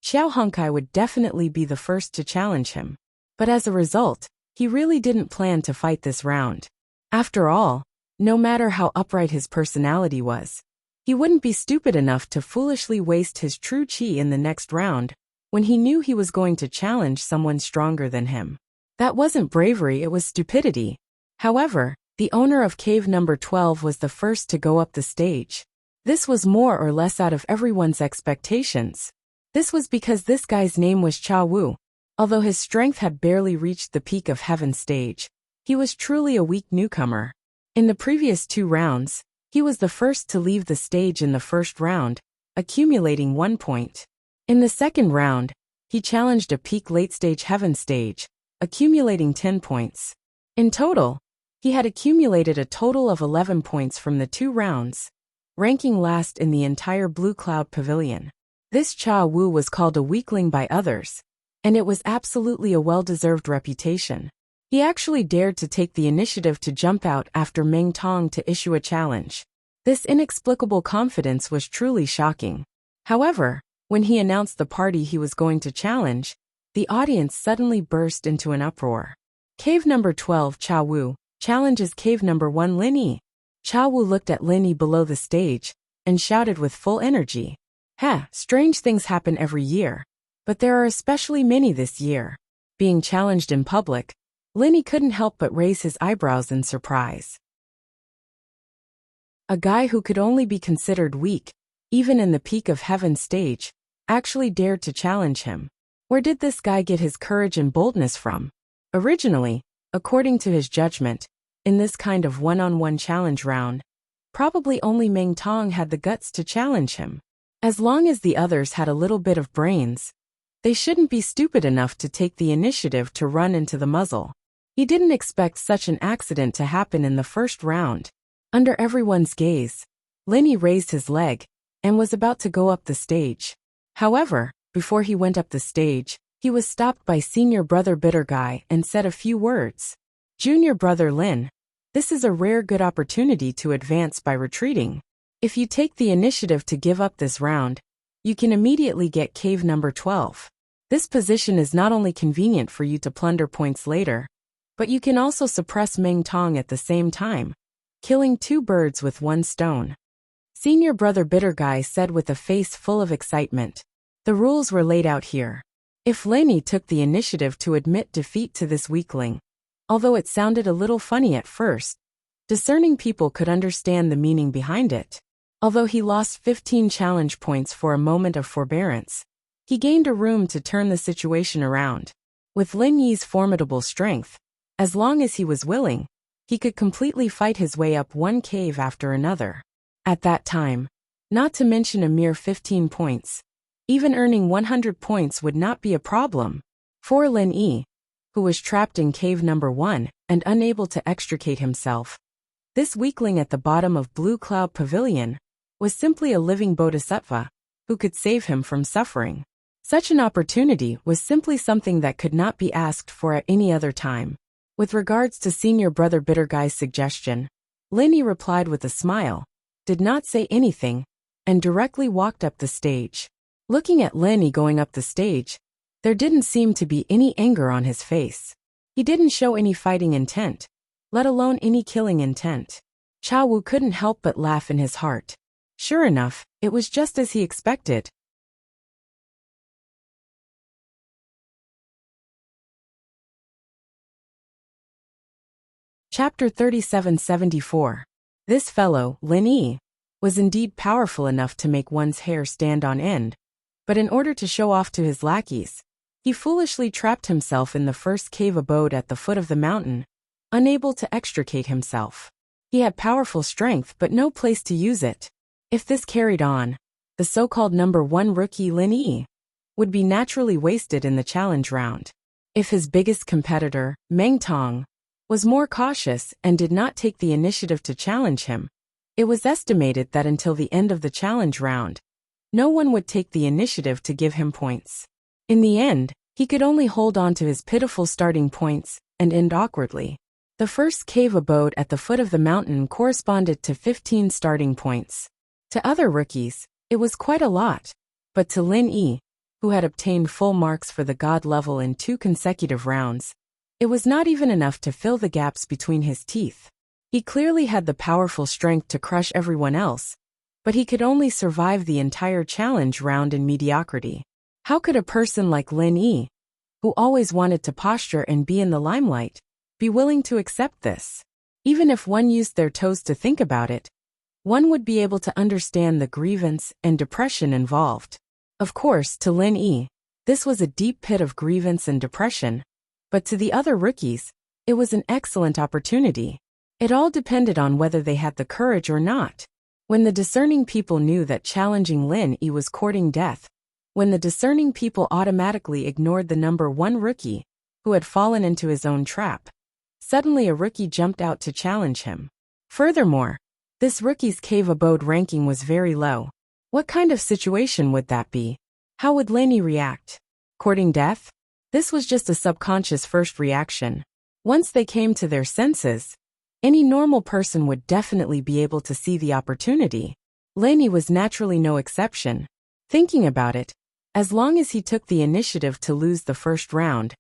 Xiao Honkai would definitely be the first to challenge him. But as a result, he really didn't plan to fight this round. After all, no matter how upright his personality was, he wouldn't be stupid enough to foolishly waste his true chi in the next round when he knew he was going to challenge someone stronger than him. That wasn't bravery, it was stupidity. However, the owner of Cave number 12 was the first to go up the stage. This was more or less out of everyone's expectations. This was because this guy's name was Cha Wu. Although his strength had barely reached the peak of heaven stage, He was truly a weak newcomer. In the previous 2 rounds, he was the first to leave the stage in the first round, accumulating 1 point. In the second round, he challenged a peak late-stage heaven stage, accumulating 10 points. In total, he had accumulated a total of 11 points from the 2 rounds, ranking last in the entire Blue Cloud Pavilion. This Cha Wu was called a weakling by others, and it was absolutely a well-deserved reputation. He actually dared to take the initiative to jump out after Meng Tong to issue a challenge. This inexplicable confidence was truly shocking. However, when he announced the party he was going to challenge, the audience suddenly burst into an uproar. Cave number 12 Cha Wu challenges cave number 1 Lin Yi. Cha Wu looked at Lin Yi below the stage and shouted with full energy. Strange things happen every year, but there are especially many this year. Being challenged in public, Lin Yi couldn't help but raise his eyebrows in surprise. A guy who could only be considered weak, even in the peak of heaven stage, actually dared to challenge him. Where did this guy get his courage and boldness from? Originally, according to his judgment, in this kind of one-on-one challenge round, probably only Meng Tong had the guts to challenge him. As long as the others had a little bit of brains, they shouldn't be stupid enough to take the initiative to run into the muzzle. He didn't expect such an accident to happen in the first round. Under everyone's gaze, Lin Yi raised his leg and was about to go up the stage. However, before he went up the stage, he was stopped by senior brother Bitter Guy and said a few words. Junior brother Lin, this is a rare good opportunity to advance by retreating. If you take the initiative to give up this round, you can immediately get cave number 12. This position is not only convenient for you to plunder points later, but you can also suppress Meng Tong at the same time, killing 2 birds with 1 stone. Senior brother Bitter Guy said with a face full of excitement. The rules were laid out here. If Lin Yi took the initiative to admit defeat to this weakling, although it sounded a little funny at first, discerning people could understand the meaning behind it. Although he lost 15 challenge points for a moment of forbearance, he gained a room to turn the situation around. With Lin Yi's formidable strength, as long as he was willing, he could completely fight his way up one cave after another. At that time, not to mention a mere 15 points, even earning 100 points would not be a problem. For Lin Yi, who was trapped in cave number 1 and unable to extricate himself, this weakling at the bottom of Blue Cloud Pavilion was simply a living bodhisattva who could save him from suffering. Such an opportunity was simply something that could not be asked for at any other time. With regards to senior brother Bitter Guy's suggestion, Lin Yi replied with a smile, did not say anything, and directly walked up the stage. Looking at Lin Yi going up the stage, there didn't seem to be any anger on his face. He didn't show any fighting intent, let alone any killing intent. Cha Wu couldn't help but laugh in his heart. Sure enough, it was just as he expected. Chapter 3774. This fellow, Lin Yi, was indeed powerful enough to make one's hair stand on end, but in order to show off to his lackeys, he foolishly trapped himself in the first cave abode at the foot of the mountain, unable to extricate himself. He had powerful strength but no place to use it. If this carried on, the so-called number 1 rookie Lin Yi would be naturally wasted in the challenge round. If his biggest competitor, Meng Tong, was more cautious and did not take the initiative to challenge him, it was estimated that until the end of the challenge round, no one would take the initiative to give him points. In the end, he could only hold on to his pitiful starting points and end awkwardly. The first cave abode at the foot of the mountain corresponded to 15 starting points. To other rookies, it was quite a lot, but to Lin Yi, who had obtained full marks for the god level in 2 consecutive rounds, it was not even enough to fill the gaps between his teeth. He clearly had the powerful strength to crush everyone else, but he could only survive the entire challenge round in mediocrity. How could a person like Lin Yi, who always wanted to posture and be in the limelight, be willing to accept this? Even if one used their toes to think about it, one would be able to understand the grievance and depression involved. Of course, to Lin Yi, this was a deep pit of grievance and depression, but to the other rookies, It was an excellent opportunity. It all depended on whether they had the courage or not. When the discerning people knew that challenging Lin Yi was courting death, when the discerning people automatically ignored the number 1 rookie, who had fallen into his own trap, suddenly a rookie jumped out to challenge him. Furthermore, this rookie's cave abode ranking was very low. What kind of situation would that be? How would Lin Yi react? Courting death? This was just a subconscious first reaction. Once they came to their senses, any normal person would definitely be able to see the opportunity. Lin Yi was naturally no exception. Thinking about it, as long as he took the initiative to lose the first round,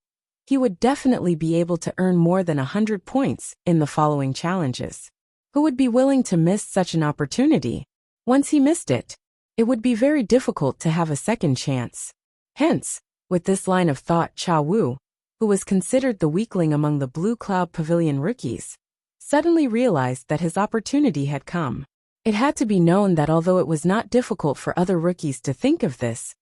he would definitely be able to earn more than 100 points in the following challenges. Who would be willing to miss such an opportunity? Once he missed it, it would be very difficult to have a second chance. Hence, with this line of thought, Cha Wu, who was considered the weakling among the Blue Cloud Pavilion rookies, suddenly realized that his opportunity had come. It had to be known that although it was not difficult for other rookies to think of this,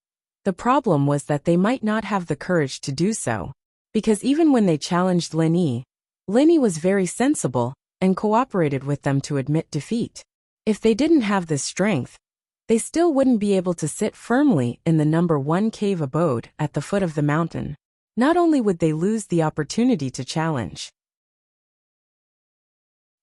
the problem was that they might not have the courage to do so. Because even when they challenged Lin Yi was very sensible and cooperated with them to admit defeat. If they didn't have this strength, they still wouldn't be able to sit firmly in the number 1 cave abode at the foot of the mountain. Not only would they lose the opportunity to challenge,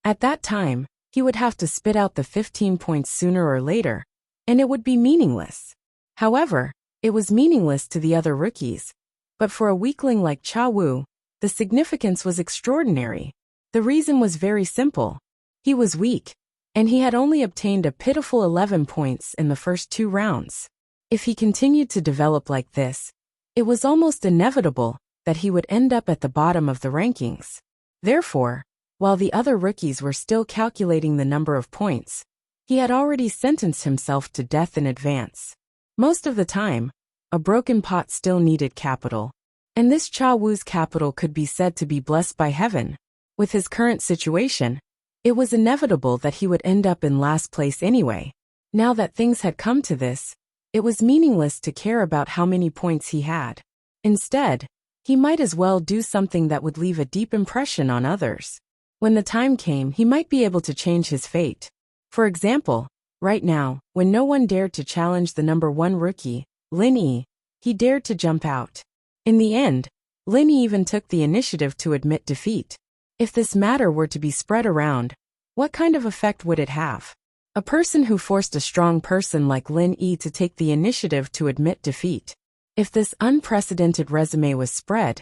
at that time, he would have to spit out the 15 points sooner or later, and it would be meaningless. However, it was meaningless to the other rookies, but for a weakling like Cha Wu, the significance was extraordinary. The reason was very simple. He was weak, and he had only obtained a pitiful 11 points in the first 2 rounds. If he continued to develop like this, it was almost inevitable that he would end up at the bottom of the rankings. Therefore, while the other rookies were still calculating the number of points, he had already sentenced himself to death in advance. Most of the time, a broken pot still needed capital, and this Cha Wu's capital could be said to be blessed by heaven. With his current situation, it was inevitable that he would end up in last place anyway. Now that things had come to this, it was meaningless to care about how many points he had. Instead, he might as well do something that would leave a deep impression on others. When the time came, he might be able to change his fate. For example, right now, when no one dared to challenge the number 1 rookie, Lin Yi, he dared to jump out. In the end, Lin Yi even took the initiative to admit defeat. If this matter were to be spread around, what kind of effect would it have? A person who forced a strong person like Lin Yi to take the initiative to admit defeat. If this unprecedented resume was spread,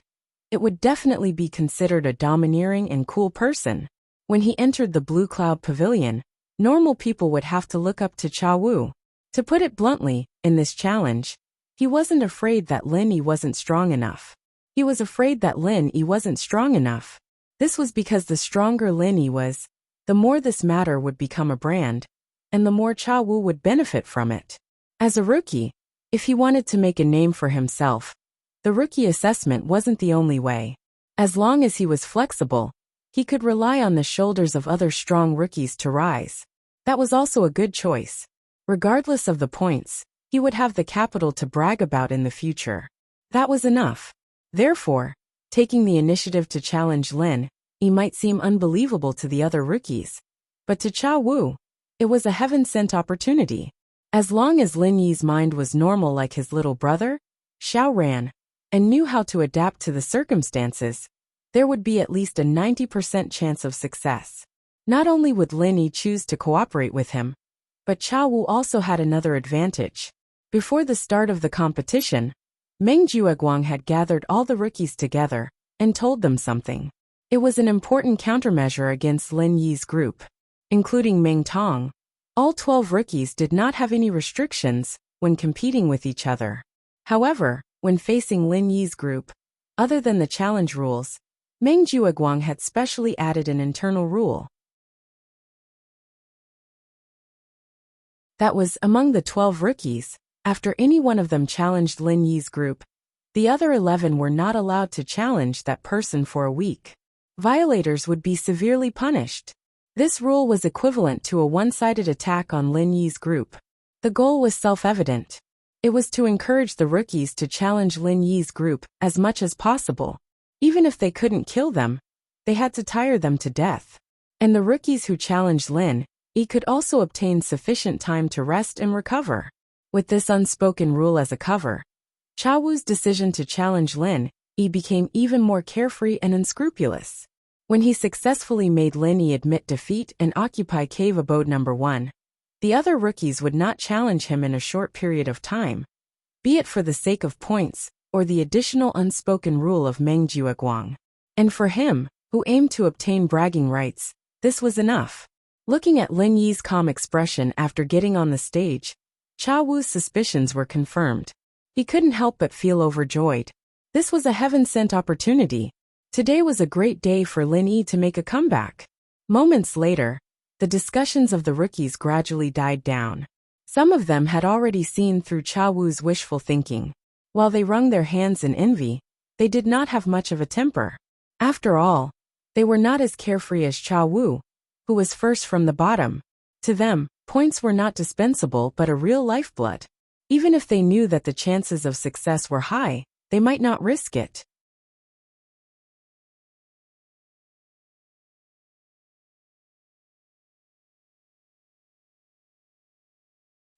it would definitely be considered a domineering and cool person. When he entered the Blue Cloud Pavilion, normal people would have to look up to Cha Wu. To put it bluntly, in this challenge, he wasn't afraid that Lin Yi wasn't strong enough. He was afraid that Lin Yi wasn't strong enough. This was because the stronger Lin Yi was, the more this matter would become a brand, and the more Cha Wu would benefit from it. As a rookie, if he wanted to make a name for himself, the rookie assessment wasn't the only way. As long as he was flexible, he could rely on the shoulders of other strong rookies to rise. That was also a good choice. Regardless of the points, he would have the capital to brag about in the future. That was enough. Therefore, taking the initiative to challenge Lin Yi might seem unbelievable to the other rookies, but to Cha Wu, it was a heaven-sent opportunity. As long as Lin Yi's mind was normal like his little brother, Xiao Ran, and knew how to adapt to the circumstances, there would be at least a 90% chance of success. Not only would Lin Yi choose to cooperate with him, but Cha Wu also had another advantage. Before the start of the competition, Meng Jueguang had gathered all the rookies together and told them something. It was an important countermeasure against Lin Yi's group. Including Meng Tong, all 12 rookies did not have any restrictions when competing with each other. However, when facing Lin Yi's group, other than the challenge rules, Meng Jueguang had specially added an internal rule. That was, among the 12 rookies, after any one of them challenged Lin Yi's group, the other 11 were not allowed to challenge that person for a week. Violators would be severely punished. This rule was equivalent to a one-sided attack on Lin Yi's group. The goal was self-evident. It was to encourage the rookies to challenge Lin Yi's group as much as possible. Even if they couldn't kill them, they had to tire them to death. And the rookies who challenged Lin Yi could also obtain sufficient time to rest and recover. With this unspoken rule as a cover, Chao Wu's decision to challenge Lin Yi became even more carefree and unscrupulous. When he successfully made Lin Yi admit defeat and occupy cave abode number 1, the other rookies would not challenge him in a short period of time, be it for the sake of points or the additional unspoken rule of Meng Jiuguang. And for him, who aimed to obtain bragging rights, this was enough. Looking at Lin Yi's calm expression after getting on the stage, Chao Wu's suspicions were confirmed. He couldn't help but feel overjoyed. This was a heaven-sent opportunity. Today was a great day for Lin Yi to make a comeback. Moments later, the discussions of the rookies gradually died down. Some of them had already seen through Chao Wu's wishful thinking. While they wrung their hands in envy, they did not have much of a temper. After all, they were not as carefree as Chao Wu, who was first from the bottom. To them, points were not dispensable but a real lifeblood. Even if they knew that the chances of success were high, they might not risk it.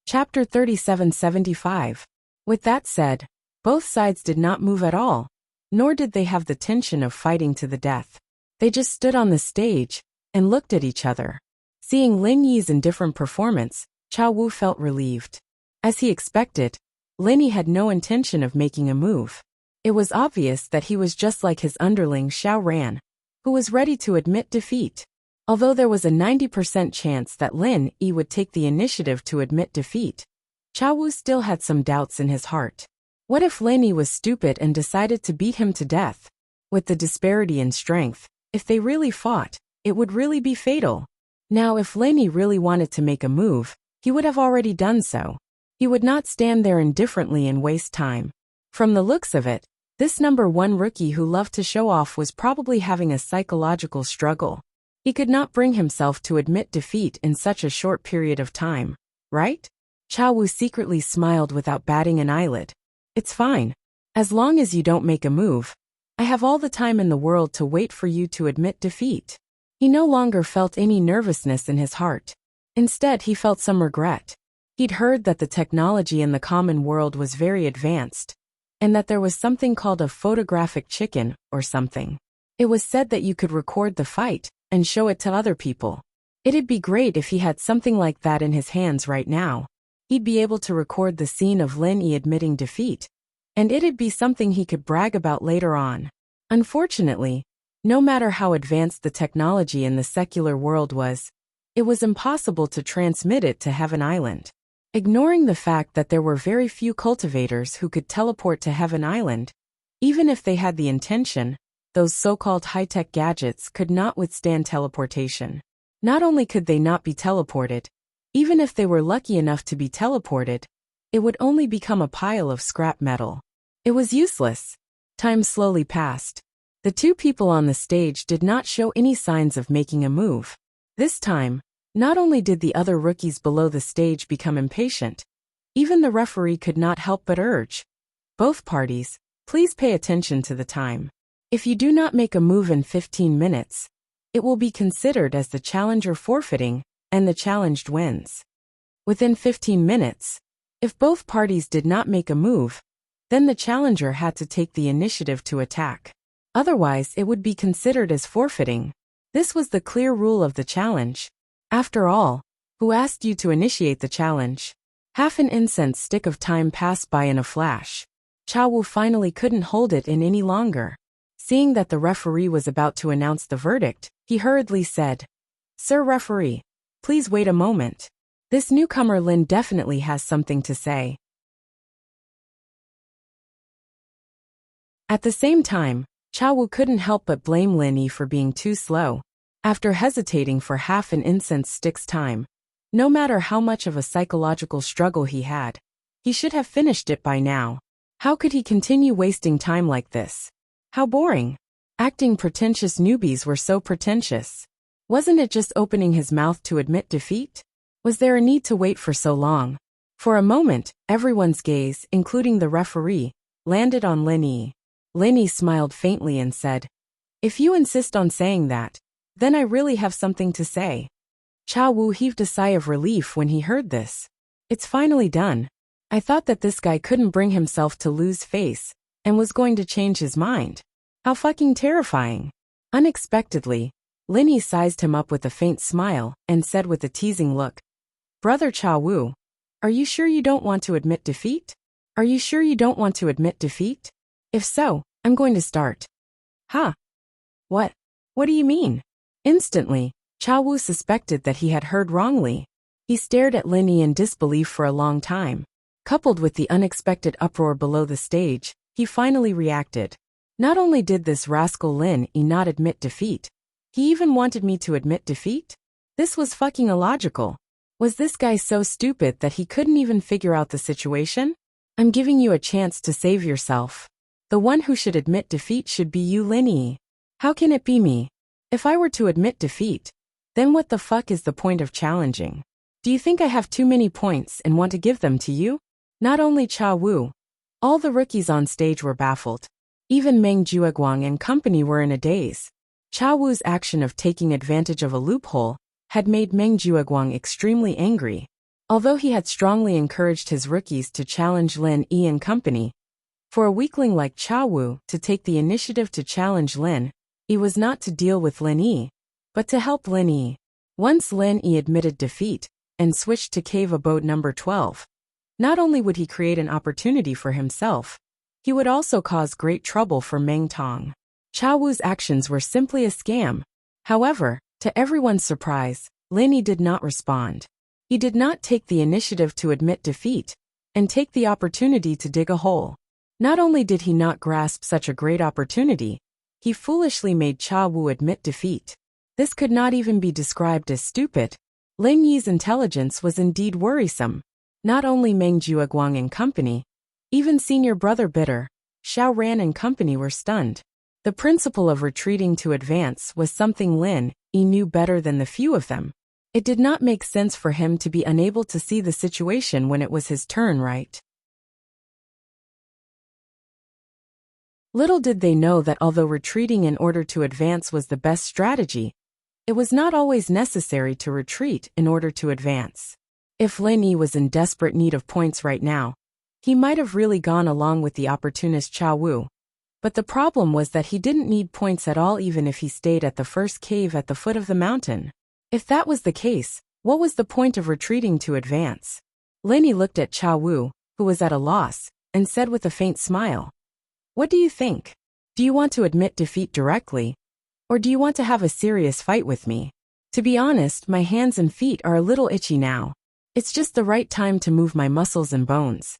Chapter 3775. With that said, both sides did not move at all, nor did they have the tension of fighting to the death. They just stood on the stage and looked at each other. Seeing Lin Yi's indifferent performance, Chao Wu felt relieved. As he expected, Lin Yi had no intention of making a move. It was obvious that he was just like his underling Xiao Ran, who was ready to admit defeat. Although there was a 90% chance that Lin Yi would take the initiative to admit defeat, Chao Wu still had some doubts in his heart. What if Lin Yi was stupid and decided to beat him to death? With the disparity in strength, if they really fought, it would really be fatal. Now if Lin Yi really wanted to make a move, he would have already done so. He would not stand there indifferently and waste time. From the looks of it, this number 1 rookie who loved to show off was probably having a psychological struggle. He could not bring himself to admit defeat in such a short period of time, right? Chao Wu secretly smiled without batting an eyelid. It's fine. As long as you don't make a move, I have all the time in the world to wait for you to admit defeat. He no longer felt any nervousness in his heart. Instead, he felt some regret. He'd heard that the technology in the common world was very advanced, and that there was something called a photographic chicken or something. It was said that you could record the fight and show it to other people. It'd be great if he had something like that in his hands right now. He'd be able to record the scene of Lin Yi admitting defeat, and it'd be something he could brag about later on. Unfortunately, no matter how advanced the technology in the secular world was, it was impossible to transmit it to Heaven Island. Ignoring the fact that there were very few cultivators who could teleport to Heaven Island, even if they had the intention, those so-called high-tech gadgets could not withstand teleportation. Not only could they not be teleported, even if they were lucky enough to be teleported, it would only become a pile of scrap metal. It was useless. Time slowly passed. The 2 people on the stage did not show any signs of making a move. This time, not only did the other rookies below the stage become impatient, even the referee could not help but urge. Both parties, please pay attention to the time. If you do not make a move in 15 minutes, it will be considered as the challenger forfeiting, and the challenged wins. Within 15 minutes, if both parties did not make a move, then the challenger had to take the initiative to attack. Otherwise, it would be considered as forfeiting. This was the clear rule of the challenge. After all, who asked you to initiate the challenge? Half an incense stick of time passed by in a flash. Chao Wu finally couldn't hold it in any longer. Seeing that the referee was about to announce the verdict, he hurriedly said, "Sir referee, please wait a moment. This newcomer Lin definitely has something to say." At the same time, Chao Wu couldn't help but blame Lin Yi for being too slow. After hesitating for half an incense stick's time, no matter how much of a psychological struggle he had, he should have finished it by now. How could he continue wasting time like this? How boring. Acting pretentious newbies were so pretentious. Wasn't it just opening his mouth to admit defeat? Was there a need to wait for so long? For a moment, everyone's gaze, including the referee, landed on Lin Yi. Lin Yi smiled faintly and said, If you insist on saying that, then I really have something to say. Chao Wu heaved a sigh of relief when he heard this. It's finally done. I thought that this guy couldn't bring himself to lose face, and was going to change his mind. How fucking terrifying. Unexpectedly, Lin Yi sized him up with a faint smile, and said with a teasing look, Brother Chao Wu, are you sure you don't want to admit defeat? Are you sure you don't want to admit defeat? If so, I'm going to start. Huh? What? What do you mean? Instantly, Chao Wu suspected that he had heard wrongly. He stared at Lin Yi in disbelief for a long time. Coupled with the unexpected uproar below the stage, he finally reacted. Not only did this rascal Lin Yi not admit defeat, he even wanted me to admit defeat? This was fucking illogical. Was this guy so stupid that he couldn't even figure out the situation? I'm giving you a chance to save yourself. The one who should admit defeat should be you, Lin Yi. How can it be me? If I were to admit defeat, then what the fuck is the point of challenging? Do you think I have too many points and want to give them to you? Not only Chao Wu, all the rookies on stage were baffled. Even Meng Jueguang and company were in a daze. Chao Wu's action of taking advantage of a loophole had made Meng Jueguang extremely angry. Although he had strongly encouraged his rookies to challenge Lin Yi and company, for a weakling like Chao Wu to take the initiative to challenge Lin Yi was not to deal with Lin Yi, but to help Lin Yi. Once Lin Yi admitted defeat and switched to cave abode number 12, not only would he create an opportunity for himself, he would also cause great trouble for Meng Tong. Chao Wu's actions were simply a scam. However, to everyone's surprise, Lin Yi did not respond. He did not take the initiative to admit defeat and take the opportunity to dig a hole. Not only did he not grasp such a great opportunity, he foolishly made Chao Wu admit defeat. This could not even be described as stupid. Lin Yi's intelligence was indeed worrisome. Not only Meng Jueguang and company, even senior brother Bitter, Xiao Ran and company were stunned. The principle of retreating to advance was something Lin Yi knew better than the few of them. It did not make sense for him to be unable to see the situation when it was his turn, right? Little did they know that although retreating in order to advance was the best strategy, it was not always necessary to retreat in order to advance. If Lin Yi was in desperate need of points right now, he might have really gone along with the opportunist Chao Wu. But the problem was that he didn't need points at all even if he stayed at the first cave at the foot of the mountain. If that was the case, what was the point of retreating to advance? Lin Yi looked at Chao Wu, who was at a loss, and said with a faint smile, What do you think? Do you want to admit defeat directly? Or do you want to have a serious fight with me? To be honest, my hands and feet are a little itchy now. It's just the right time to move my muscles and bones.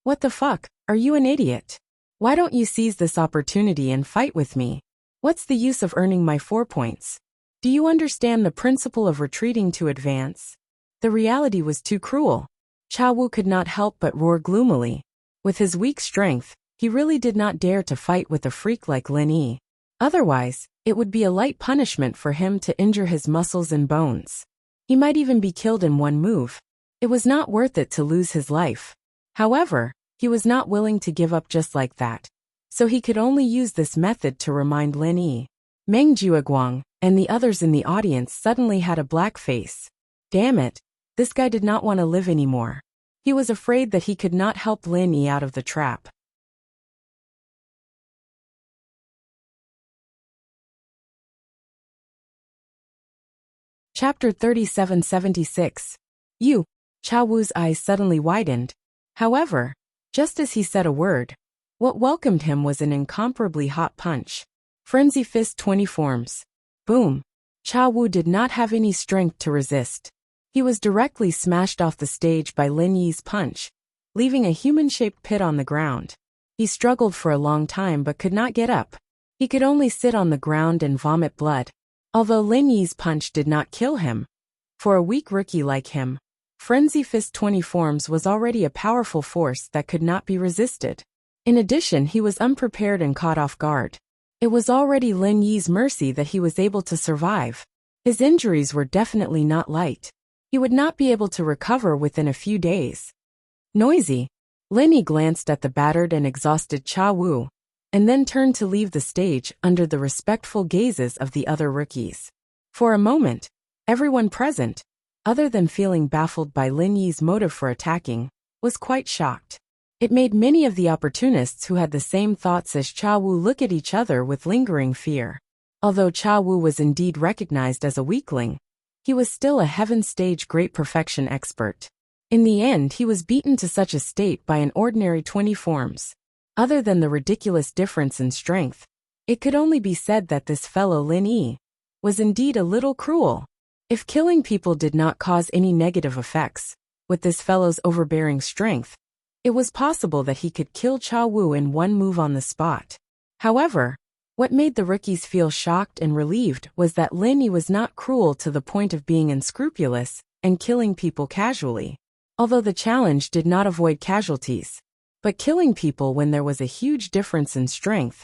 What the fuck, are you an idiot? Why don't you seize this opportunity and fight with me? What's the use of earning my 4 points? Do you understand the principle of retreating to advance? The reality was too cruel. Chao Wu could not help but roar gloomily. With his weak strength, he really did not dare to fight with a freak like Lin Yi. Otherwise, it would be a light punishment for him to injure his muscles and bones. He might even be killed in one move. It was not worth it to lose his life. However, he was not willing to give up just like that, so he could only use this method to remind Lin Yi. Meng Jueguang and the others in the audience suddenly had a black face. Damn it, this guy did not want to live anymore. He was afraid that he could not help Lin Yi out of the trap. Chapter 3776. Chao Wu's eyes suddenly widened. However, just as he said a word, what welcomed him was an incomparably hot punch. Frenzy fist 20 forms. Boom. Chao Wu did not have any strength to resist. He was directly smashed off the stage by Lin Yi's punch, leaving a human-shaped pit on the ground. He struggled for a long time but could not get up. He could only sit on the ground and vomit blood. Although Lin Yi's punch did not kill him, for a weak rookie like him, Frenzy Fist 20 forms was already a powerful force that could not be resisted. In addition, he was unprepared and caught off guard. It was already Lin Yi's mercy that he was able to survive. His injuries were definitely not light. He would not be able to recover within a few days. Noisy. Lin Yi glanced at the battered and exhausted Chao Wu, and then turned to leave the stage under the respectful gazes of the other rookies. For a moment, everyone present, other than feeling baffled by Lin Yi's motive for attacking, was quite shocked. It made many of the opportunists who had the same thoughts as Cha Wu look at each other with lingering fear. Although Cha Wu was indeed recognized as a weakling, he was still a heaven stage great perfection expert. In the end, he was beaten to such a state by an ordinary 20 forms. Other than the ridiculous difference in strength, it could only be said that this fellow Lin Yi was indeed a little cruel. If killing people did not cause any negative effects, with this fellow's overbearing strength, it was possible that he could kill Cha Wu in one move on the spot. However, what made the rookies feel shocked and relieved was that Lin Yi was not cruel to the point of being unscrupulous and killing people casually. Although the challenge did not avoid casualties, but killing people when there was a huge difference in strength,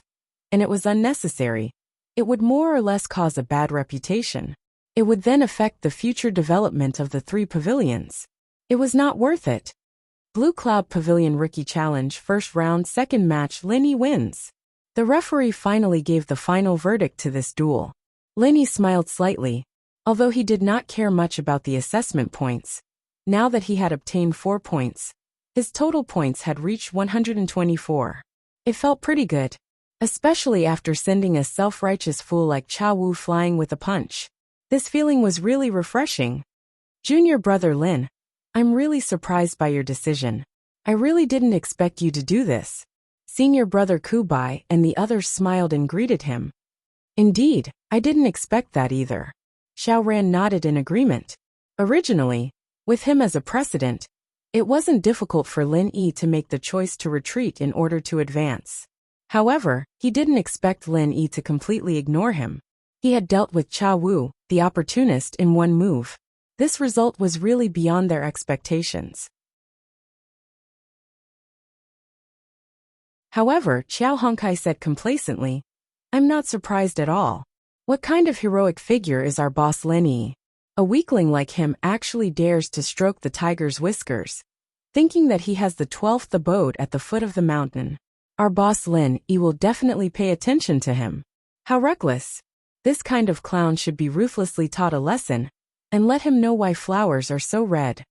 and it was unnecessary, it would more or less cause a bad reputation. It would then affect the future development of the 3 pavilions. It was not worth it. Blue Cloud Pavilion Rookie Challenge First Round Second Match. Lin Yi wins. The referee finally gave the final verdict to this duel. Lin Yi smiled slightly, although he did not care much about the assessment points. Now that he had obtained 4 points, his total points had reached 124. It felt pretty good, especially after sending a self-righteous fool like Cha Wu flying with a punch. This feeling was really refreshing. Junior brother Lin, I'm really surprised by your decision. I really didn't expect you to do this. Senior brother Kubai and the others smiled and greeted him. Indeed, I didn't expect that either. Xiao Ran nodded in agreement. Originally, with him as a precedent, it wasn't difficult for Lin Yi to make the choice to retreat in order to advance. However, he didn't expect Lin Yi to completely ignore him. He had dealt with Cha Wu, the opportunist, in one move. This result was really beyond their expectations. However, Xiao Hongkai said complacently, I'm not surprised at all. What kind of heroic figure is our boss Lin Yi? A weakling like him actually dares to stroke the tiger's whiskers, thinking that he has the 12th abode at the foot of the mountain. Our boss Lin Yi will definitely pay attention to him. How reckless. This kind of clown should be ruthlessly taught a lesson, and let him know why flowers are so red.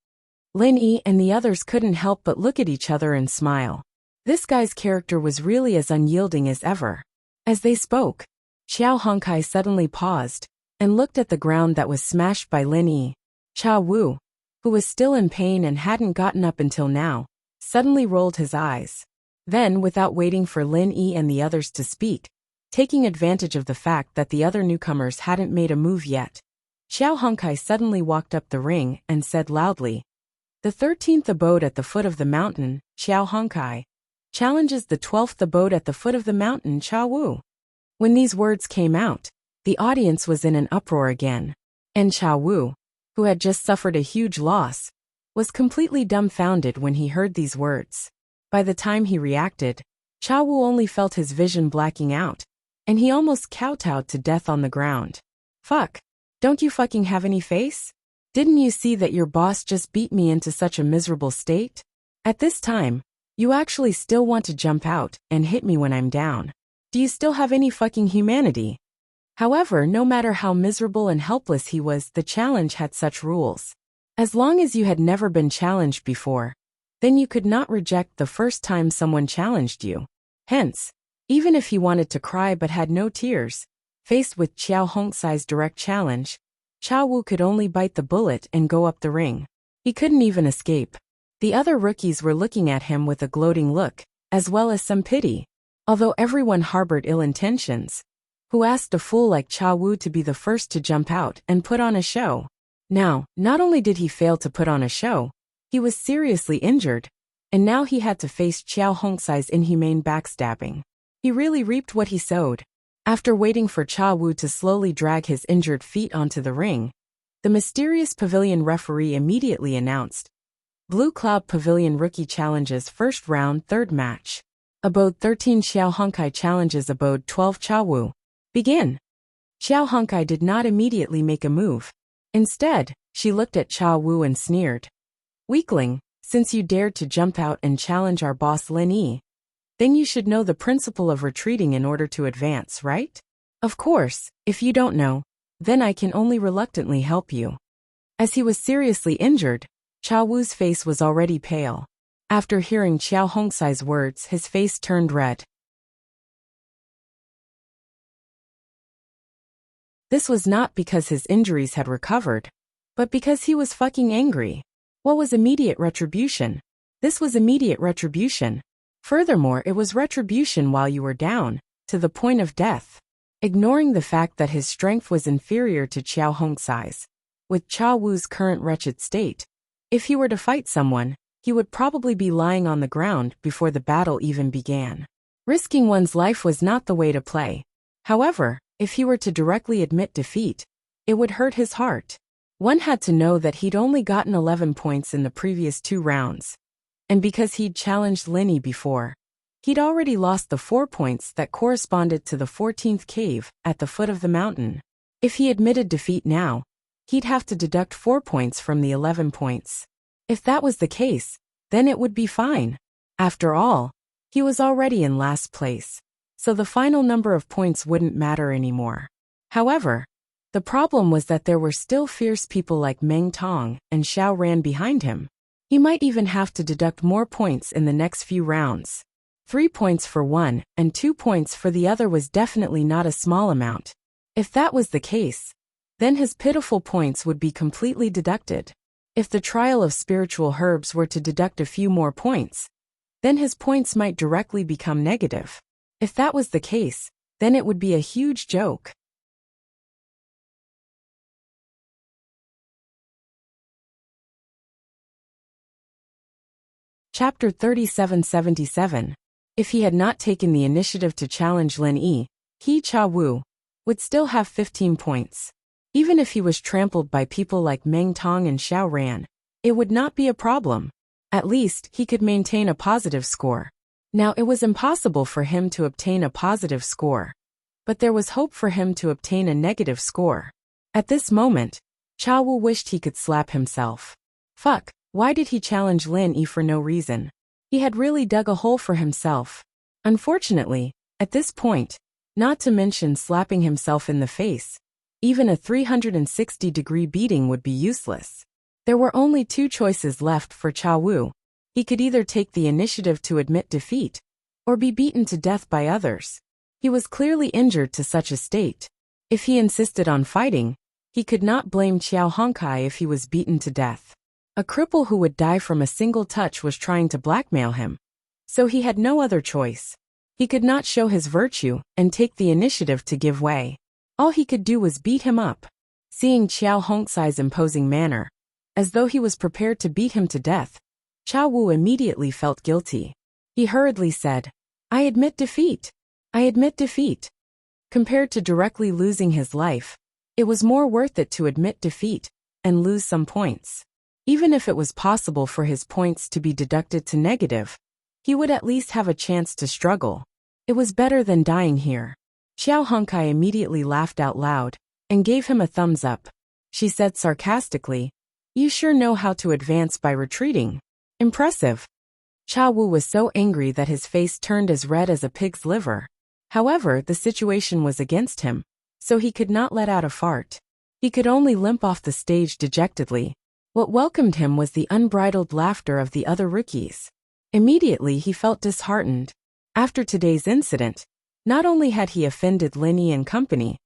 Lin Yi and the others couldn't help but look at each other and smile. This guy's character was really as unyielding as ever. As they spoke, Xiao Hongkai suddenly paused and looked at the ground that was smashed by Lin Yi. Cha Wu, who was still in pain and hadn't gotten up until now, suddenly rolled his eyes. Then, without waiting for Lin Yi and the others to speak, taking advantage of the fact that the other newcomers hadn't made a move yet, Xiao Hongkai suddenly walked up the ring and said loudly, The 13th abode at the foot of the mountain, Xiao Hongkai, challenges the 12th abode at the foot of the mountain, Cha Wu. When these words came out, the audience was in an uproar again, and Cha Wu, who had just suffered a huge loss, was completely dumbfounded when he heard these words. By the time he reacted, Cha Wu only felt his vision blacking out, and he almost kowtowed to death on the ground. Fuck. Don't you fucking have any face? Didn't you see that your boss just beat me into such a miserable state? At this time, you actually still want to jump out and hit me when I'm down. Do you still have any fucking humanity? However, no matter how miserable and helpless he was, the challenge had such rules. As long as you had never been challenged before, then you could not reject the first time someone challenged you. Hence, even if he wanted to cry but had no tears, faced with Xiao Hongkai's direct challenge, Cha Wu could only bite the bullet and go up the ring. He couldn't even escape. The other rookies were looking at him with a gloating look, as well as some pity. Although everyone harbored ill intentions, who asked a fool like Cha Wu to be the first to jump out and put on a show? Now, not only did he fail to put on a show, he was seriously injured, and now he had to face Xiao Hongkai's inhumane backstabbing. He really reaped what he sowed. After waiting for Cha Wu to slowly drag his injured feet onto the ring, the mysterious pavilion referee immediately announced, Blue Cloud Pavilion Rookie Challenges First Round Third Match. Abode 13 Xiao Hongkai challenges Abode 12 Cha Wu. Begin. Xiao Hongkai did not immediately make a move. Instead, she looked at Cha Wu and sneered. Weakling, since you dared to jump out and challenge our boss Lin Yi, then you should know the principle of retreating in order to advance, right? Of course, if you don't know, then I can only reluctantly help you. As he was seriously injured, Chao Wu's face was already pale. After hearing Qiao Hongsai's words, his face turned red. This was not because his injuries had recovered, but because he was fucking angry. What was immediate retribution? This was immediate retribution. Furthermore, it was retribution while you were down, to the point of death. Ignoring the fact that his strength was inferior to Qiao Hongsai's, with Chao Wu's current wretched state, if he were to fight someone, he would probably be lying on the ground before the battle even began. Risking one's life was not the way to play. However, if he were to directly admit defeat, it would hurt his heart. One had to know that he'd only gotten 11 points in the previous 2 rounds. And because he'd challenged Linny before, he'd already lost the 4 points that corresponded to the 14th cave at the foot of the mountain. If he admitted defeat now, he'd have to deduct 4 points from the 11 points. If that was the case, then it would be fine. After all, he was already in last place, so the final number of points wouldn't matter anymore. However, the problem was that there were still fierce people like Meng Tong and Xiao Ran behind him. He might even have to deduct more points in the next few rounds. 3 points for one and 2 points for the other was definitely not a small amount. If that was the case, then his pitiful points would be completely deducted. If the trial of spiritual herbs were to deduct a few more points, then his points might directly become negative. If that was the case, then it would be a huge joke. Chapter 3777. If he had not taken the initiative to challenge Lin Yi, he Chao Wu would still have 15 points. Even if he was trampled by people like Meng Tong and Xiao Ran, it would not be a problem. At least, he could maintain a positive score. Now, it was impossible for him to obtain a positive score, but there was hope for him to obtain a negative score. At this moment, Chao Wu wished he could slap himself. Fuck, why did he challenge Lin Yi for no reason? He had really dug a hole for himself. Unfortunately, at this point, not to mention slapping himself in the face, even a 360-degree beating would be useless. There were only 2 choices left for Chao Wu. He could either take the initiative to admit defeat, or be beaten to death by others. He was clearly injured to such a state. If he insisted on fighting, he could not blame Qiao Hongkai if he was beaten to death. A cripple who would die from a single touch was trying to blackmail him, so he had no other choice. He could not show his virtue and take the initiative to give way. All he could do was beat him up. Seeing Qiao Hongsai's imposing manner, as though he was prepared to beat him to death, Chao Wu immediately felt guilty. He hurriedly said, "I admit defeat. I admit defeat." Compared to directly losing his life, it was more worth it to admit defeat and lose some points. Even if it was possible for his points to be deducted to negative, he would at least have a chance to struggle. It was better than dying here. Xiao Hongkai immediately laughed out loud and gave him a thumbs up. She said sarcastically, "You sure know how to advance by retreating. Impressive." Chao Wu was so angry that his face turned as red as a pig's liver. However, the situation was against him, so he could not let out a fart. He could only limp off the stage dejectedly. What welcomed him was the unbridled laughter of the other rookies. Immediately he felt disheartened. After today's incident, not only had he offended Lin Yi and company,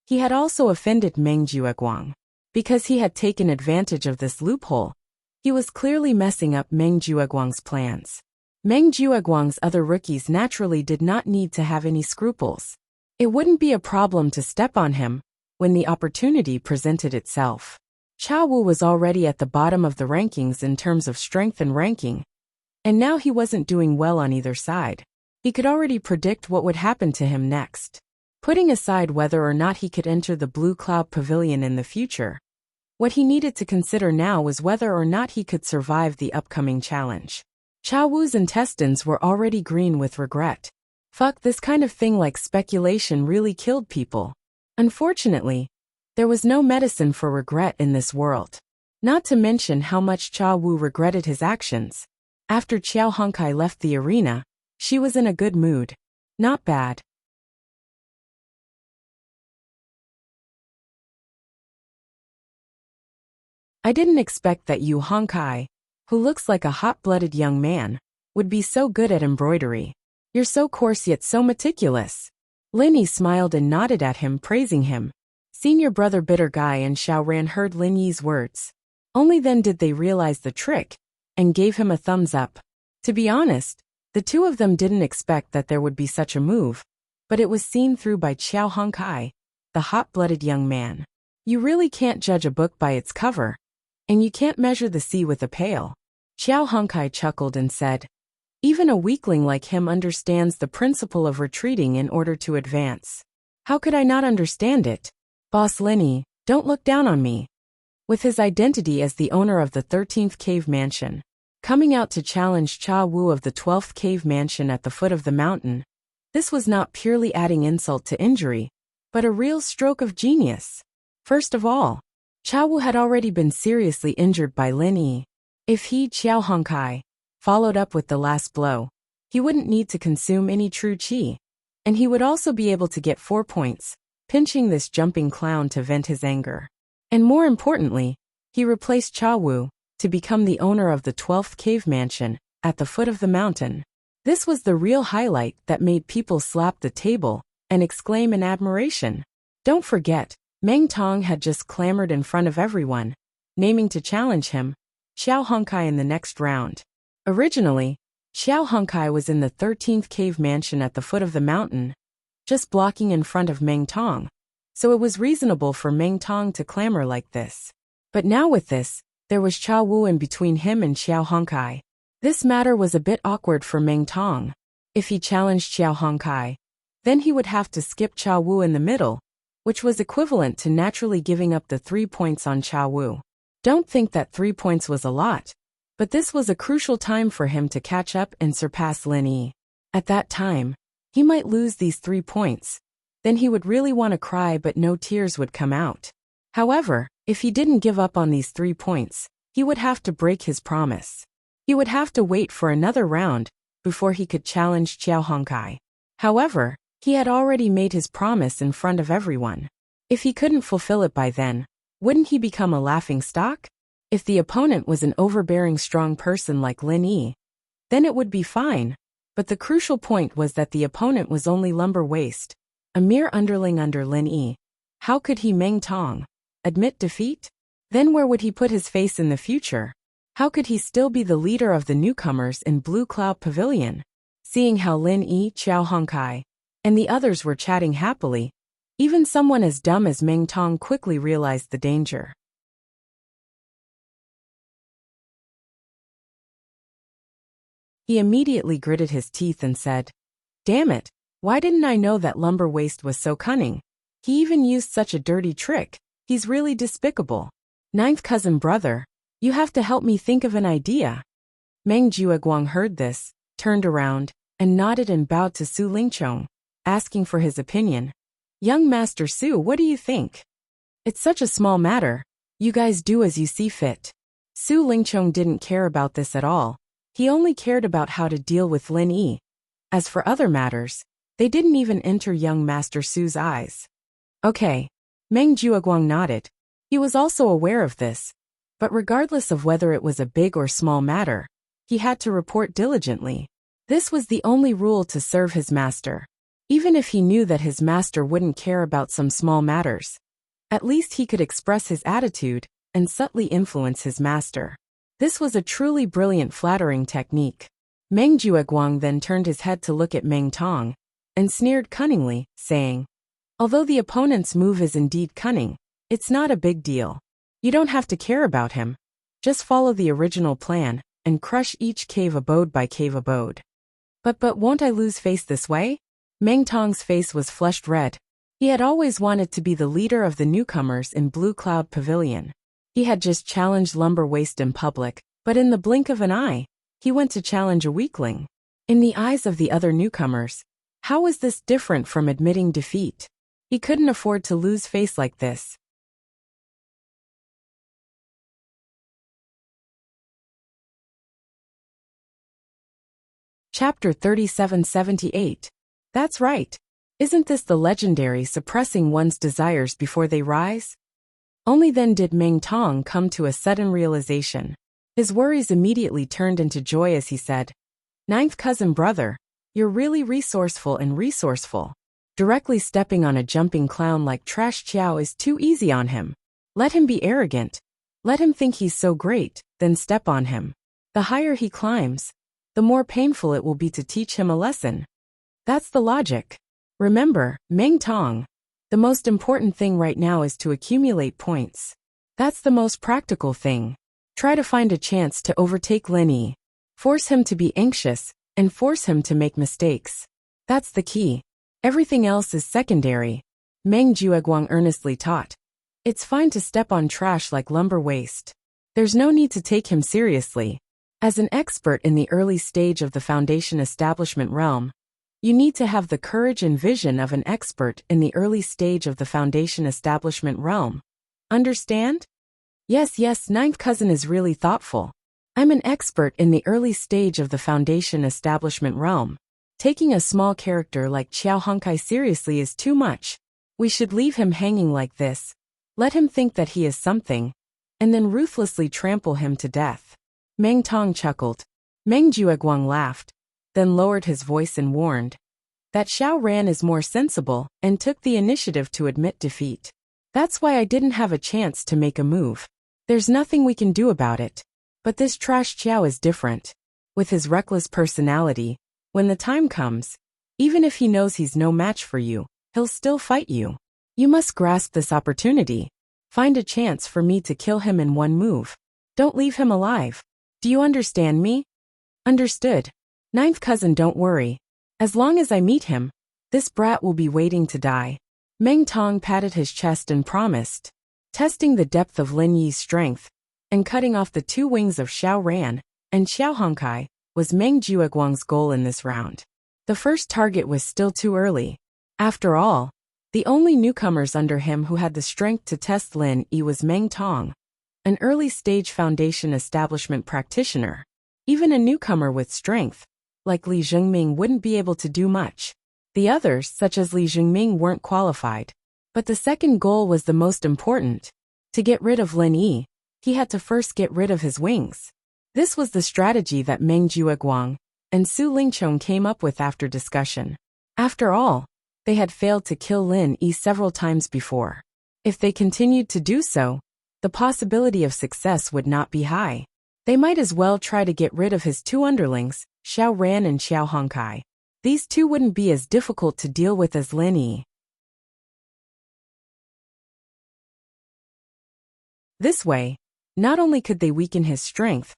he had also offended Meng Jueguang. Because he had taken advantage of this loophole, he was clearly messing up Meng Jueguang's plans. Meng Jueguang's other rookies naturally did not need to have any scruples. It wouldn't be a problem to step on him when the opportunity presented itself. Chao Wu was already at the bottom of the rankings in terms of strength and ranking, and now he wasn't doing well on either side. He could already predict what would happen to him next. Putting aside whether or not he could enter the Blue Cloud Pavilion in the future, what he needed to consider now was whether or not he could survive the upcoming challenge. Chao Wu's intestines were already green with regret. Fuck, this kind of thing like speculation really killed people. Unfortunately, there was no medicine for regret in this world. Not to mention how much Chao Wu regretted his actions. After Qiao Hongkai left the arena, She was in a good mood. Not bad. I didn't expect that you Honkai, who looks like a hot-blooded young man, would be so good at embroidery. You're so coarse yet so meticulous. Lin Yi smiled and nodded at him, praising him. Senior brother Bitter Guy and Xiao Ran heard Lin Yi's words. Only then did they realize the trick, and gave him a thumbs up. To be honest, the two of them didn't expect that there would be such a move, but it was seen through by Xiao Honkai, the hot-blooded young man. You really can't judge a book by its cover, and you can't measure the sea with a pail. Xiao Honkai chuckled and said, even a weakling like him understands the principle of retreating in order to advance. How could I not understand it? Boss Lin Yi, don't look down on me. With his identity as the owner of the 13th Cave Mansion, coming out to challenge Cha Wu of the 12th Cave Mansion at the foot of the mountain, this was not purely adding insult to injury, but a real stroke of genius. First of all, Cha Wu had already been seriously injured by Lin Yi. If he, Xiao Honkai, followed up with the last blow, he wouldn't need to consume any true qi, and he would also be able to get 4 points, pinching this jumping clown to vent his anger. And more importantly, he replaced Cha Wu to become the owner of the 12th Cave Mansion at the foot of the mountain. This was the real highlight that made people slap the table and exclaim in admiration. Don't forget, Meng Tong had just clamored in front of everyone, naming to challenge him, Xiao Honkai, in the next round. Originally, Xiao Honkai was in the 13th Cave Mansion at the foot of the mountain, just blocking in front of Meng Tong, so it was reasonable for Meng Tong to clamor like this. But now with this, there was Cha Wu in between him and Xiao Honkai. This matter was a bit awkward for Meng Tong. If he challenged Xiao Honkai, then he would have to skip Cha Wu in the middle, which was equivalent to naturally giving up the 3 points on Cha Wu. Don't think that 3 points was a lot, but this was a crucial time for him to catch up and surpass Lin Yi. At that time, he might lose these 3 points. Then he would really want to cry, but no tears would come out. However, if he didn't give up on these 3 points, he would have to break his promise. He would have to wait for another round before he could challenge Xiao Honkai. However, he had already made his promise in front of everyone. If he couldn't fulfill it by then, wouldn't he become a laughing stock? If the opponent was an overbearing strong person like Lin Yi, then it would be fine. But the crucial point was that the opponent was only lumber waist, a mere underling under Lin Yi. How could he, Meng Tong, admit defeat? Then where would he put his face in the future? How could he still be the leader of the newcomers in Blue Cloud Pavilion? Seeing how Lin Yi, Xiao Honkai, and the others were chatting happily, even someone as dumb as Meng Tong quickly realized the danger. He immediately gritted his teeth and said, damn it, why didn't I know that lumber waist was so cunning? He even used such a dirty trick. He's really despicable. Ninth cousin brother, you have to help me think of an idea. Meng Jueguang heard this, turned around, and nodded and bowed to Su Lingchong, asking for his opinion. Young Master Su, what do you think? It's such a small matter. You guys do as you see fit. Su Lingchong didn't care about this at all. He only cared about how to deal with Lin Yi. As for other matters, they didn't even enter young Master Su's eyes. Okay. Meng Jueguang nodded. He was also aware of this. But regardless of whether it was a big or small matter, he had to report diligently. This was the only rule to serve his master. Even if he knew that his master wouldn't care about some small matters, at least he could express his attitude and subtly influence his master. This was a truly brilliant flattering technique. Meng Jueguang then turned his head to look at Meng Tong, and sneered cunningly, saying, although the opponent's move is indeed cunning, it's not a big deal. You don't have to care about him. Just follow the original plan, and crush each cave abode by cave abode. But won't I lose face this way? Meng Tong's face was flushed red. He had always wanted to be the leader of the newcomers in Blue Cloud Pavilion. He had just challenged Lumber Waist in public, but in the blink of an eye, he went to challenge a weakling. In the eyes of the other newcomers, how was this different from admitting defeat? He couldn't afford to lose face like this. Chapter 3778. That's right. Isn't this the legendary suppressing one's desires before they rise? Only then did Meng Tong come to a sudden realization. His worries immediately turned into joy as he said, "Ninth cousin brother, you're really resourceful and resourceful. Directly stepping on a jumping clown like Trash Chow is too easy on him. Let him be arrogant. Let him think he's so great, then step on him. The higher he climbs, the more painful it will be to teach him a lesson. That's the logic. Remember, Meng Tong, the most important thing right now is to accumulate points. That's the most practical thing. Try to find a chance to overtake Lin Yi. Force him to be anxious, and force him to make mistakes. That's the key. Everything else is secondary," Meng Jueguang earnestly taught. "It's fine to step on trash like lumber waste. There's no need to take him seriously. As an expert in the early stage of the foundation establishment realm, you need to have the courage and vision of an expert in the early stage of the foundation establishment realm. Understand?" Yes, ninth cousin is really thoughtful. I'm an expert in the early stage of the foundation establishment realm. Taking a small character like Xiao Hongkai seriously is too much. We should leave him hanging like this. Let him think that he is something, and then ruthlessly trample him to death. Meng Tong chuckled. Meng Jueguang laughed, then lowered his voice and warned that Xiao Ran is more sensible and took the initiative to admit defeat. That's why I didn't have a chance to make a move. There's nothing we can do about it. But this Trash Xiao is different. With his reckless personality, when the time comes, even if he knows he's no match for you, he'll still fight you. You must grasp this opportunity. Find a chance for me to kill him in one move. Don't leave him alive. Do you understand me? Understood. Ninth cousin, don't worry. As long as I meet him, this brat will be waiting to die. Meng Tong patted his chest and promised. Testing the depth of Lin Yi's strength, and cutting off the two wings of Xiao Ran and Xiao Hongkai was Meng Jueguang's goal in this round. The first target was still too early. After all, the only newcomers under him who had the strength to test Lin Yi was Meng Tong, an early-stage foundation establishment practitioner. Even a newcomer with strength, like Li Zhengming, wouldn't be able to do much. The others, such as Li Zhengming, weren't qualified. But the second goal was the most important. To get rid of Lin Yi, he had to first get rid of his wings. This was the strategy that Meng Jueguang and Su Lingchong came up with after discussion. After all, they had failed to kill Lin Yi several times before. If they continued to do so, the possibility of success would not be high. They might as well try to get rid of his two underlings, Xiao Ran and Xiao Hongkai. These two wouldn't be as difficult to deal with as Lin Yi. This way, not only could they weaken his strength,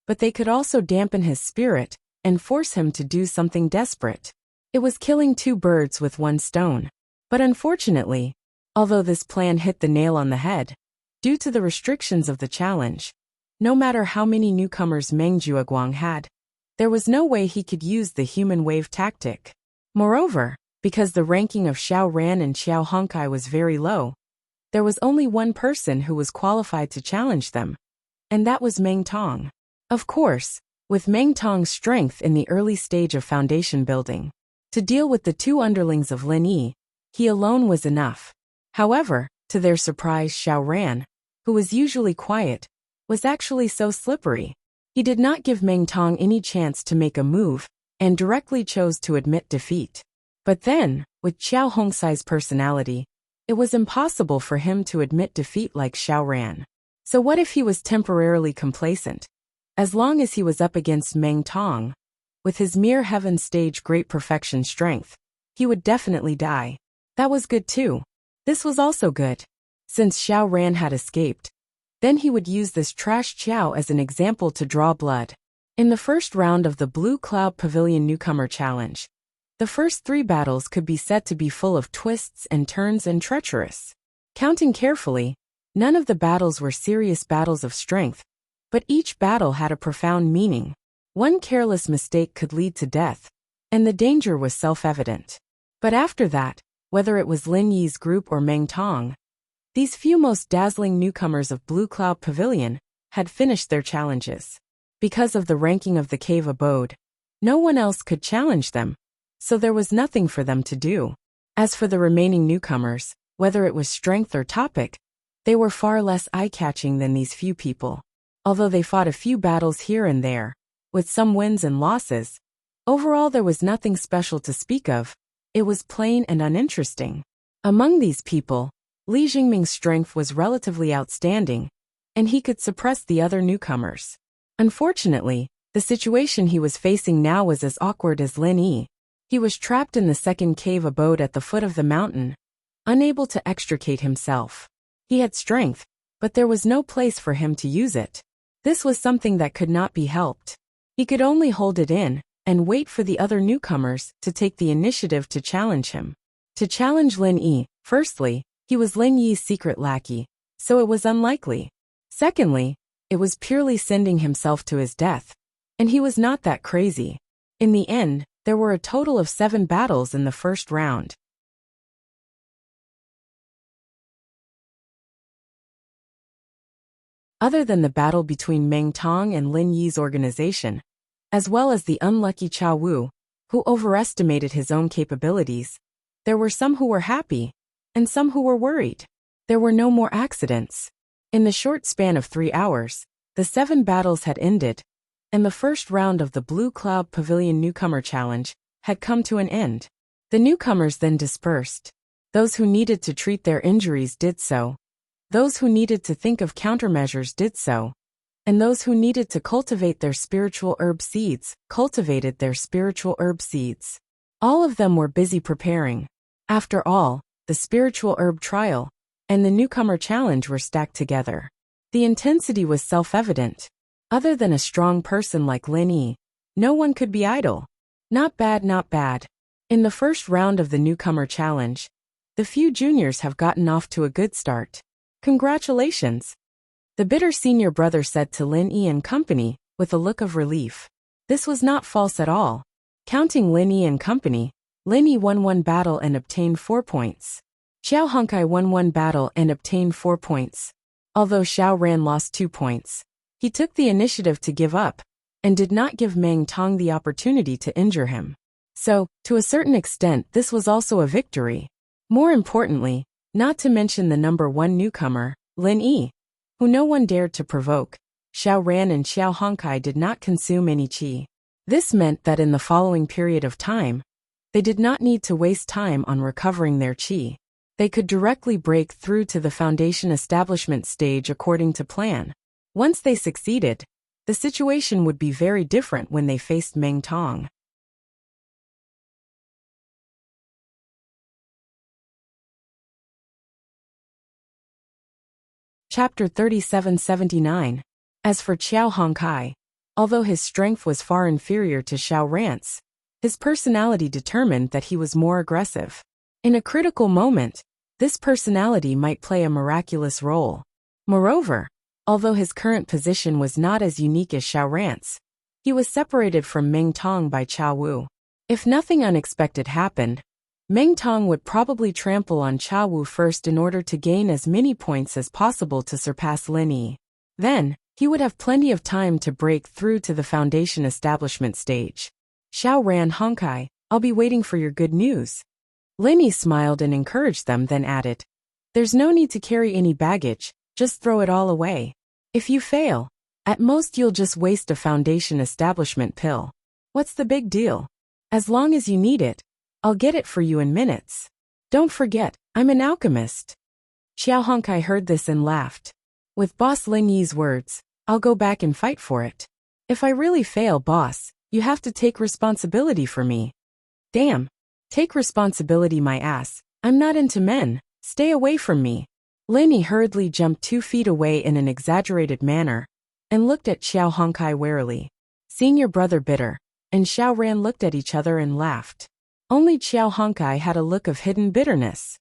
but they could also dampen his spirit and force him to do something desperate. It was killing two birds with one stone. But unfortunately, although this plan hit the nail on the head, due to the restrictions of the challenge, no matter how many newcomers Meng Jueguang had, there was no way he could use the human wave tactic. Moreover, because the ranking of Xiao Ran and Xiao Hongkai was very low, there was only one person who was qualified to challenge them, and that was Meng Tong. Of course, with Meng Tong's strength in the early stage of foundation building, to deal with the two underlings of Lin Yi, he alone was enough. However, to their surprise, Xiao Ran, who was usually quiet, was actually so slippery. He did not give Meng Tong any chance to make a move, and directly chose to admit defeat. But then, with Xiao Hongkai's personality, it was impossible for him to admit defeat like Xiao Ran. So what if he was temporarily complacent? As long as he was up against Meng Tong, with his mere heaven stage great perfection strength, he would definitely die. That was good too. This was also good. Since Xiao Ran had escaped, then he would use this Trash Xiao as an example to draw blood. In the first round of the Blue Cloud Pavilion Newcomer Challenge, the first three battles could be said to be full of twists and turns and treacherous. Counting carefully, none of the battles were serious battles of strength, but each battle had a profound meaning. One careless mistake could lead to death, and the danger was self-evident. But after that, whether it was Lin Yi's group or Meng Tong, these few most dazzling newcomers of Blue Cloud Pavilion had finished their challenges. Because of the ranking of the cave abode, No one else could challenge them, so there was nothing for them to do. As for the remaining newcomers, whether it was strength or topic, they were far less eye-catching than these few people. Although they fought a few battles here and there, with some wins and losses, overall there was nothing special to speak of. It was plain and uninteresting. Among these people, Li Jingming's strength was relatively outstanding, and he could suppress the other newcomers. Unfortunately, the situation he was facing now was as awkward as Lin Yi. He was trapped in the second cave abode at the foot of the mountain, unable to extricate himself. He had strength, but there was no place for him to use it. This was something that could not be helped. He could only hold it in and wait for the other newcomers to take the initiative to challenge him. To challenge Lin Yi, firstly, he was Lin Yi's secret lackey, so it was unlikely. Secondly, it was purely sending himself to his death, and he was not that crazy. In the end, there were a total of 7 battles in the first round. Other than the battle between Meng Tong and Lin Yi's organization, as well as the unlucky Chao Wu, who overestimated his own capabilities, there were some who were happy, and some who were worried. There were no more accidents. In the short span of 3 hours, the 7 battles had ended, and the first round of the Blue Cloud Pavilion Newcomer Challenge had come to an end. The newcomers then dispersed. Those who needed to treat their injuries did so. Those who needed to think of countermeasures did so. And those who needed to cultivate their spiritual herb seeds cultivated their spiritual herb seeds. All of them were busy preparing. After all, the spiritual herb trial and the newcomer challenge were stacked together. The intensity was self-evident. Other than a strong person like Lin Yi, no one could be idle. Not bad, not bad. In the first round of the newcomer challenge, the few juniors have gotten off to a good start. Congratulations. The bitter senior brother said to Lin Yi and company, with a look of relief. This was not false at all. Counting Lin Yi and company, Lin Yi won 1 battle and obtained 4 points. Xiao Honkai won 1 battle and obtained 4 points. Although Xiao Ran lost 2 points, he took the initiative to give up, and did not give Meng Tong the opportunity to injure him. So, to a certain extent, this was also a victory. More importantly, not to mention the number 1 newcomer, Lin Yi, who no one dared to provoke, Xiao Ran and Xiao Honkai did not consume any qi. This meant that in the following period of time, they did not need to waste time on recovering their qi. They could directly break through to the foundation establishment stage according to plan. Once they succeeded, the situation would be very different when they faced Meng Tong. Chapter 3779. As for Xiao Honkai, although his strength was far inferior to Xiao Ran's, his personality determined that he was more aggressive. In a critical moment, this personality might play a miraculous role. Moreover, although his current position was not as unique as Xiao Ran's, he was separated from Meng Tong by Chao Wu. If nothing unexpected happened, Meng Tong would probably trample on Chao Wu first in order to gain as many points as possible to surpass Lin Yi. Then, he would have plenty of time to break through to the foundation establishment stage. Xiao Ran Honkai, I'll be waiting for your good news. Lin Yi smiled and encouraged them, then added, there's no need to carry any baggage, just throw it all away. If you fail, at most you'll just waste a foundation establishment pill. What's the big deal? As long as you need it, I'll get it for you in minutes. Don't forget, I'm an alchemist. Xiao Honkai heard this and laughed. With Boss Lin Yi's words, I'll go back and fight for it. If I really fail, boss, you have to take responsibility for me. Damn. Take responsibility my ass. I'm not into men. Stay away from me. Lin Yi hurriedly jumped 2 feet away in an exaggerated manner, and looked at Xiao Honkai warily. Senior brother bitter, and Xiao Ran looked at each other and laughed. Only Xiao Honkai had a look of hidden bitterness.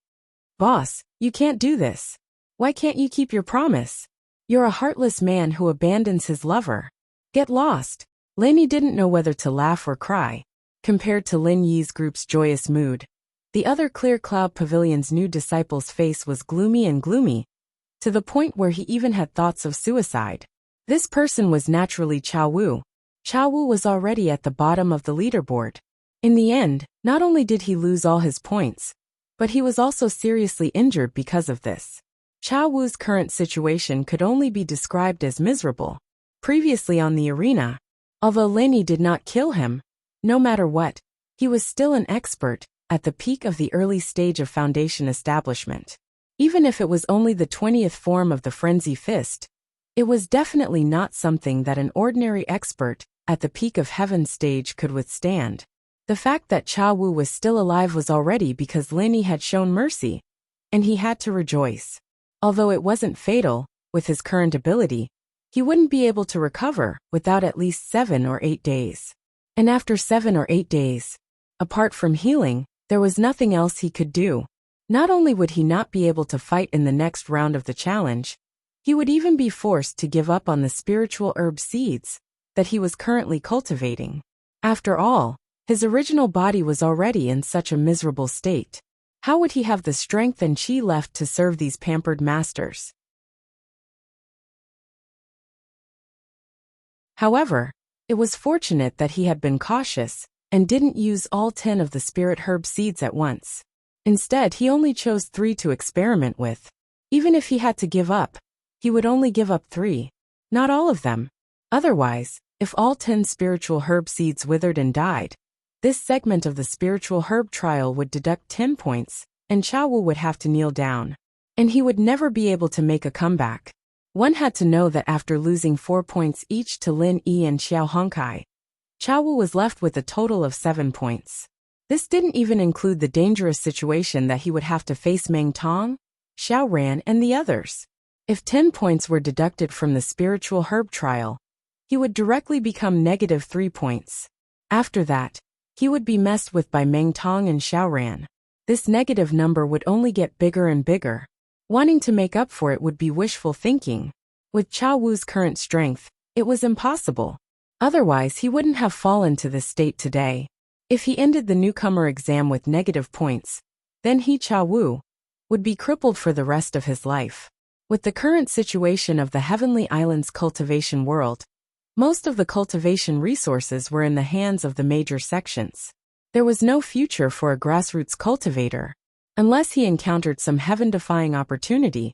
Boss, you can't do this. Why can't you keep your promise? You're a heartless man who abandons his lover. Get lost. Lin Yi didn't know whether to laugh or cry. Compared to Lin Yi's group's joyous mood, the other Clear Cloud Pavilion's new disciple's face was gloomy and gloomy, to the point where he even had thoughts of suicide. This person was naturally Chao Wu, Chao Wu was already at the bottom of the leaderboard. In the end, not only did he lose all his points, but he was also seriously injured because of this. Chao Wu's current situation could only be described as miserable. Previously on the arena, although Lenny did not kill him, no matter what, he was still an expert, at the peak of the early stage of foundation establishment. Even if it was only the 20th form of the frenzy fist, it was definitely not something that an ordinary expert, at the peak of heaven stage, could withstand. The fact that Chao Wu was still alive was already because Lenny had shown mercy, and he had to rejoice. Although it wasn't fatal, with his current ability, he wouldn't be able to recover without at least 7 or 8 days. And after 7 or 8 days, apart from healing, there was nothing else he could do. Not only would he not be able to fight in the next round of the challenge, he would even be forced to give up on the spiritual herb seeds that he was currently cultivating. After all, his original body was already in such a miserable state. How would he have the strength and chi left to serve these pampered masters? However, it was fortunate that he had been cautious and didn't use all 10 of the spirit herb seeds at once. Instead, he only chose 3 to experiment with. Even if he had to give up, he would only give up 3, not all of them. Otherwise, if all 10 spiritual herb seeds withered and died, this segment of the spiritual herb trial would deduct 10 points, and Chao Wu would have to kneel down. And he would never be able to make a comeback. One had to know that after losing 4 points each to Lin Yi and Xiao Hongkai, Chao Wu was left with a total of 7 points. This didn't even include the dangerous situation that he would have to face Meng Tong, Xiao Ran, and the others. If 10 points were deducted from the spiritual herb trial, he would directly become negative 3 points. After that, he would be messed with by Meng Tong and Xiao Ran. This negative number would only get bigger and bigger. Wanting to make up for it would be wishful thinking. With Chao Wu's current strength, it was impossible. Otherwise, he wouldn't have fallen to this state today. If he ended the newcomer exam with negative points, then he, Chao Wu, would be crippled for the rest of his life. With the current situation of the Heavenly Islands cultivation world, most of the cultivation resources were in the hands of the major sections. There was no future for a grassroots cultivator, unless he encountered some heaven-defying opportunity.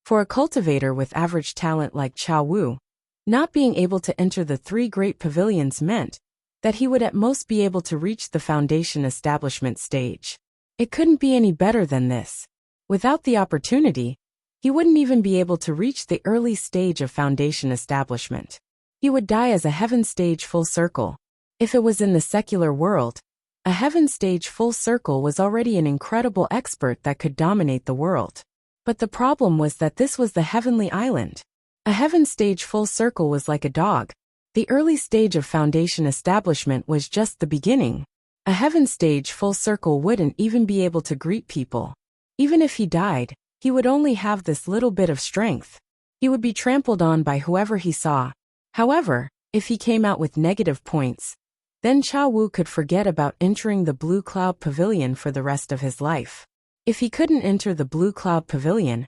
For a cultivator with average talent like Chao Wu, not being able to enter the 3 great pavilions meant that he would at most be able to reach the foundation establishment stage. It couldn't be any better than this. Without the opportunity, he wouldn't even be able to reach the early stage of foundation establishment. He would die as a heaven stage full circle. If it was in the secular world, a heaven stage full circle was already an incredible expert that could dominate the world. But the problem was that this was the heavenly island. A heaven stage full circle was like a dog. The early stage of foundation establishment was just the beginning. A heaven stage full circle wouldn't even be able to greet people. Even if he died, he would only have this little bit of strength. He would be trampled on by whoever he saw. However, if he came out with negative points, then Chao Wu could forget about entering the Blue Cloud Pavilion for the rest of his life. If he couldn't enter the Blue Cloud Pavilion,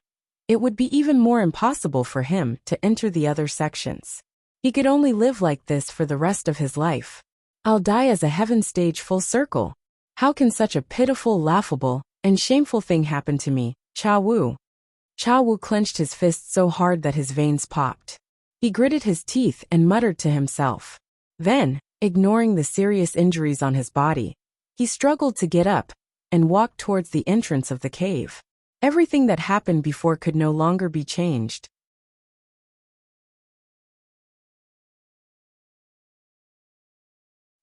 it would be even more impossible for him to enter the other sections. He could only live like this for the rest of his life. I'll die as a heaven stage full circle. How can such a pitiful, laughable, and shameful thing happen to me, Chao Wu? Chao Wu clenched his fist so hard that his veins popped. He gritted his teeth and muttered to himself. Then, ignoring the serious injuries on his body, he struggled to get up and walked towards the entrance of the cave. Everything that happened before could no longer be changed.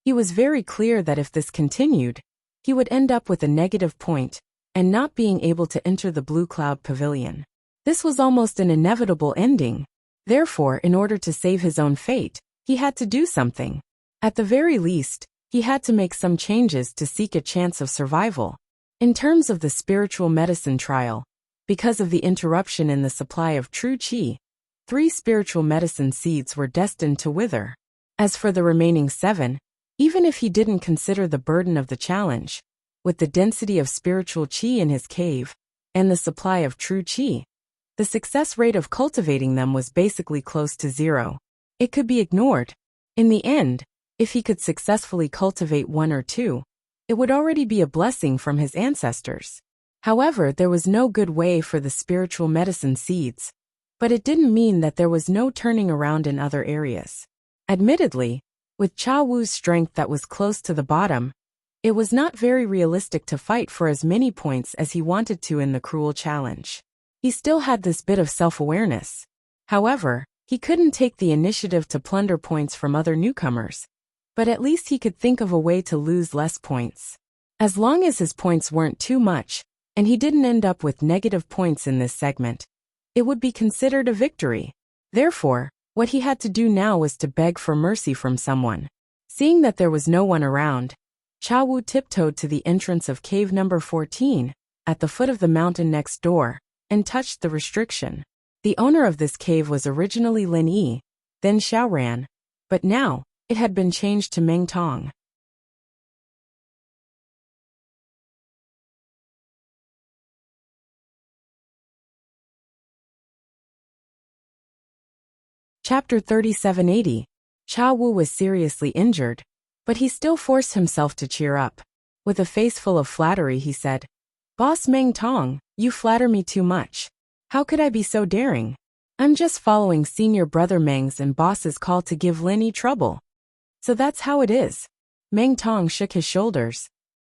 He was very clear that if this continued, he would end up with a negative point and not being able to enter the Blue Cloud Pavilion. This was almost an inevitable ending. Therefore, in order to save his own fate, he had to do something. At the very least, he had to make some changes to seek a chance of survival. In terms of the spiritual medicine trial, because of the interruption in the supply of true qi, 3 spiritual medicine seeds were destined to wither. As for the remaining 7, even if he didn't consider the burden of the challenge, with the density of spiritual qi in his cave, and the supply of true qi, the success rate of cultivating them was basically close to 0. It could be ignored. In the end, if he could successfully cultivate one or two, it would already be a blessing from his ancestors. However, there was no good way for the spiritual medicine seeds, but it didn't mean that there was no turning around in other areas. Admittedly, with Cha Wu's strength that was close to the bottom, it was not very realistic to fight for as many points as he wanted to in the cruel challenge. He still had this bit of self-awareness. However, he couldn't take the initiative to plunder points from other newcomers, but at least he could think of a way to lose less points. As long as his points weren't too much, and he didn't end up with negative points in this segment, it would be considered a victory. Therefore, what he had to do now was to beg for mercy from someone. Seeing that there was no one around, Cha Wu tiptoed to the entrance of cave number 14, at the foot of the mountain next door, and touched the restriction. The owner of this cave was originally Lin Yi, then Xiaoran, but now, it had been changed to Meng Tong. Chapter 3780. Cha Wu was seriously injured, but he still forced himself to cheer up. With a face full of flattery he said, "Boss Meng Tong, you flatter me too much. How could I be so daring? I'm just following senior brother Meng's and boss's call to give Lin Yi trouble." "So that's how it is." Meng Tong shook his shoulders.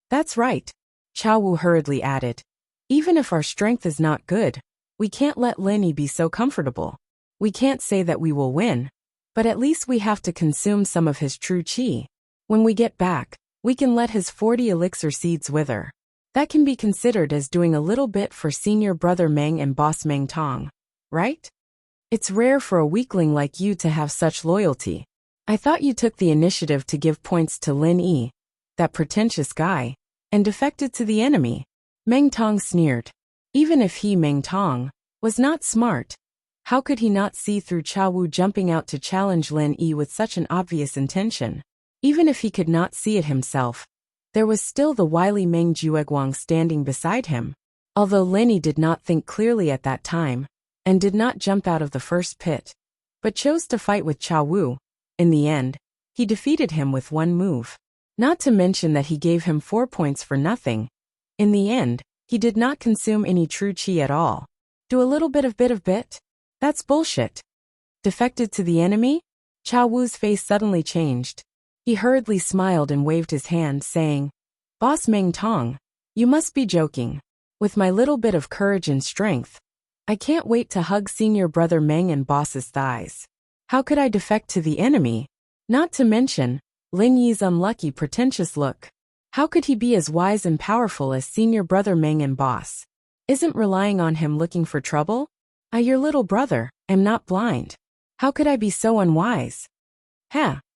"That's right," Cha Wu hurriedly added. "Even if our strength is not good, we can't let Lin Yi be so comfortable. We can't say that we will win, but at least we have to consume some of his true qi. When we get back, we can let his 40 elixir seeds wither. That can be considered as doing a little bit for senior brother Meng and boss Meng Tong, right? It's rare for a weakling like you to have such loyalty. I thought you took the initiative to give points to Lin Yi, that pretentious guy, and defected to the enemy." Meng Tong sneered. Even if he, Meng Tong, was not smart, how could he not see through Cha Wu jumping out to challenge Lin Yi with such an obvious intention? Even if he could not see it himself, there was still the wily Meng Jueguang standing beside him. Although Lin Yi did not think clearly at that time, and did not jump out of the first pit, but chose to fight with Cha Wu, in the end, he defeated him with one move. Not to mention that he gave him 4 points for nothing. In the end, he did not consume any true qi at all. Do a little bit of bit? That's bullshit. Defected to the enemy? Cha Wu's face suddenly changed. He hurriedly smiled and waved his hand, saying, "Boss Meng Tong, you must be joking. With my little bit of courage and strength, I can't wait to hug senior brother Meng and boss's thighs. How could I defect to the enemy? Not to mention Lin Yi's unlucky pretentious look. How could he be as wise and powerful as senior brother Meng and boss? Isn't relying on him looking for trouble? I, your little brother, am not blind. How could I be so unwise?"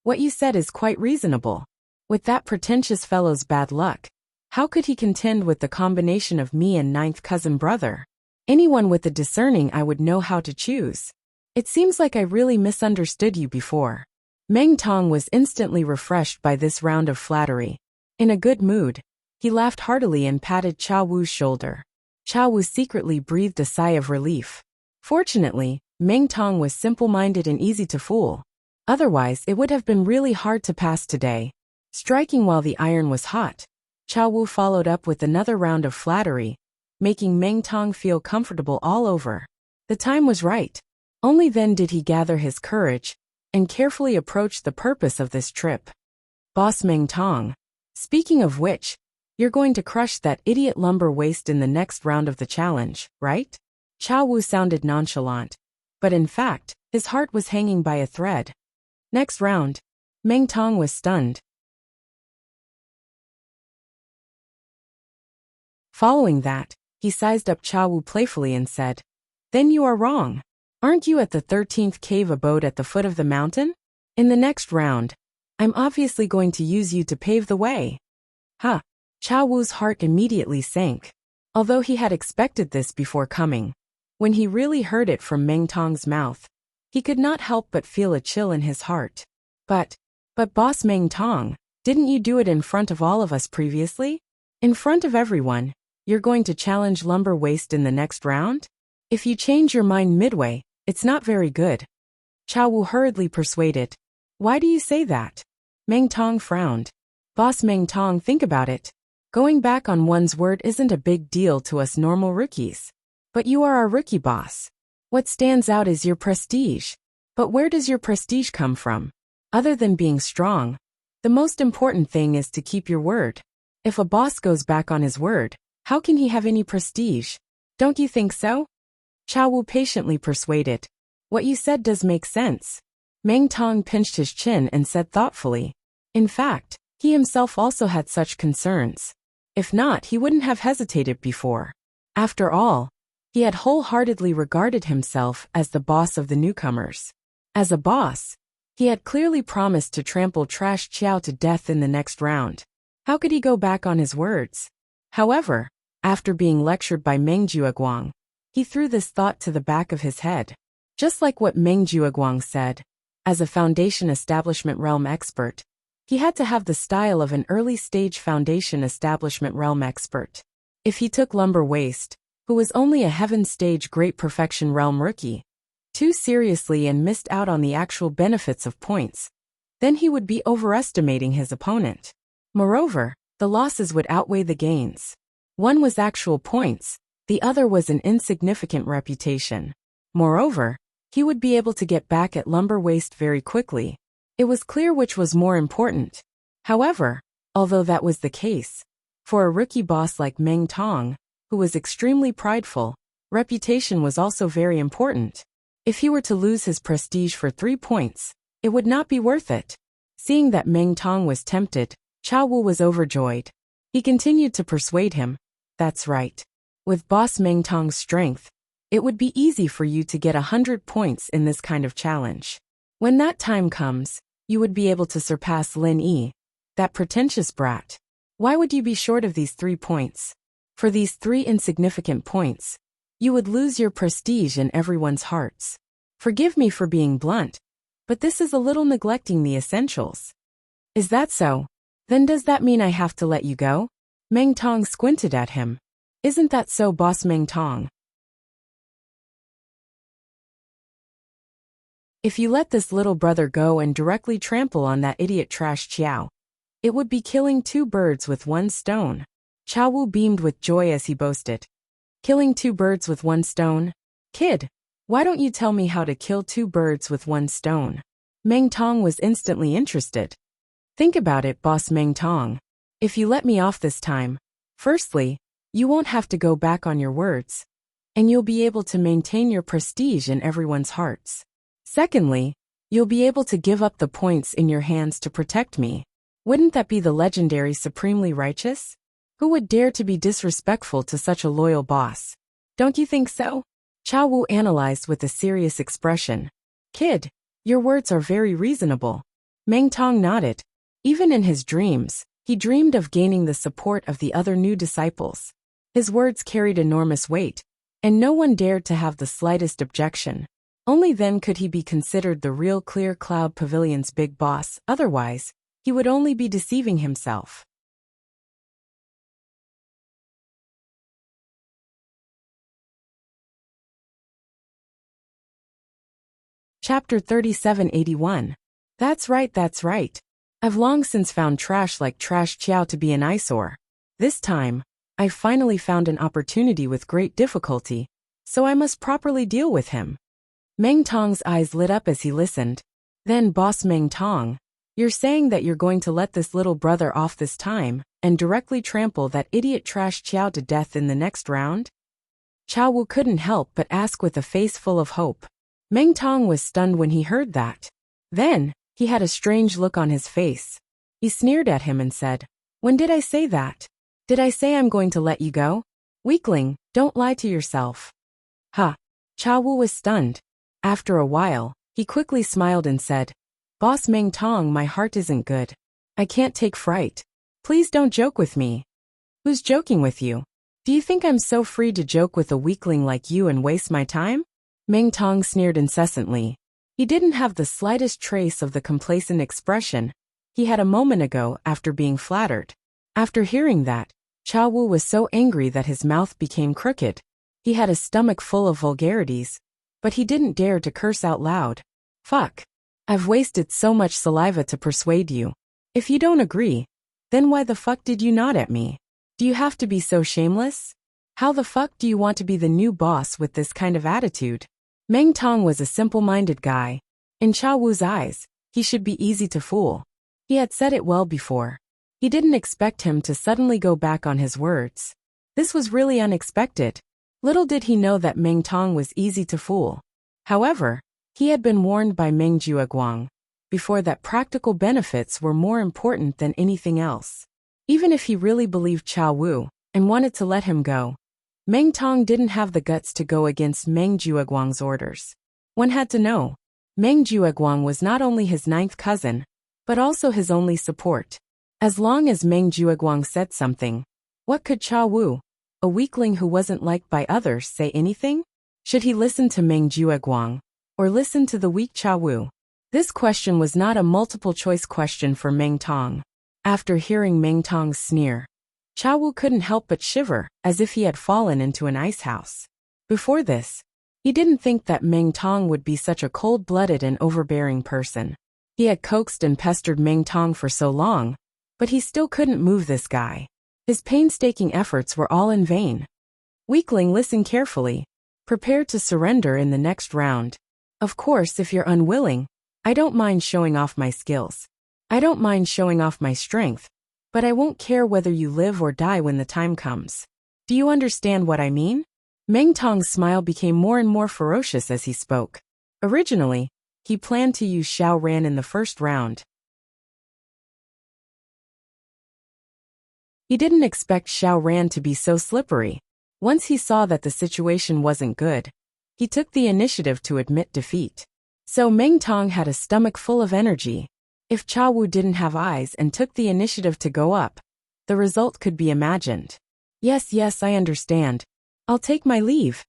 What you said is quite reasonable. With that pretentious fellow's bad luck, how could he contend with the combination of me and ninth cousin brother? Anyone with the discerning eye would know how to choose. It seems like I really misunderstood you before. Meng Tong was instantly refreshed by this round of flattery. In a good mood, he laughed heartily and patted Cha Wu's shoulder. Cha Wu secretly breathed a sigh of relief. Fortunately, Meng Tong was simple-minded and easy to fool. Otherwise, it would have been really hard to pass today. Striking while the iron was hot, Cha Wu followed up with another round of flattery, making Meng Tong feel comfortable all over. The time was right. Only then did he gather his courage and carefully approach the purpose of this trip. "Boss Meng Tong, speaking of which, you're going to crush that idiot lumber waste in the next round of the challenge, right?" Cha Wu sounded nonchalant, but in fact, his heart was hanging by a thread. Next round, Meng Tong was stunned. Following that, he sized up Cha Wu playfully and said, "Then you are wrong. Aren't you at the 13th cave abode at the foot of the mountain? In the next round, I'm obviously going to use you to pave the way." Cha Wu's heart immediately sank. Although he had expected this before coming, when he really heard it from Meng Tong's mouth, he could not help but feel a chill in his heart. But Boss Meng Tong, didn't you do it in front of all of us previously? In front of everyone, you're going to challenge lumber waste in the next round? If you change your mind midway, it's not very good." Cha Wu hurriedly persuaded. Why do you say that? Meng Tong frowned. Boss Meng Tong, think about it. Going back on one's word isn't a big deal to us normal rookies. But you are our rookie boss. What stands out is your prestige. But where does your prestige come from? Other than being strong, the most important thing is to keep your word. If a boss goes back on his word, how can he have any prestige? Don't you think so? Chao Wu patiently persuaded. What you said does make sense. Meng Tong pinched his chin and said thoughtfully. In fact, he himself also had such concerns. If not, he wouldn't have hesitated before. After all, he had wholeheartedly regarded himself as the boss of the newcomers. As a boss, he had clearly promised to trample Trash Chiao to death in the next round. How could he go back on his words? However, after being lectured by Meng Jueguang, he threw this thought to the back of his head. Just like what Meng Jueguang said, as a foundation establishment realm expert, he had to have the style of an early-stage foundation establishment realm expert. If he took Lumber Waste, who was only a heaven-stage great perfection realm rookie, too seriously and missed out on the actual benefits of points, then he would be overestimating his opponent. Moreover, the losses would outweigh the gains. One was actual points, the other was an insignificant reputation. Moreover, he would be able to get back at Lumber Waste very quickly. It was clear which was more important. However, although that was the case, for a rookie boss like Meng Tong, who was extremely prideful, reputation was also very important. If he were to lose his prestige for 3 points, it would not be worth it. Seeing that Meng Tong was tempted, Chao Wu was overjoyed. He continued to persuade him. That's right. With boss Meng Tong's strength, it would be easy for you to get 100 points in this kind of challenge. When that time comes, you would be able to surpass Lin Yi, that pretentious brat. Why would you be short of these 3 points? For these 3 insignificant points, you would lose your prestige in everyone's hearts. Forgive me for being blunt, but this is a little neglecting the essentials. Is that so? Then does that mean I have to let you go? Meng Tong squinted at him. Isn't that so, boss Meng Tong? If you let this little brother go and directly trample on that idiot Trash Chiao, it would be killing 2 birds with 1 stone. Chao Wu beamed with joy as he boasted. Killing 2 birds with 1 stone? Kid, why don't you tell me how to kill 2 birds with 1 stone? Meng Tong was instantly interested. Think about it, boss Meng Tong. If you let me off this time, firstly, you won't have to go back on your words, and you'll be able to maintain your prestige in everyone's hearts. Secondly, you'll be able to give up the points in your hands to protect me. Wouldn't that be the legendary supremely righteous? Who would dare to be disrespectful to such a loyal boss? Don't you think so? Chao Wu analyzed with a serious expression. Kid, your words are very reasonable. Meng Tong nodded. Even in his dreams, he dreamed of gaining the support of the other new disciples. His words carried enormous weight, and no one dared to have the slightest objection. Only then could he be considered the real Clear Cloud Pavilion's big boss, otherwise, he would only be deceiving himself. Chapter 3781. That's right. I've long since found trash like Trash Chiao to be an eyesore. This time, I finally found an opportunity with great difficulty, so I must properly deal with him. Meng Tong's eyes lit up as he listened. Then, boss Meng Tong, you're saying that you're going to let this little brother off this time, and directly trample that idiot Trash Chiao to death in the next round? Chao Wu couldn't help but ask with a face full of hope. Meng Tong was stunned when he heard that. Then, he had a strange look on his face. He sneered at him and said, When did I say that? Did I say I'm going to let you go? Weakling, don't lie to yourself. Ha! Chao Wu was stunned. After a while, he quickly smiled and said, Boss Meng Tong, my heart isn't good. I can't take fright. Please don't joke with me. Who's joking with you? Do you think I'm so free to joke with a weakling like you and waste my time? Meng Tong sneered incessantly. He didn't have the slightest trace of the complacent expression he had a moment ago after being flattered. After hearing that, Chao Wu was so angry that his mouth became crooked. He had a stomach full of vulgarities, but he didn't dare to curse out loud. Fuck. I've wasted so much saliva to persuade you. If you don't agree, then why the fuck did you nod at me? Do you have to be so shameless? How the fuck do you want to be the new boss with this kind of attitude? Meng Tong was a simple-minded guy. In Cha Wu's eyes, he should be easy to fool. He had said it well before. He didn't expect him to suddenly go back on his words. This was really unexpected. Little did he know that Meng Tong was easy to fool. However, he had been warned by Meng Jueguang before that practical benefits were more important than anything else. Even if he really believed Cha Wu and wanted to let him go, Meng Tong didn't have the guts to go against Meng Jueguang's orders. One had to know, Meng Jueguang was not only his ninth cousin, but also his only support. As long as Meng Jueguang said something, what could Cha Wu, a weakling who wasn't liked by others, say anything? Should he listen to Meng Jueguang, or listen to the weak Cha Wu? This question was not a multiple-choice question for Meng Tong. After hearing Meng Tong's sneer, Cha Wu couldn't help but shiver, as if he had fallen into an ice house. Before this, he didn't think that Meng Tong would be such a cold-blooded and overbearing person. He had coaxed and pestered Meng Tong for so long, but he still couldn't move this guy. His painstaking efforts were all in vain. Weakling, listen carefully. Prepare to surrender in the next round. Of course, if you're unwilling, I don't mind showing off my skills. I don't mind showing off my strength, but I won't care whether you live or die when the time comes. Do you understand what I mean? Meng Tong's smile became more and more ferocious as he spoke. Originally, he planned to use Xiao Ran in the first round. He didn't expect Xiao Ran to be so slippery. Once he saw that the situation wasn't good, he took the initiative to admit defeat. So Meng Tong had a stomach full of energy. If Cha Wu didn't have eyes and took the initiative to go up, the result could be imagined. Yes, I understand. I'll take my leave.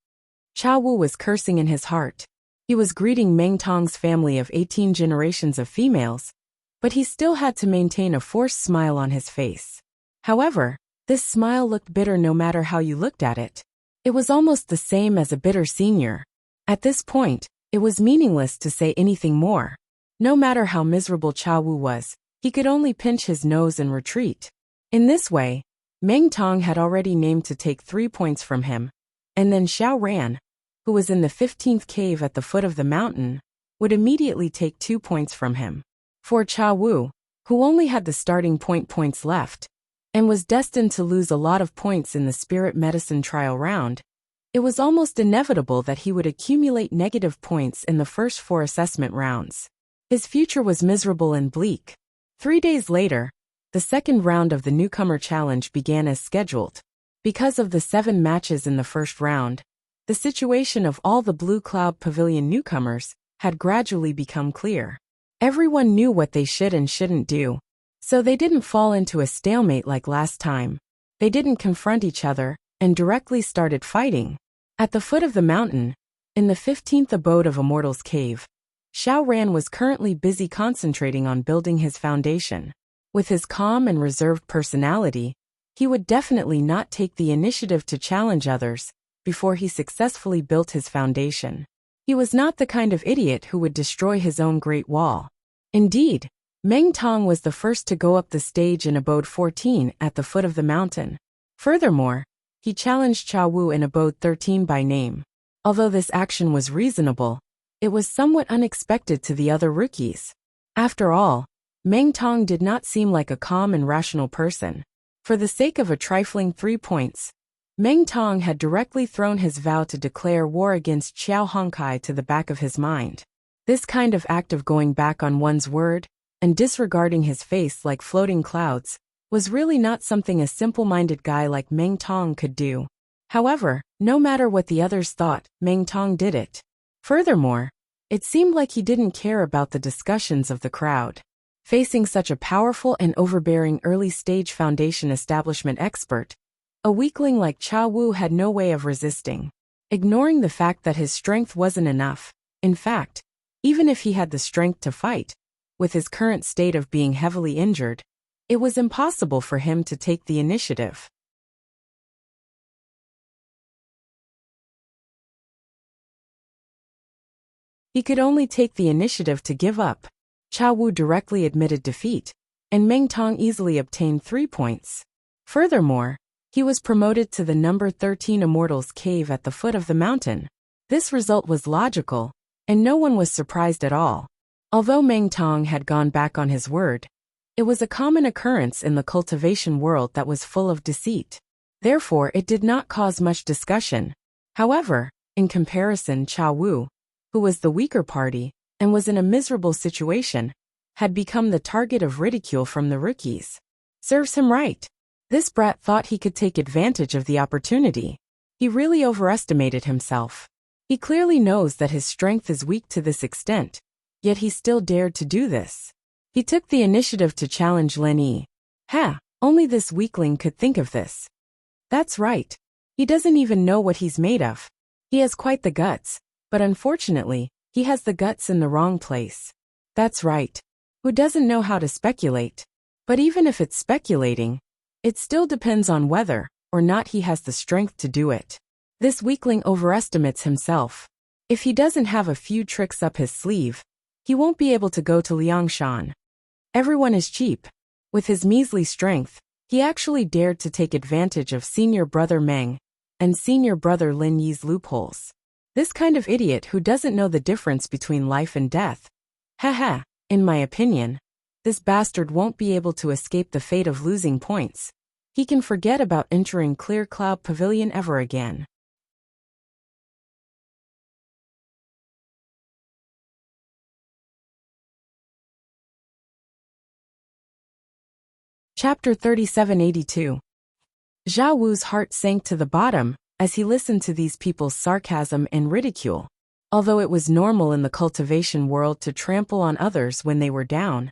Cha Wu was cursing in his heart. He was greeting Meng Tong's family of 18 generations of females, but he still had to maintain a forced smile on his face. However, this smile looked bitter no matter how you looked at it. It was almost the same as a bitter senior. At this point, it was meaningless to say anything more. No matter how miserable Cha Wu was, he could only pinch his nose and retreat. In this way, Meng Tong had already named to take 3 points from him, and then Xiao Ran, who was in the 15th cave at the foot of the mountain, would immediately take 2 points from him. For Cha Wu, who only had the starting points left, and was destined to lose a lot of points in the spirit medicine trial round, it was almost inevitable that he would accumulate negative points in the first 4 assessment rounds. His future was miserable and bleak. 3 days later, the second round of the newcomer challenge began as scheduled. Because of the 7 matches in the first round, the situation of all the Blue Cloud Pavilion newcomers had gradually become clear. Everyone knew what they should and shouldn't do, so they didn't fall into a stalemate like last time. They didn't confront each other and directly started fighting. At the foot of the mountain, in the 15th abode of Immortal's Cave, Xiao Ran was currently busy concentrating on building his foundation. With his calm and reserved personality, he would definitely not take the initiative to challenge others before he successfully built his foundation. He was not the kind of idiot who would destroy his own Great Wall. Indeed, Meng Tong was the first to go up the stage in Abode 14 at the foot of the mountain. Furthermore, he challenged Cha Wu in Abode 13 by name. Although this action was reasonable, it was somewhat unexpected to the other rookies. After all, Meng Tong did not seem like a calm and rational person. For the sake of a trifling 3 points, Meng Tong had directly thrown his vow to declare war against Xiao Hongkai to the back of his mind. This kind of act of going back on one's word and disregarding his face like floating clouds was really not something a simple-minded guy like Meng Tong could do. However, no matter what the others thought, Meng Tong did it. Furthermore, it seemed like he didn't care about the discussions of the crowd. Facing such a powerful and overbearing early-stage foundation establishment expert, a weakling like Cha Wu had no way of resisting. Ignoring the fact that his strength wasn't enough, in fact, even if he had the strength to fight, with his current state of being heavily injured, it was impossible for him to take the initiative. He could only take the initiative to give up. Chao Wu directly admitted defeat, and Meng Tong easily obtained 3 points. Furthermore, he was promoted to the number 13 Immortals Cave at the foot of the mountain. This result was logical, and no one was surprised at all. Although Meng Tong had gone back on his word, it was a common occurrence in the cultivation world that was full of deceit. Therefore, it did not cause much discussion. However, in comparison, Chao Wu, who was the weaker party and was in a miserable situation, had become the target of ridicule from the rookies. Serves him right. This brat thought he could take advantage of the opportunity. He really overestimated himself. He clearly knows that his strength is weak to this extent, yet he still dared to do this. He took the initiative to challenge Lin Yi. Only this weakling could think of this. That's right. He doesn't even know what he's made of. He has quite the guts, but unfortunately, he has the guts in the wrong place. That's right. Who doesn't know how to speculate? But even if it's speculating, it still depends on whether or not he has the strength to do it. This weakling overestimates himself. If he doesn't have a few tricks up his sleeve, he won't be able to go to Liangshan. Everyone is cheap. With his measly strength, he actually dared to take advantage of senior brother Meng and senior brother Lin Yi's loopholes. This kind of idiot who doesn't know the difference between life and death. In my opinion, this bastard won't be able to escape the fate of losing points. He can forget about entering Clear Cloud Pavilion ever again. Chapter 3782. Zhao Wu's heart sank to the bottom as he listened to these people's sarcasm and ridicule. Although it was normal in the cultivation world to trample on others when they were down,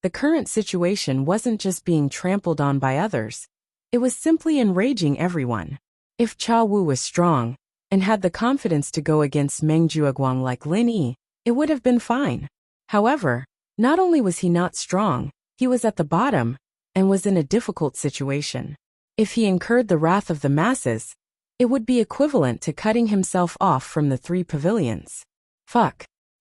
the current situation wasn't just being trampled on by others, it was simply enraging everyone. If Chao Wu was strong and had the confidence to go against Meng Jueguang like Lin Yi, it would have been fine. However, not only was he not strong, he was at the bottom and was in a difficult situation. If he incurred the wrath of the masses, it would be equivalent to cutting himself off from the 3 pavilions.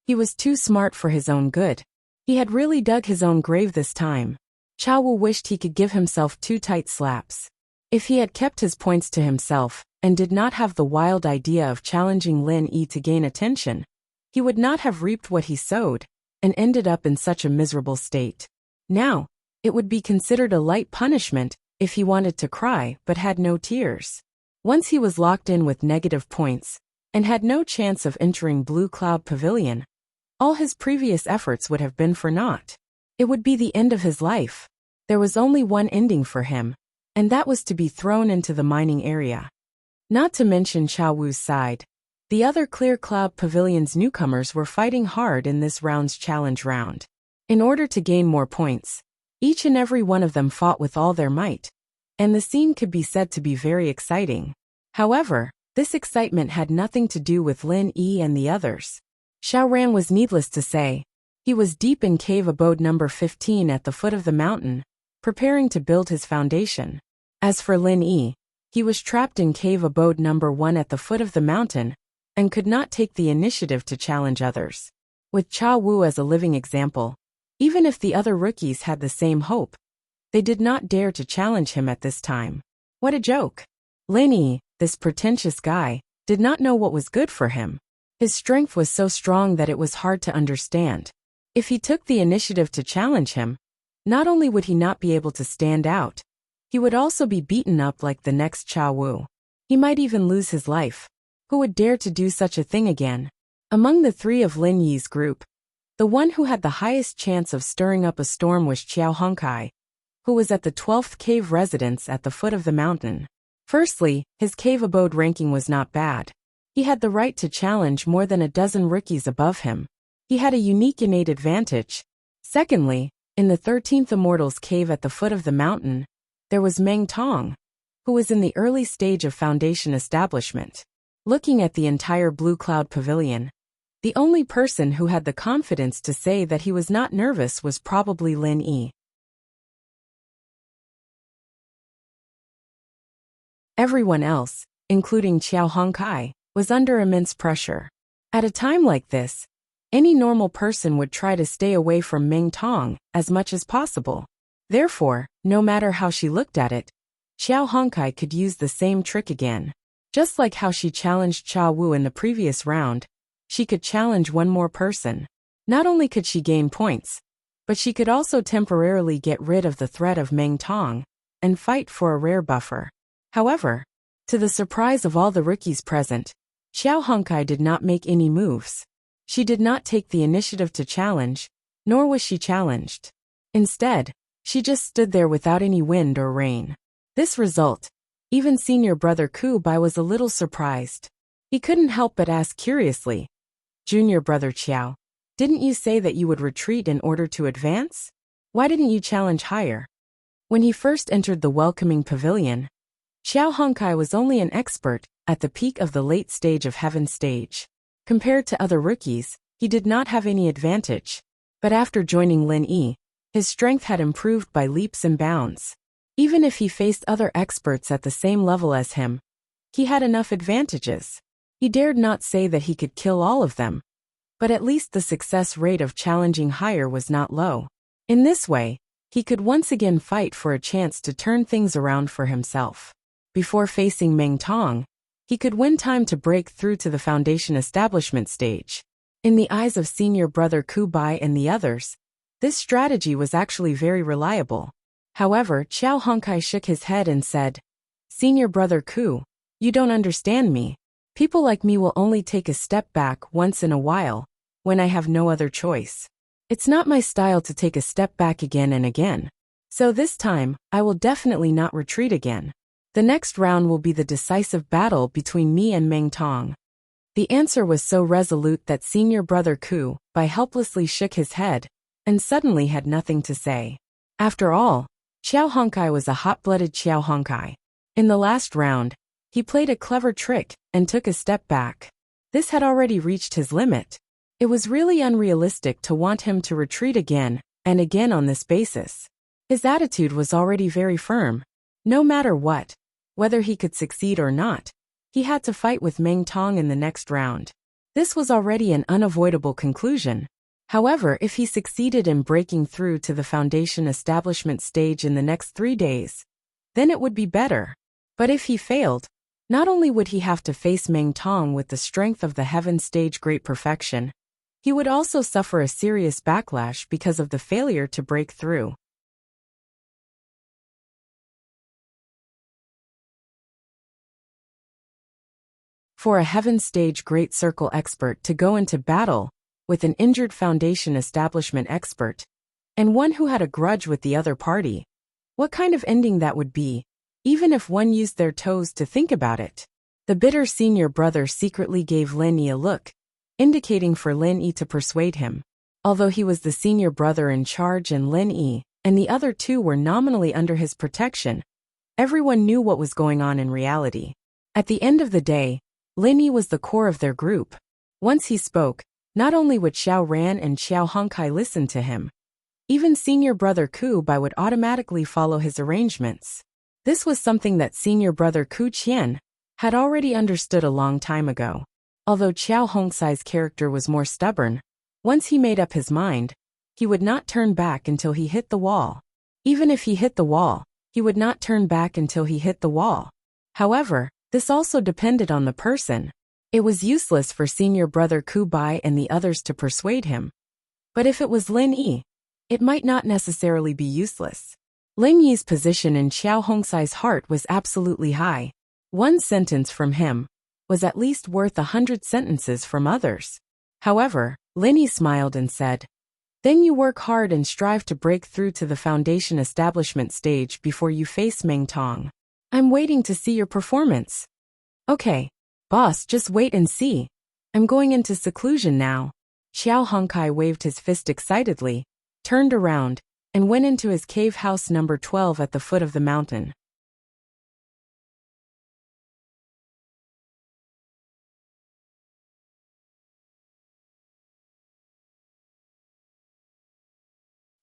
He was too smart for his own good. He had really dug his own grave this time. Chao Wu wished he could give himself 2 tight slaps. If he had kept his points to himself and did not have the wild idea of challenging Lin Yi to gain attention, he would not have reaped what he sowed and ended up in such a miserable state. Now, it would be considered a light punishment if he wanted to cry but had no tears. Once he was locked in with negative points and had no chance of entering Blue Cloud Pavilion, all his previous efforts would have been for naught. It would be the end of his life. There was only one ending for him, and that was to be thrown into the mining area. Not to mention Chao Wu's side, the other Clear Cloud Pavilion's newcomers were fighting hard in this round's challenge round. In order to gain more points, each and every one of them fought with all their might, and the scene could be said to be very exciting. However, this excitement had nothing to do with Lin Yi and the others. Xiaoran was needless to say. He was deep in cave abode number 15 at the foot of the mountain, preparing to build his foundation. As for Lin Yi, he was trapped in cave abode number 1 at the foot of the mountain, and could not take the initiative to challenge others. With Chao Wu as a living example, even if the other rookies had the same hope, they did not dare to challenge him at this time. What a joke! Lin Yi, this pretentious guy, did not know what was good for him. His strength was so strong that it was hard to understand. If he took the initiative to challenge him, not only would he not be able to stand out, he would also be beaten up like the next Chao Wu. He might even lose his life. Who would dare to do such a thing again? Among the 3 of Lin Yi's group, the one who had the highest chance of stirring up a storm was Qiao Hongkai, who was at the 12th cave residence at the foot of the mountain. Firstly, his cave abode ranking was not bad. He had the right to challenge more than a dozen rookies above him. He had a unique innate advantage. Secondly, in the 13th Immortals Cave at the foot of the mountain, there was Meng Tong, who was in the early stage of foundation establishment. Looking at the entire Blue Cloud Pavilion, the only person who had the confidence to say that he was not nervous was probably Lin Yi. Everyone else, including Qiao Hongkai, was under immense pressure. At a time like this, Any normal person would try to stay away from Meng Tong as much as possible. Therefore, no matter how she looked at it, Xiao Hongkai could use the same trick again. Just like how she challenged Cha Wu in the previous round, she could challenge one more person. Not only could she gain points, but she could also temporarily get rid of the threat of Meng Tong and fight for a rare buffer. However, to the surprise of all the rookies present, Xiao Hongkai did not make any moves. She did not take the initiative to challenge, nor was she challenged. Instead, she just stood there without any wind or rain. This result, even senior brother Ku Bai was a little surprised. He couldn't help but ask curiously, "Junior brother Qiao, didn't you say that you would retreat in order to advance? Why didn't you challenge higher?" When he first entered the welcoming pavilion, Xiao Hongkai was only an expert at the peak of the late stage of Heaven stage. Compared to other rookies, he did not have any advantage. But after joining Lin Yi, his strength had improved by leaps and bounds. Even if he faced other experts at the same level as him, he had enough advantages. He dared not say that he could kill all of them, but at least the success rate of challenging higher was not low. In this way, he could once again fight for a chance to turn things around for himself. Before facing Meng Tong, he could win time to break through to the foundation establishment stage. In the eyes of senior brother Ku Bai and the others, this strategy was actually very reliable. However, Xiao Hongkai shook his head and said, "Senior brother Ku, you don't understand me. People like me will only take a step back once in a while, when I have no other choice. It's not my style to take a step back again and again. So this time, I will definitely not retreat again. The next round will be the decisive battle between me and Meng Tong." The answer was so resolute that senior brother Ku Bai helplessly shook his head, and suddenly had nothing to say. After all, Xiao Hongkai was a hot-blooded Xiao Hongkai. In the last round, he played a clever trick and took a step back. This had already reached his limit. It was really unrealistic to want him to retreat again and again on this basis. His attitude was already very firm. No matter what, whether he could succeed or not, he had to fight with Meng Tong in the next round. This was already an unavoidable conclusion. However, if he succeeded in breaking through to the foundation establishment stage in the next 3 days, then it would be better. But if he failed, not only would he have to face Meng Tong with the strength of the Heaven stage great perfection, he would also suffer a serious backlash because of the failure to break through. For a Heaven stage great circle expert to go into battle with an injured foundation establishment expert, and one who had a grudge with the other party, what kind of ending that would be, even if one used their toes to think about it. The bitter senior brother secretly gave Lin Yi a look, indicating for Lin Yi to persuade him. Although he was the senior brother in charge and Lin Yi and the other two were nominally under his protection, everyone knew what was going on in reality. At the end of the day, Lin Yi was the core of their group. Once he spoke, not only would Xiao Ran and Xiao Hongkai listen to him, even senior brother Ku Bai would automatically follow his arrangements. This was something that senior brother Ku Qian had already understood a long time ago. Although Xiao Hongsai's character was more stubborn, once he made up his mind, he would not turn back until he hit the wall. Even if he hit the wall, he would not turn back until he hit the wall. However, this also depended on the person. It was useless for senior brother Ku Bai and the others to persuade him. But if it was Lin Yi, it might not necessarily be useless. Lin Yi's position in Xiao Hongsai's heart was absolutely high. One sentence from him was at least worth 100 sentences from others. However, Lin Yi smiled and said, "Then you work hard and strive to break through to the foundation establishment stage before you face Meng Tong. I'm waiting to see your performance." "Okay, boss, just wait and see. I'm going into seclusion now." Xiao Hongkai waved his fist excitedly, turned around, and went into his cave house number 12 at the foot of the mountain.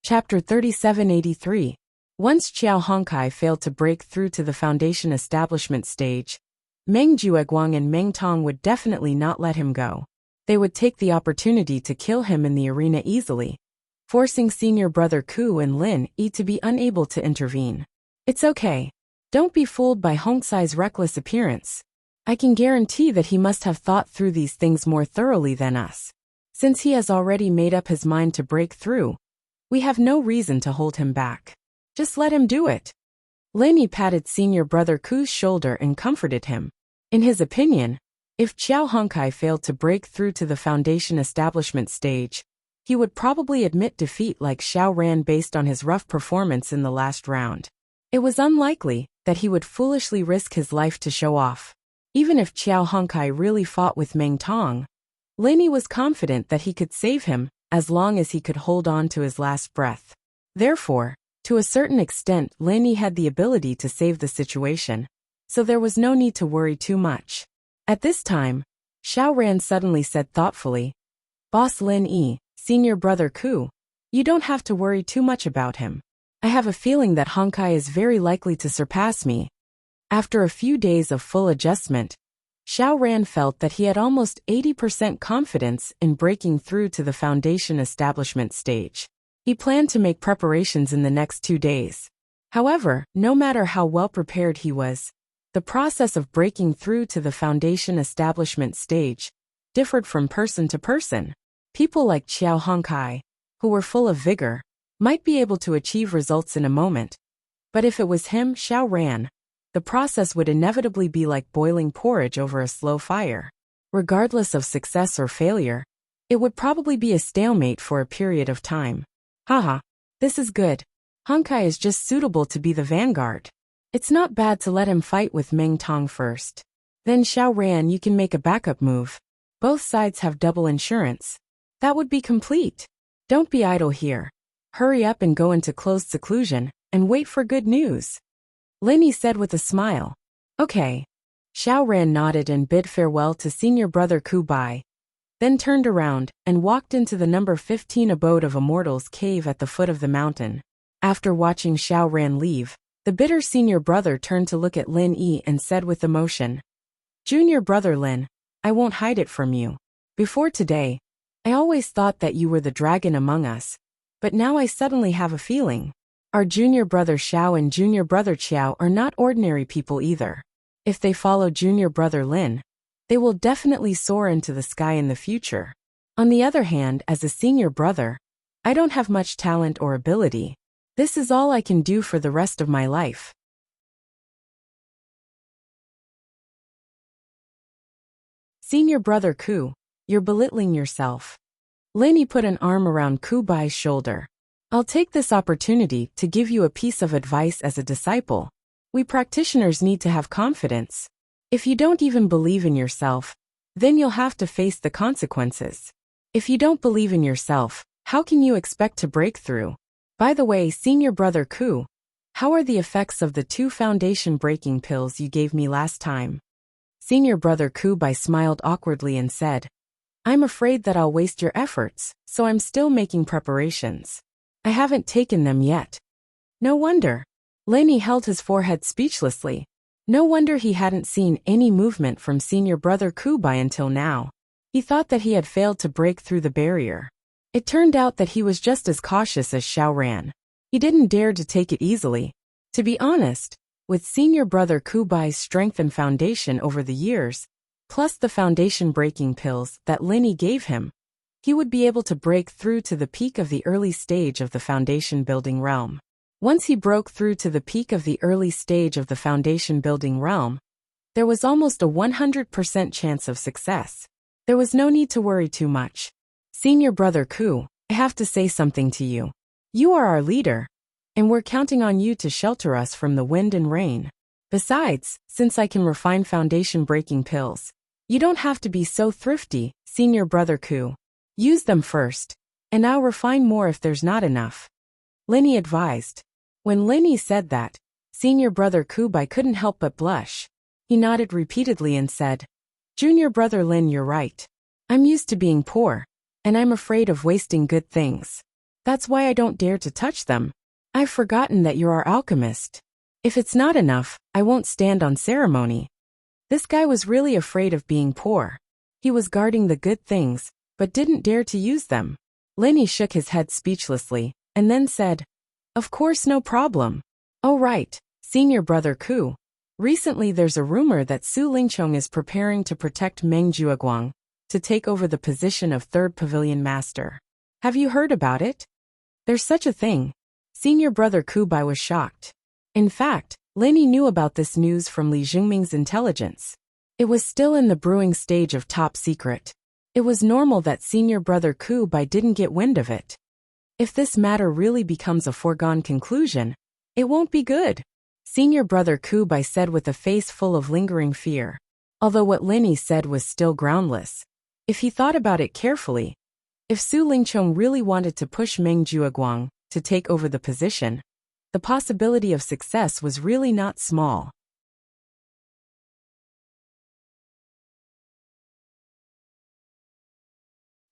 Chapter 3783. Once Xiao Hongkai failed to break through to the foundation establishment stage, Meng Jueguang and Meng Tong would definitely not let him go. they would take the opportunity to kill him in the arena easily, forcing senior brother Ku and Lin Yi to be unable to intervene. It's okay. Don't be fooled by Hong Sai's reckless appearance. I can guarantee that he must have thought through these things more thoroughly than us. Since he has already made up his mind to break through, we have no reason to hold him back. Just let him do it. Lin Yi patted senior brother Ku's shoulder and comforted him. In his opinion, if Xiao Hongkai failed to break through to the foundation establishment stage, he would probably admit defeat like Xiao Ran based on his rough performance in the last round. It was unlikely that he would foolishly risk his life to show off. Even if Xiao Hongkai really fought with Meng Tong, Lin Yi was confident that he could save him as long as he could hold on to his last breath. Therefore, to a certain extent, Lin Yi had the ability to save the situation, so there was no need to worry too much. At this time, Xiao Ran suddenly said thoughtfully, "Boss Lin Yi, senior brother Ku, you don't have to worry too much about him. I have a feeling that Hongkai is very likely to surpass me." After a few days of full adjustment, Xiao Ran felt that he had almost 80% confidence in breaking through to the foundation establishment stage. He planned to make preparations in the next 2 days. However, no matter how well prepared he was, the process of breaking through to the foundation establishment stage differed from person to person. People like Xiao Hongkai, who were full of vigor, might be able to achieve results in a moment. But if it was him, Xiao Ran, the process would inevitably be like boiling porridge over a slow fire. Regardless of success or failure, it would probably be a stalemate for a period of time. Haha, this is good. Hongkai is just suitable to be the vanguard. It's not bad to let him fight with Meng Tong first. Then Xiao Ran, you can make a backup move. Both sides have double insurance. That would be complete. Don't be idle here. Hurry up and go into closed seclusion, and wait for good news. Lin Yi said with a smile. Okay. Xiao Ran nodded and bid farewell to senior brother Ku Bai, then turned around and walked into the number 15 abode of Immortals cave at the foot of the mountain. After watching Xiao Ran leave, the bitter senior brother turned to look at Lin Yi and said with emotion, "Junior brother Lin, I won't hide it from you. Before today, I always thought that you were the dragon among us, but now I suddenly have a feeling. Our junior brother Xiao and junior brother Qiao are not ordinary people either. If they follow junior brother Lin, they will definitely soar into the sky in the future. On the other hand, as a senior brother, I don't have much talent or ability. This is all I can do for the rest of my life." Senior brother Ku, you're belittling yourself. Lin Yi put an arm around Ku Bai's shoulder. I'll take this opportunity to give you a piece of advice as a disciple. We practitioners need to have confidence. If you don't even believe in yourself, then you'll have to face the consequences. If you don't believe in yourself, how can you expect to break through? By the way, senior brother Ku, how are the effects of the 2 foundation breaking pills you gave me last time? Senior brother Ku Bai smiled awkwardly and said, I'm afraid that I'll waste your efforts, so I'm still making preparations. I haven't taken them yet. No wonder. Lin Yi held his forehead speechlessly. No wonder he hadn't seen any movement from senior brother Ku Bai until now. He thought that he had failed to break through the barrier. It turned out that he was just as cautious as Xiao Ran. He didn't dare to take it easily. To be honest, with senior brother Ku Bai's strength and foundation over the years, plus the foundation breaking pills that Lin Yi gave him, he would be able to break through to the peak of the early stage of the foundation building realm. Once he broke through to the peak of the early stage of the foundation building realm, there was almost a 100% chance of success. There was no need to worry too much. Senior brother Ku, I have to say something to you. You are our leader, and we're counting on you to shelter us from the wind and rain. Besides, since I can refine foundation breaking pills, you don't have to be so thrifty, senior brother Ku. Use them first, and I'll refine more if there's not enough. Lin Yi advised. When Lin Yi said that, senior brother Ku Bai couldn't help but blush. He nodded repeatedly and said, Junior brother Lin, you're right. I'm used to being poor, and I'm afraid of wasting good things. That's why I don't dare to touch them. I've forgotten that you're our alchemist. If it's not enough, I won't stand on ceremony. This guy was really afraid of being poor. He was guarding the good things, but didn't dare to use them. Linny shook his head speechlessly, and then said, "Of course, no problem. Oh right, senior brother Ku. Recently there's a rumor that Su Lingchong is preparing to protect Meng Jueguang, to take over the position of third pavilion master. Have you heard about it?" "There's such a thing." Senior brother Ku Bai was shocked. In fact, Linny knew about this news from Li Jingming's intelligence. It was still in the brewing stage of top secret. It was normal that senior brother Ku Bai didn't get wind of it. If this matter really becomes a foregone conclusion, it won't be good, senior brother Ku Bai said with a face full of lingering fear. Although what Linny said was still groundless. If he thought about it carefully, if Su Lingchong really wanted to push Meng Jueguang to take over the position, the possibility of success was really not small.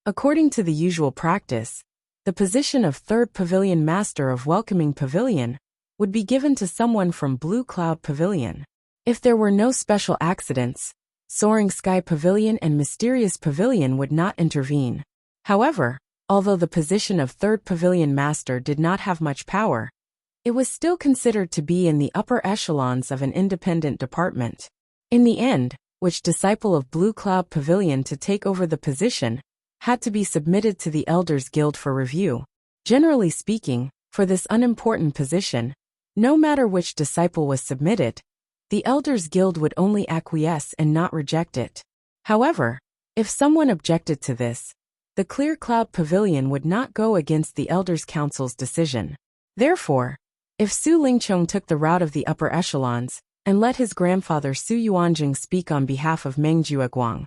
According to the usual practice, the position of third pavilion master of welcoming pavilion would be given to someone from Blue Cloud Pavilion. If there were no special accidents, Soaring Sky Pavilion and Mysterious Pavilion would not intervene. However, although the position of third pavilion master did not have much power, it was still considered to be in the upper echelons of an independent department. In the end, which disciple of Blue Cloud Pavilion to take over the position had to be submitted to the Elders Guild for review. Generally speaking, for this unimportant position, no matter which disciple was submitted, the Elders Guild would only acquiesce and not reject it. However, if someone objected to this, the Clear Cloud Pavilion would not go against the Elders Council's decision. Therefore, if Su Lingchong took the route of the upper echelons and let his grandfather Su Yuanjing speak on behalf of Meng Jueguang,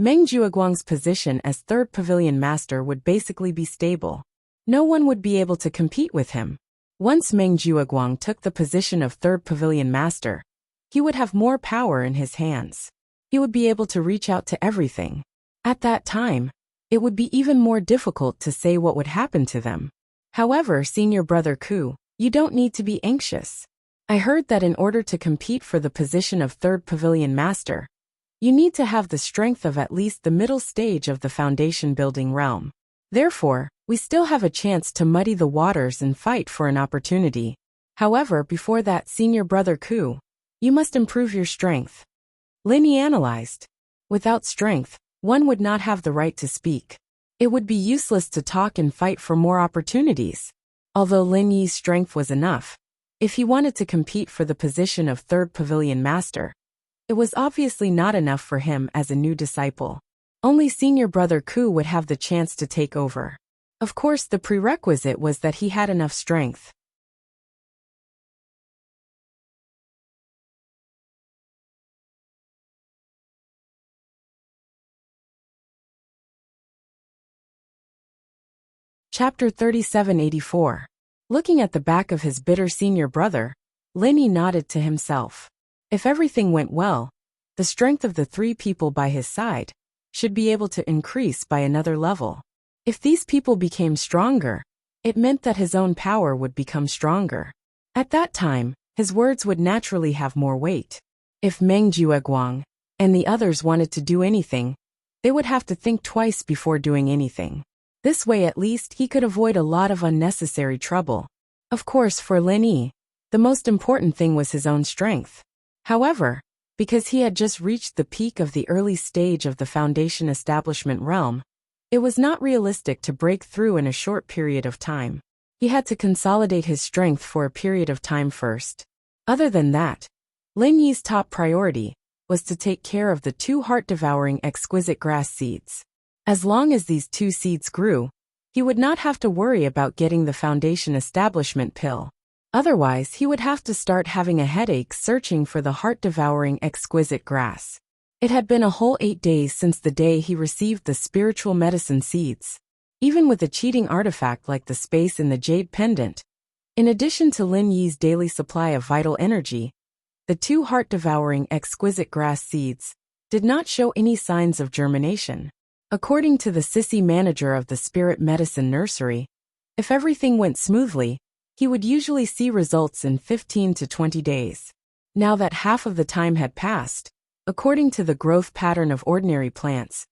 Meng Jueguang's position as third pavilion master would basically be stable. No one would be able to compete with him. Once Meng Jueguang took the position of third pavilion master, he would have more power in his hands. He would be able to reach out to everything. At that time, it would be even more difficult to say what would happen to them. However, senior brother Ku, you don't need to be anxious. I heard that in order to compete for the position of third pavilion master, you need to have the strength of at least the middle stage of the foundation building realm. Therefore, we still have a chance to muddy the waters and fight for an opportunity. However, before that, senior brother Ku, you must improve your strength. Linny analyzed. Without strength, one would not have the right to speak. It would be useless to talk and fight for more opportunities. Although Lin Yi's strength was enough, if he wanted to compete for the position of third pavilion master, it was obviously not enough for him as a new disciple. Only senior brother Ku would have the chance to take over. Of course, the prerequisite was that he had enough strength. Chapter 3784. Looking at the back of his bitter senior brother, Linny nodded to himself. If everything went well, the strength of the three people by his side should be able to increase by another level. If these people became stronger, it meant that his own power would become stronger. At that time, his words would naturally have more weight. If Meng Jueguang and the others wanted to do anything, they would have to think twice before doing anything. This way at least he could avoid a lot of unnecessary trouble. Of course, for Lin Yi, the most important thing was his own strength. However, because he had just reached the peak of the early stage of the foundation establishment realm, it was not realistic to break through in a short period of time. He had to consolidate his strength for a period of time first. Other than that, Lin Yi's top priority was to take care of the two heart-devouring exquisite grass seeds. As long as these two seeds grew, he would not have to worry about getting the foundation establishment pill. Otherwise, he would have to start having a headache searching for the heart-devouring exquisite grass. It had been a whole 8 days since the day he received the spiritual medicine seeds. Even with a cheating artifact like the space in the jade pendant, in addition to Lin Yi's daily supply of vital energy, the two heart-devouring exquisite grass seeds did not show any signs of germination. According to the sissy manager of the spirit medicine nursery, if everything went smoothly, he would usually see results in 15 to 20 days. Now that half of the time had passed, according to the growth pattern of ordinary plants,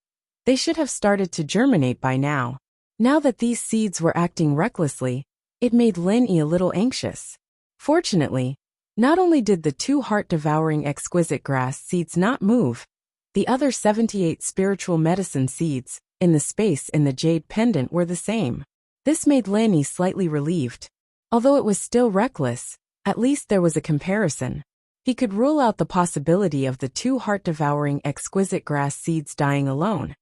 They should have started to germinate by now. Now that these seeds were acting recklessly, it made Lin Yi a little anxious. Fortunately, not only did the 2 heart-devouring exquisite grass seeds not move, the other 78 spiritual medicine seeds, in the space in the jade pendant were the same. This made Lin Yi slightly relieved. Although it was still reckless, at least there was a comparison. He could rule out the possibility of the 2 heart-devouring exquisite grass seeds dying alone.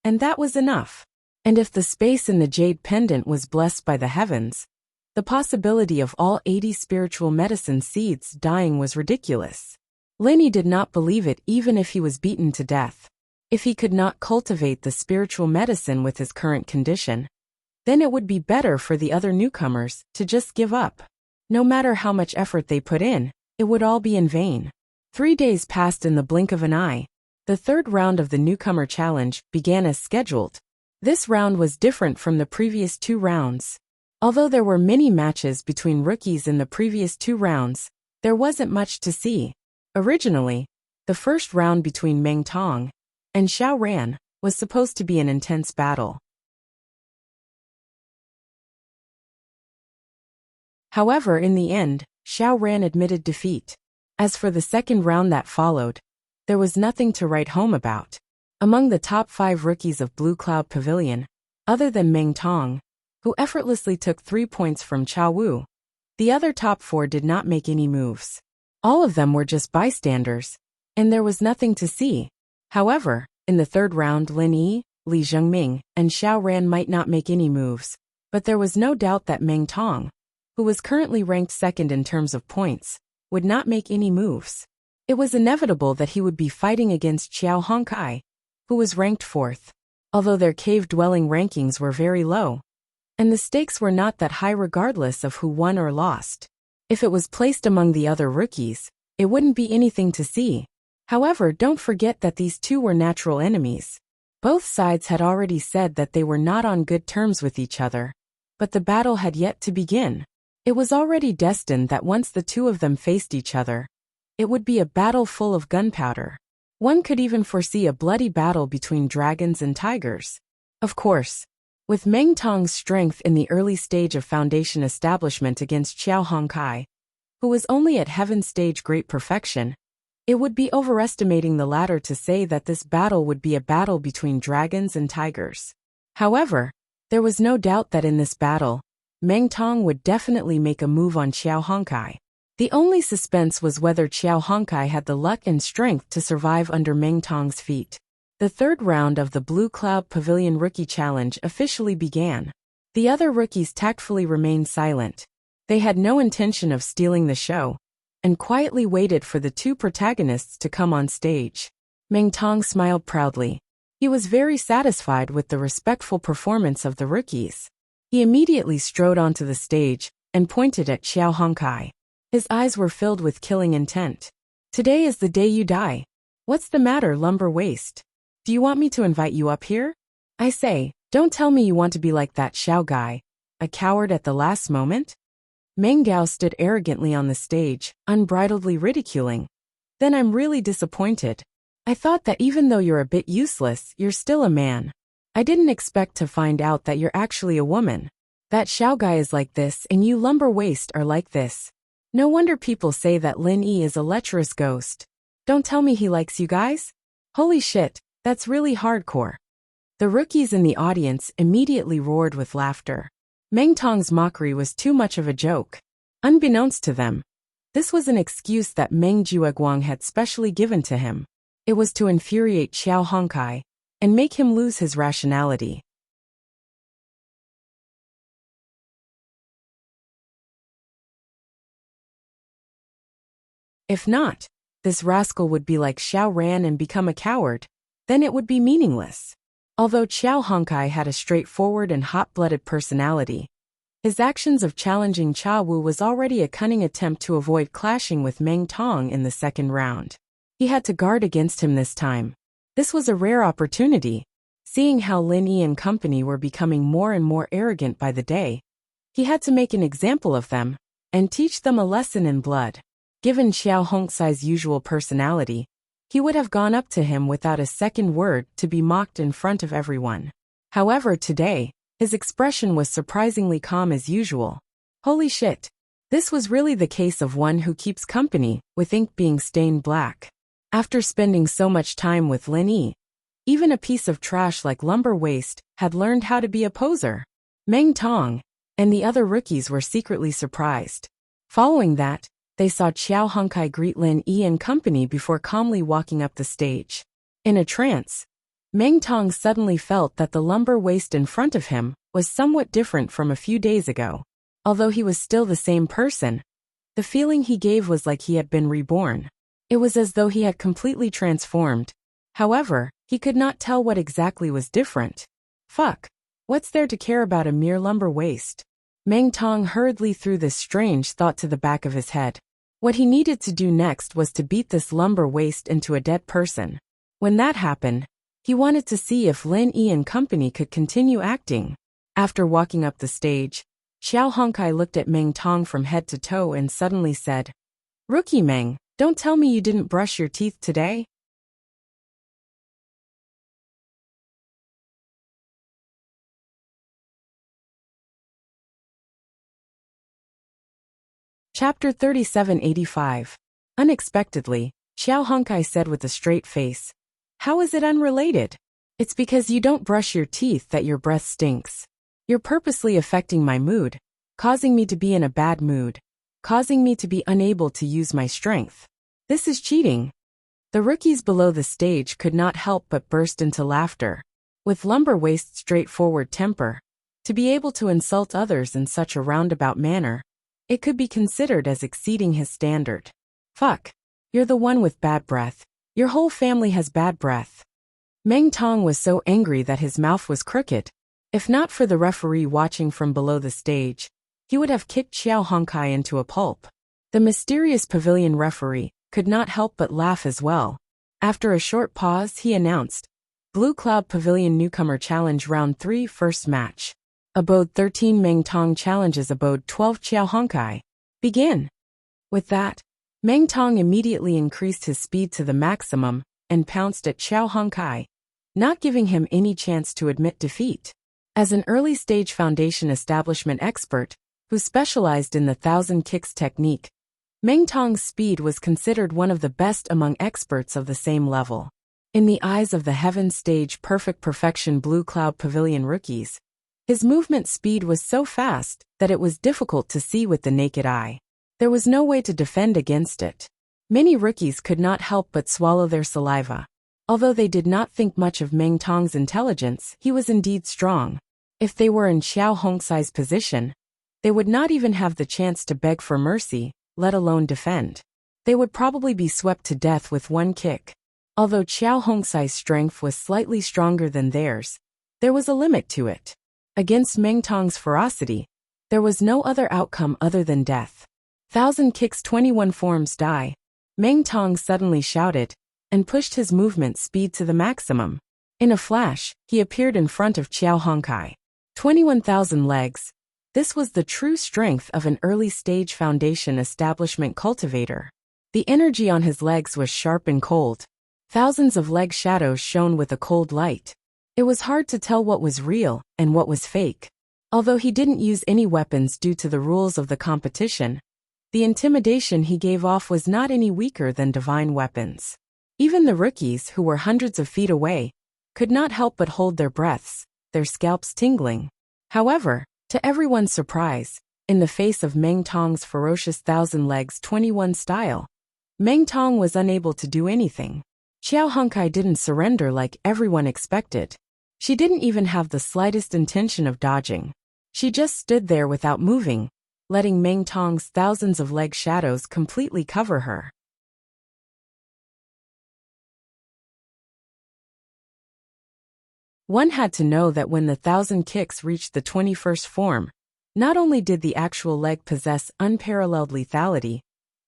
And that was enough. And if the space in the jade pendant was blessed by the heavens, the possibility of all 80 spiritual medicine seeds dying was ridiculous. Lin Yi did not believe it even if he was beaten to death. If he could not cultivate the spiritual medicine with his current condition, then it would be better for the other newcomers to just give up. No matter how much effort they put in, it would all be in vain. 3 days passed in the blink of an eye. The 3rd round of the newcomer challenge began as scheduled. This round was different from the previous 2 rounds. Although there were many matches between rookies in the previous 2 rounds, there wasn't much to see. Originally, the first round between Meng Tong and Xiao Ran was supposed to be an intense battle. However, in the end, Xiao Ran admitted defeat. As for the second round that followed, there was nothing to write home about. Among the top 5 rookies of Blue Cloud Pavilion, other than Meng Tong, who effortlessly took 3 points from Chao Wu, the other top 4 did not make any moves. All of them were just bystanders, and there was nothing to see. However, in the 3rd round, Lin Yi, Li Zhengming, and Xiao Ran might not make any moves, but there was no doubt that Meng Tong, who was currently ranked 2nd in terms of points, would not make any moves. It was inevitable that he would be fighting against Xiao Hongkai, who was ranked 4th. Although their cave-dwelling rankings were very low, and the stakes were not that high regardless of who won or lost. If it was placed among the other rookies, it wouldn't be anything to see. However, don't forget that these 2 were natural enemies. Both sides had already said that they were not on good terms with each other, but the battle had yet to begin. It was already destined that once the 2 of them faced each other, it would be a battle full of gunpowder. One could even foresee a bloody battle between dragons and tigers. Of course, with Meng Tong's strength in the early stage of foundation establishment against Xiao Hongkai, who was only at heaven stage great perfection, it would be overestimating the latter to say that this battle would be a battle between dragons and tigers. However, there was no doubt that in this battle, Meng Tong would definitely make a move on Xiao Hongkai. The only suspense was whether Xiao Hongkai had the luck and strength to survive under Meng Tong's feet. The 3rd round of the Blue Cloud Pavilion Rookie Challenge officially began. The other rookies tactfully remained silent. They had no intention of stealing the show, and quietly waited for the 2 protagonists to come on stage. Meng Tong smiled proudly. He was very satisfied with the respectful performance of the rookies. He immediately strode onto the stage and pointed at Xiao Hongkai. His eyes were filled with killing intent. "Today is the day you die. What's the matter, lumber waist? Do you want me to invite you up here? I say, don't tell me you want to be like that Xiao guy, a coward at the last moment?" Meng Gao stood arrogantly on the stage, unbridledly ridiculing. "Then I'm really disappointed. I thought that even though you're a bit useless, you're still a man. I didn't expect to find out that you're actually a woman. That Xiao guy is like this and you lumber waist are like this. No wonder people say that Lin Yi is a lecherous ghost. Don't tell me he likes you guys? Holy shit, that's really hardcore." The rookies in the audience immediately roared with laughter. Meng Tong's mockery was too much of a joke. Unbeknownst to them, this was an excuse that Meng Jueguang had specially given to him. It was to infuriate Xiao Hongkai and make him lose his rationality. If not, this rascal would be like Xiao Ran and become a coward. Then it would be meaningless. Although Xiao Hongkai had a straightforward and hot-blooded personality, his actions of challenging Cha Wu was already a cunning attempt to avoid clashing with Meng Tong in the 2nd round. He had to guard against him this time. This was a rare opportunity. Seeing how Lin Yi and company were becoming more and more arrogant by the day, he had to make an example of them and teach them a lesson in blood. Given Xiao Hongkai's usual personality, he would have gone up to him without a second word to be mocked in front of everyone. However, today, his expression was surprisingly calm as usual. Holy shit. This was really the case of one who keeps company, with ink being stained black. After spending so much time with Lin Yi, even a piece of trash like lumber waste had learned how to be a poser. Meng Tong and the other rookies were secretly surprised. Following that, they saw Qiao Hongkai greet Lin Yi and company before calmly walking up the stage. In a trance, Meng Tong suddenly felt that the lumber waste in front of him was somewhat different from a few days ago. Although he was still the same person, the feeling he gave was like he had been reborn. It was as though he had completely transformed. However, he could not tell what exactly was different. Fuck. What's there to care about a mere lumber waste? Meng Tong hurriedly threw this strange thought to the back of his head. What he needed to do next was to beat this lumber waste into a dead person. When that happened, he wanted to see if Lin Yi and company could continue acting. After walking up the stage, Qiao Hongkai looked at Meng Tong from head to toe and suddenly said, "Rookie Meng, don't tell me you didn't brush your teeth today?" Chapter 3785. Unexpectedly, Qiao Hongkai said with a straight face, "How is it unrelated? It's because you don't brush your teeth that your breath stinks. You're purposely affecting my mood, causing me to be in a bad mood, causing me to be unable to use my strength. This is cheating." The rookies below the stage could not help but burst into laughter. With lumber waste's straightforward temper, to be able to insult others in such a roundabout manner, it could be considered as exceeding his standard. Fuck. You're the one with bad breath. Your whole family has bad breath. Meng Tong was so angry that his mouth was crooked. If not for the referee watching from below the stage, he would have kicked Qiao Hongkai into a pulp. The mysterious pavilion referee could not help but laugh as well. After a short pause, he announced, "Blue Cloud Pavilion Newcomer Challenge Round 3 First Match. Abode 13 Meng Tong challenges Abode 12 Qiao Hongkai. Begin." With that, Meng Tong immediately increased his speed to the maximum and pounced at Qiao Hongkai, not giving him any chance to admit defeat. As an early-stage foundation establishment expert who specialized in the 1,000 kicks technique, Meng Tong's speed was considered one of the best among experts of the same level. In the eyes of the Heaven Stage Perfect Perfection Blue Cloud Pavilion rookies, his movement speed was so fast that it was difficult to see with the naked eye. There was no way to defend against it. Many rookies could not help but swallow their saliva. Although they did not think much of Meng Tong's intelligence, he was indeed strong. If they were in Qiao Hongkai's position, they would not even have the chance to beg for mercy, let alone defend. They would probably be swept to death with one kick. Although Qiao Hongkai's strength was slightly stronger than theirs, there was a limit to it. Against Meng Tong's ferocity, there was no other outcome other than death. 1,000 kicks 21 forms die. Meng Tong suddenly shouted, and pushed his movement speed to the maximum. In a flash, he appeared in front of Qiao Hongkai. 21,000 legs. This was the true strength of an early-stage foundation establishment cultivator. The energy on his legs was sharp and cold. Thousands of leg shadows shone with a cold light. It was hard to tell what was real and what was fake. Although he didn't use any weapons due to the rules of the competition, the intimidation he gave off was not any weaker than divine weapons. Even the rookies, who were hundreds of feet away, could not help but hold their breaths, their scalps tingling. However, to everyone's surprise, in the face of Meng Tong's ferocious 1,000 legs 21 style, Meng Tong was unable to do anything. Qiao Hongkai didn't surrender like everyone expected. She didn't even have the slightest intention of dodging. She just stood there without moving, letting Meng Tong's thousands of leg shadows completely cover her. One had to know that when the 1,000 kicks reached the 21st form, not only did the actual leg possess unparalleled lethality,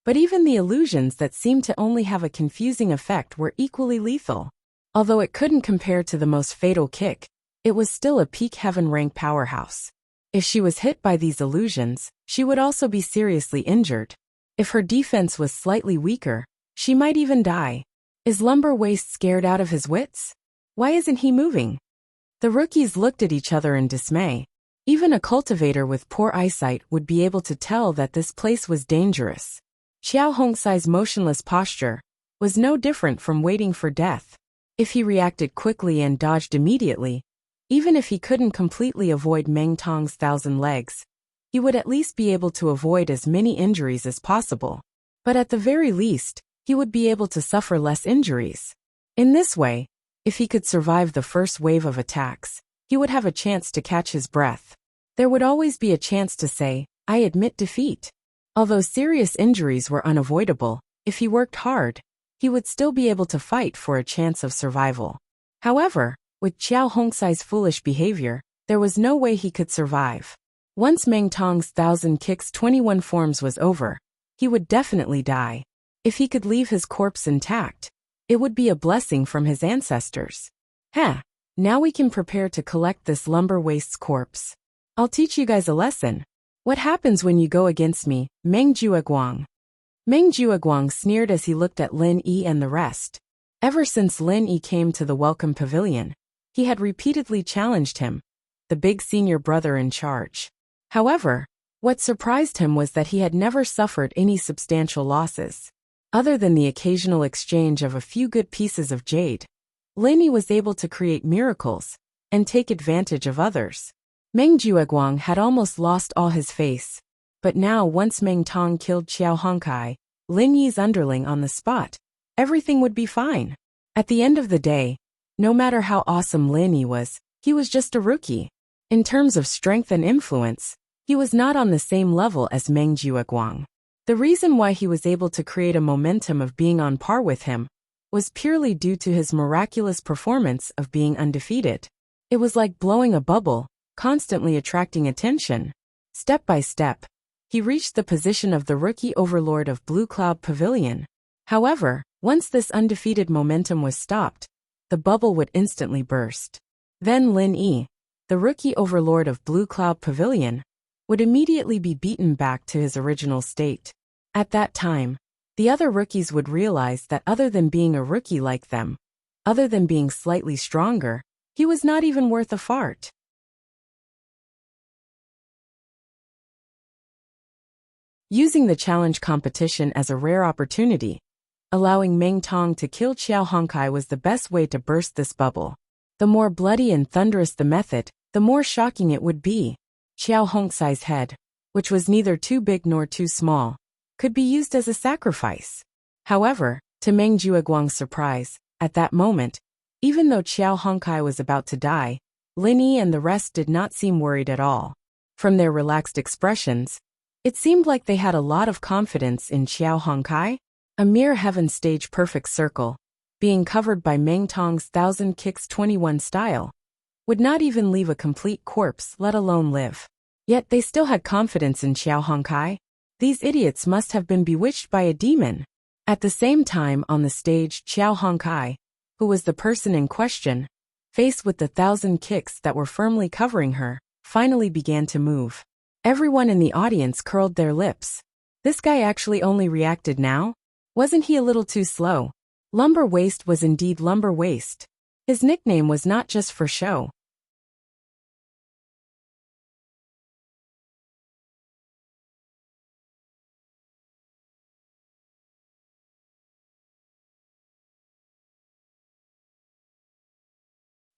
but even the illusions that seemed to only have a confusing effect were equally lethal. Although it couldn't compare to the most fatal kick, it was still a peak heaven rank powerhouse. If she was hit by these illusions, she would also be seriously injured. If her defense was slightly weaker, she might even die. Is Lumber Waist scared out of his wits? Why isn't he moving? The rookies looked at each other in dismay. Even a cultivator with poor eyesight would be able to tell that this place was dangerous. Xiao Hongsai's motionless posture was no different from waiting for death. If he reacted quickly and dodged immediately, even if he couldn't completely avoid Meng Tong's 1,000 legs, he would at least be able to avoid as many injuries as possible. But at the very least, he would be able to suffer less injuries. In this way, if he could survive the first wave of attacks, he would have a chance to catch his breath. There would always be a chance to say, "I admit defeat." Although serious injuries were unavoidable, if he worked hard, he would still be able to fight for a chance of survival. However, with Xiao Hongsai's foolish behavior, there was no way he could survive. Once Meng Tong's 1,000 kicks 21 forms was over, he would definitely die. If he could leave his corpse intact, it would be a blessing from his ancestors. Now we can prepare to collect this Lumber Waist's corpse. I'll teach you guys a lesson. What happens when you go against me, Meng Jueguang? Meng Jueguang sneered as he looked at Lin Yi and the rest. Ever since Lin Yi came to the welcome pavilion, he had repeatedly challenged him, the big senior brother in charge. However, what surprised him was that he had never suffered any substantial losses. Other than the occasional exchange of a few good pieces of jade, Lin Yi was able to create miracles and take advantage of others. Meng Jueguang had almost lost all his face, but now once Meng Tong killed Xiao Honkai, Lin Yi's underling on the spot, everything would be fine. At the end of the day, no matter how awesome Lin Yi was, he was just a rookie. In terms of strength and influence, he was not on the same level as Meng Jueguang. The reason why he was able to create a momentum of being on par with him was purely due to his miraculous performance of being undefeated. It was like blowing a bubble, constantly attracting attention. Step by step, he reached the position of the rookie overlord of Blue Cloud Pavilion. However, once this undefeated momentum was stopped, the bubble would instantly burst. Then Lin Yi, the rookie overlord of Blue Cloud Pavilion, would immediately be beaten back to his original state. At that time, the other rookies would realize that other than being a rookie like them, other than being slightly stronger, he was not even worth a fart. Using the challenge competition as a rare opportunity, allowing Meng Tong to kill Xiao Honkai was the best way to burst this bubble. The more bloody and thunderous the method, the more shocking it would be. Xiao Hongsai's head, which was neither too big nor too small, could be used as a sacrifice. However, to Meng Jueguang's surprise, at that moment, even though Xiao Honkai was about to die, Lin Yi and the rest did not seem worried at all. From their relaxed expressions, it seemed like they had a lot of confidence in Xiao Honkai. A mere heaven stage perfect circle, being covered by Meng Tong's 1,000 kicks 21 style, would not even leave a complete corpse, let alone live. Yet they still had confidence in Xiao Honkai. These idiots must have been bewitched by a demon. At the same time on the stage, Xiao Honkai, who was the person in question, faced with the 1,000 kicks that were firmly covering her, finally began to move. Everyone in the audience curled their lips. This guy actually only reacted now? Wasn't he a little too slow? Lumber Waist was indeed Lumber Waist. His nickname was not just for show.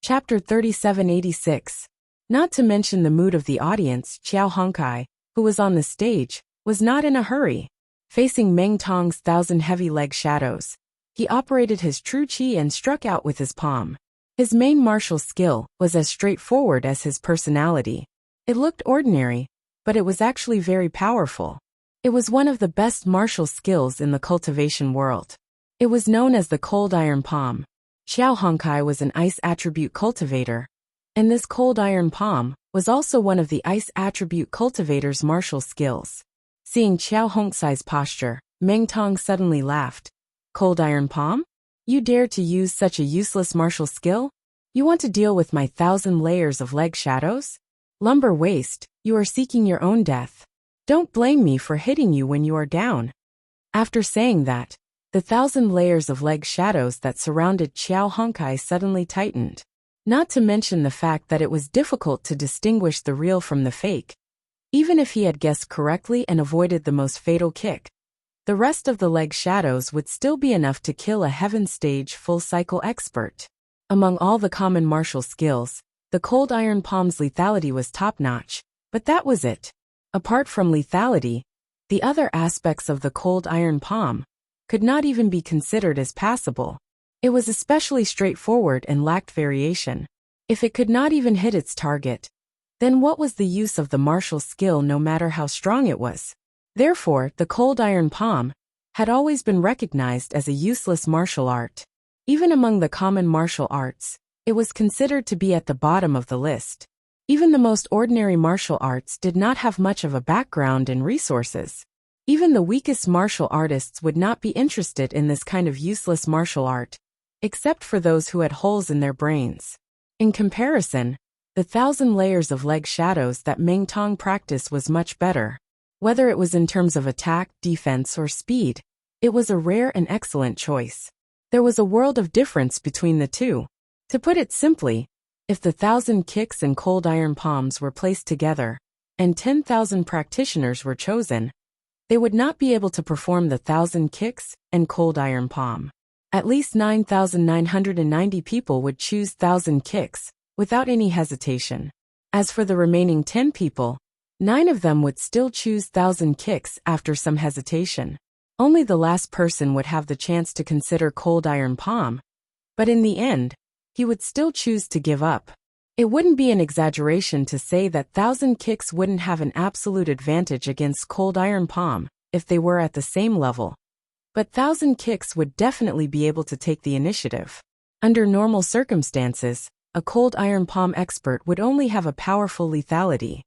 Chapter 3786. Not to mention the mood of the audience, Xiao Honkai, who was on the stage, was not in a hurry. Facing Meng Tong's 1,000 heavy leg shadows, he operated his true chi and struck out with his palm. His main martial skill was as straightforward as his personality. It looked ordinary, but it was actually very powerful. It was one of the best martial skills in the cultivation world. It was known as the cold iron palm. Xiao Honkai was an ice attribute cultivator, and this cold iron palm was also one of the ice attribute cultivator's martial skills. Seeing Xiao Hongsai's posture, Meng Tong suddenly laughed. Cold iron palm? You dare to use such a useless martial skill? You want to deal with my 1,000 layers of leg shadows? Lumber Waist, you are seeking your own death. Don't blame me for hitting you when you are down. After saying that, The 1,000 layers of leg shadows that surrounded Qiao Honkai suddenly tightened. Not to mention the fact that it was difficult to distinguish the real from the fake. Even if he had guessed correctly and avoided the most fatal kick, the rest of the leg shadows would still be enough to kill a heaven stage full-cycle expert. Among all the common martial skills, the cold iron palm's lethality was top-notch, but that was it. Apart from lethality, the other aspects of the cold iron palm could not even be considered as passable. It was especially straightforward and lacked variation. If it could not even hit its target, then what was the use of the martial skill no matter how strong it was? Therefore, the cold iron palm had always been recognized as a useless martial art. Even among the common martial arts, it was considered to be at the bottom of the list. Even the most ordinary martial arts did not have much of a background and resources. Even the weakest martial artists would not be interested in this kind of useless martial art, except for those who had holes in their brains. In comparison, the 1,000 layers of leg shadows that Meng Tong practiced was much better. Whether it was in terms of attack, defense, or speed, it was a rare and excellent choice. There was a world of difference between the two. To put it simply, if the 1,000 kicks and cold iron palms were placed together, and 10,000 practitioners were chosen, they would not be able to perform the 1,000 kicks and cold iron palm. At least 9,990 people would choose 1,000 kicks, without any hesitation. As for the remaining 10 people, 9 of them would still choose 1,000 kicks after some hesitation. Only the last person would have the chance to consider cold iron palm, but in the end, he would still choose to give up. It wouldn't be an exaggeration to say that 1,000 kicks wouldn't have an absolute advantage against cold iron palm if they were at the same level. But 1,000 kicks would definitely be able to take the initiative. Under normal circumstances, a cold iron palm expert would only have a powerful lethality.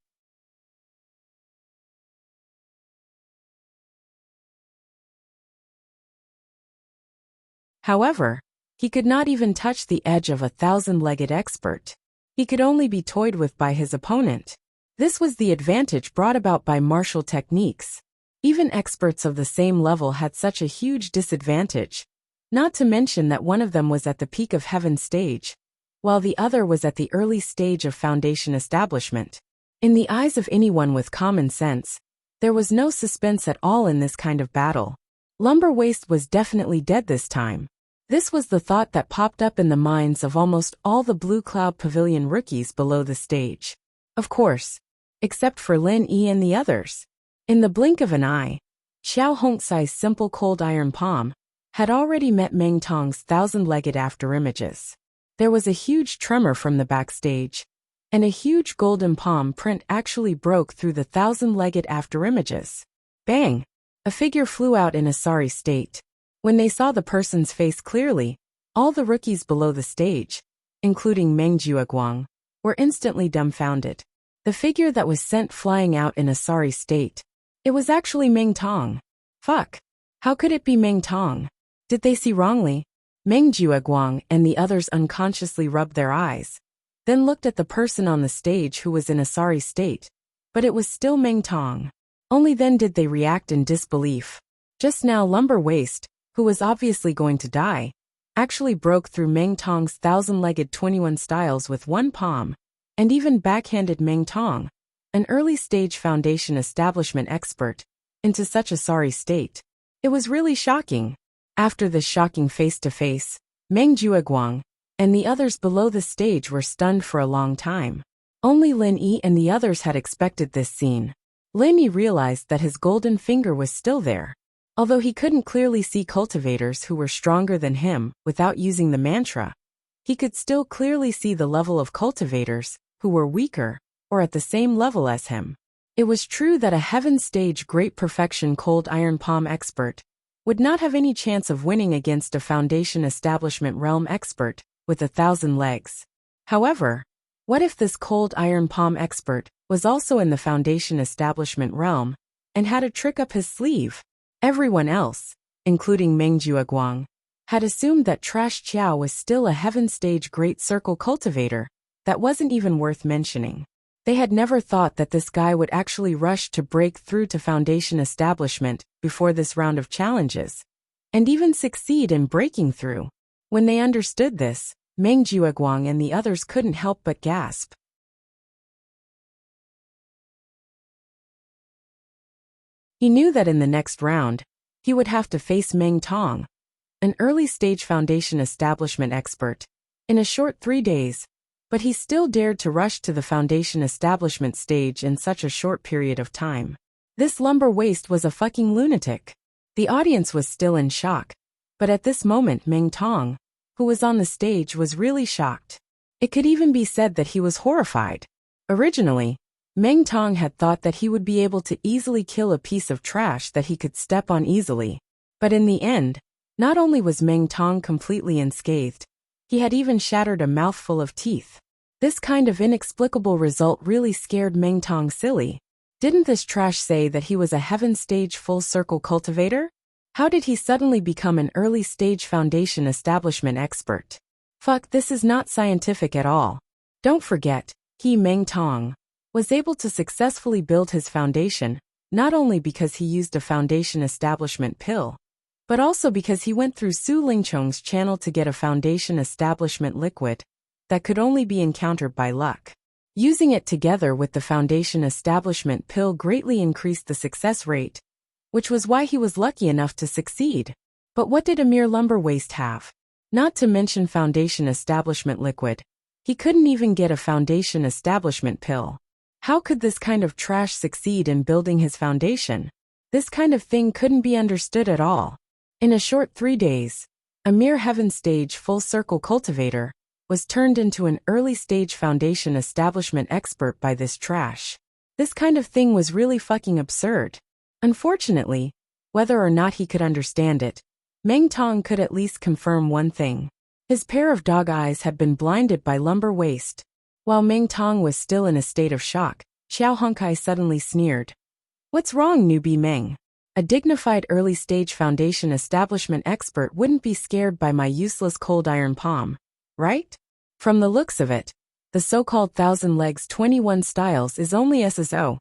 However, he could not even touch the edge of a 1,000-legged expert. He could only be toyed with by his opponent. This was the advantage brought about by martial techniques. Even experts of the same level had such a huge disadvantage, not to mention that one of them was at the peak of heaven stage, while the other was at the early stage of foundation establishment. In the eyes of anyone with common sense, there was no suspense at all in this kind of battle. Lumber Waist was definitely dead this time. This was the thought that popped up in the minds of almost all the Blue Cloud Pavilion rookies below the stage. Of course, except for Lin Yi and the others. In the blink of an eye, Xiao Hongcai's simple cold iron palm had already met Meng Tong's 1,000-legged afterimages. There was a huge tremor from the backstage, and a huge golden palm print actually broke through the 1,000-legged afterimages. Bang! A figure flew out in a sorry state. When they saw the person's face clearly, all the rookies below the stage, including Meng Jueguang, were instantly dumbfounded. The figure that was sent flying out in a sorry state, it was actually Meng Tong. Fuck! How could it be Meng Tong? Did they see wrongly? Meng Jueguang and the others unconsciously rubbed their eyes, then looked at the person on the stage who was in a sorry state, but it was still Meng Tong. Only then did they react in disbelief. Just now Lumber Waist, who was obviously going to die, actually broke through Meng Tong's 1,000-legged 21 styles with one palm, and even backhanded Meng Tong, an early-stage foundation establishment expert, into such a sorry state. It was really shocking. After this shocking face-to-face, Meng Jueguang and the others below the stage were stunned for a long time. Only Lin Yi and the others had expected this scene. Lin Yi realized that his golden finger was still there. Although he couldn't clearly see cultivators who were stronger than him without using the mantra, he could still clearly see the level of cultivators who were weaker or at the same level as him. It was true that a heaven stage great perfection cold iron palm expert would not have any chance of winning against a foundation establishment realm expert with 1,000 legs. However, what if this cold iron palm expert was also in the foundation establishment realm and had a trick up his sleeve? Everyone else, including Meng Jueguang, had assumed that Trash Qiao was still a heaven stage great circle cultivator that wasn't even worth mentioning. They had never thought that this guy would actually rush to break through to foundation establishment before this round of challenges. and even succeed in breaking through. When they understood this, Meng Jiuguang and the others couldn't help but gasp. He knew that in the next round, he would have to face Meng Tong, an early-stage foundation establishment expert, in a short 3 days, but he still dared to rush to the foundation establishment stage in such a short period of time. This lumber waste was a fucking lunatic. The audience was still in shock, but at this moment Meng Tong, who was on the stage, was really shocked. It could even be said that he was horrified. Originally, Meng Tong had thought that he would be able to easily kill a piece of trash that he could step on easily. But in the end, not only was Meng Tong completely unscathed, he had even shattered a mouthful of teeth. This kind of inexplicable result really scared Meng Tong silly. Didn't this trash say that he was a heaven-stage full-circle cultivator? How did he suddenly become an early-stage foundation establishment expert? Fuck, this is not scientific at all. Don't forget, he, Meng Tong, was able to successfully build his foundation, not only because he used a foundation establishment pill, but also because he went through Su Lingchong's channel to get a foundation establishment liquid that could only be encountered by luck. Using it together with the foundation establishment pill greatly increased the success rate, which was why he was lucky enough to succeed. But what did a mere lumber waste have? Not to mention foundation establishment liquid. He couldn't even get a foundation establishment pill. How could this kind of trash succeed in building his foundation? This kind of thing couldn't be understood at all. In a short 3 days, a mere heaven-stage full-circle cultivator was turned into an early-stage foundation establishment expert by this trash. This kind of thing was really fucking absurd. Unfortunately, whether or not he could understand it, Meng Tong could at least confirm one thing. His pair of dog eyes had been blinded by lumber waste. While Meng Tong was still in a state of shock, Xiao Hongkai suddenly sneered. "What's wrong, newbie Meng? A dignified early-stage foundation establishment expert wouldn't be scared by my useless cold iron palm, right? From the looks of it, the so-called Thousand Legs 21 Styles is only SSO.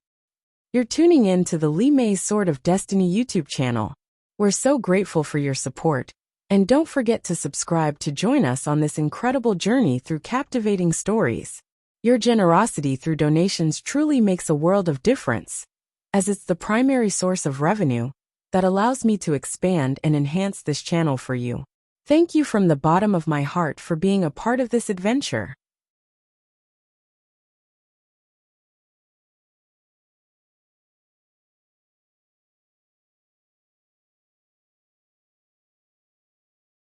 You're tuning in to the Li Mei's Sword of Destiny YouTube channel. We're so grateful for your support, and don't forget to subscribe to join us on this incredible journey through captivating stories. Your generosity through donations truly makes a world of difference, as it's the primary source of revenue that allows me to expand and enhance this channel for you. Thank you from the bottom of my heart for being a part of this adventure.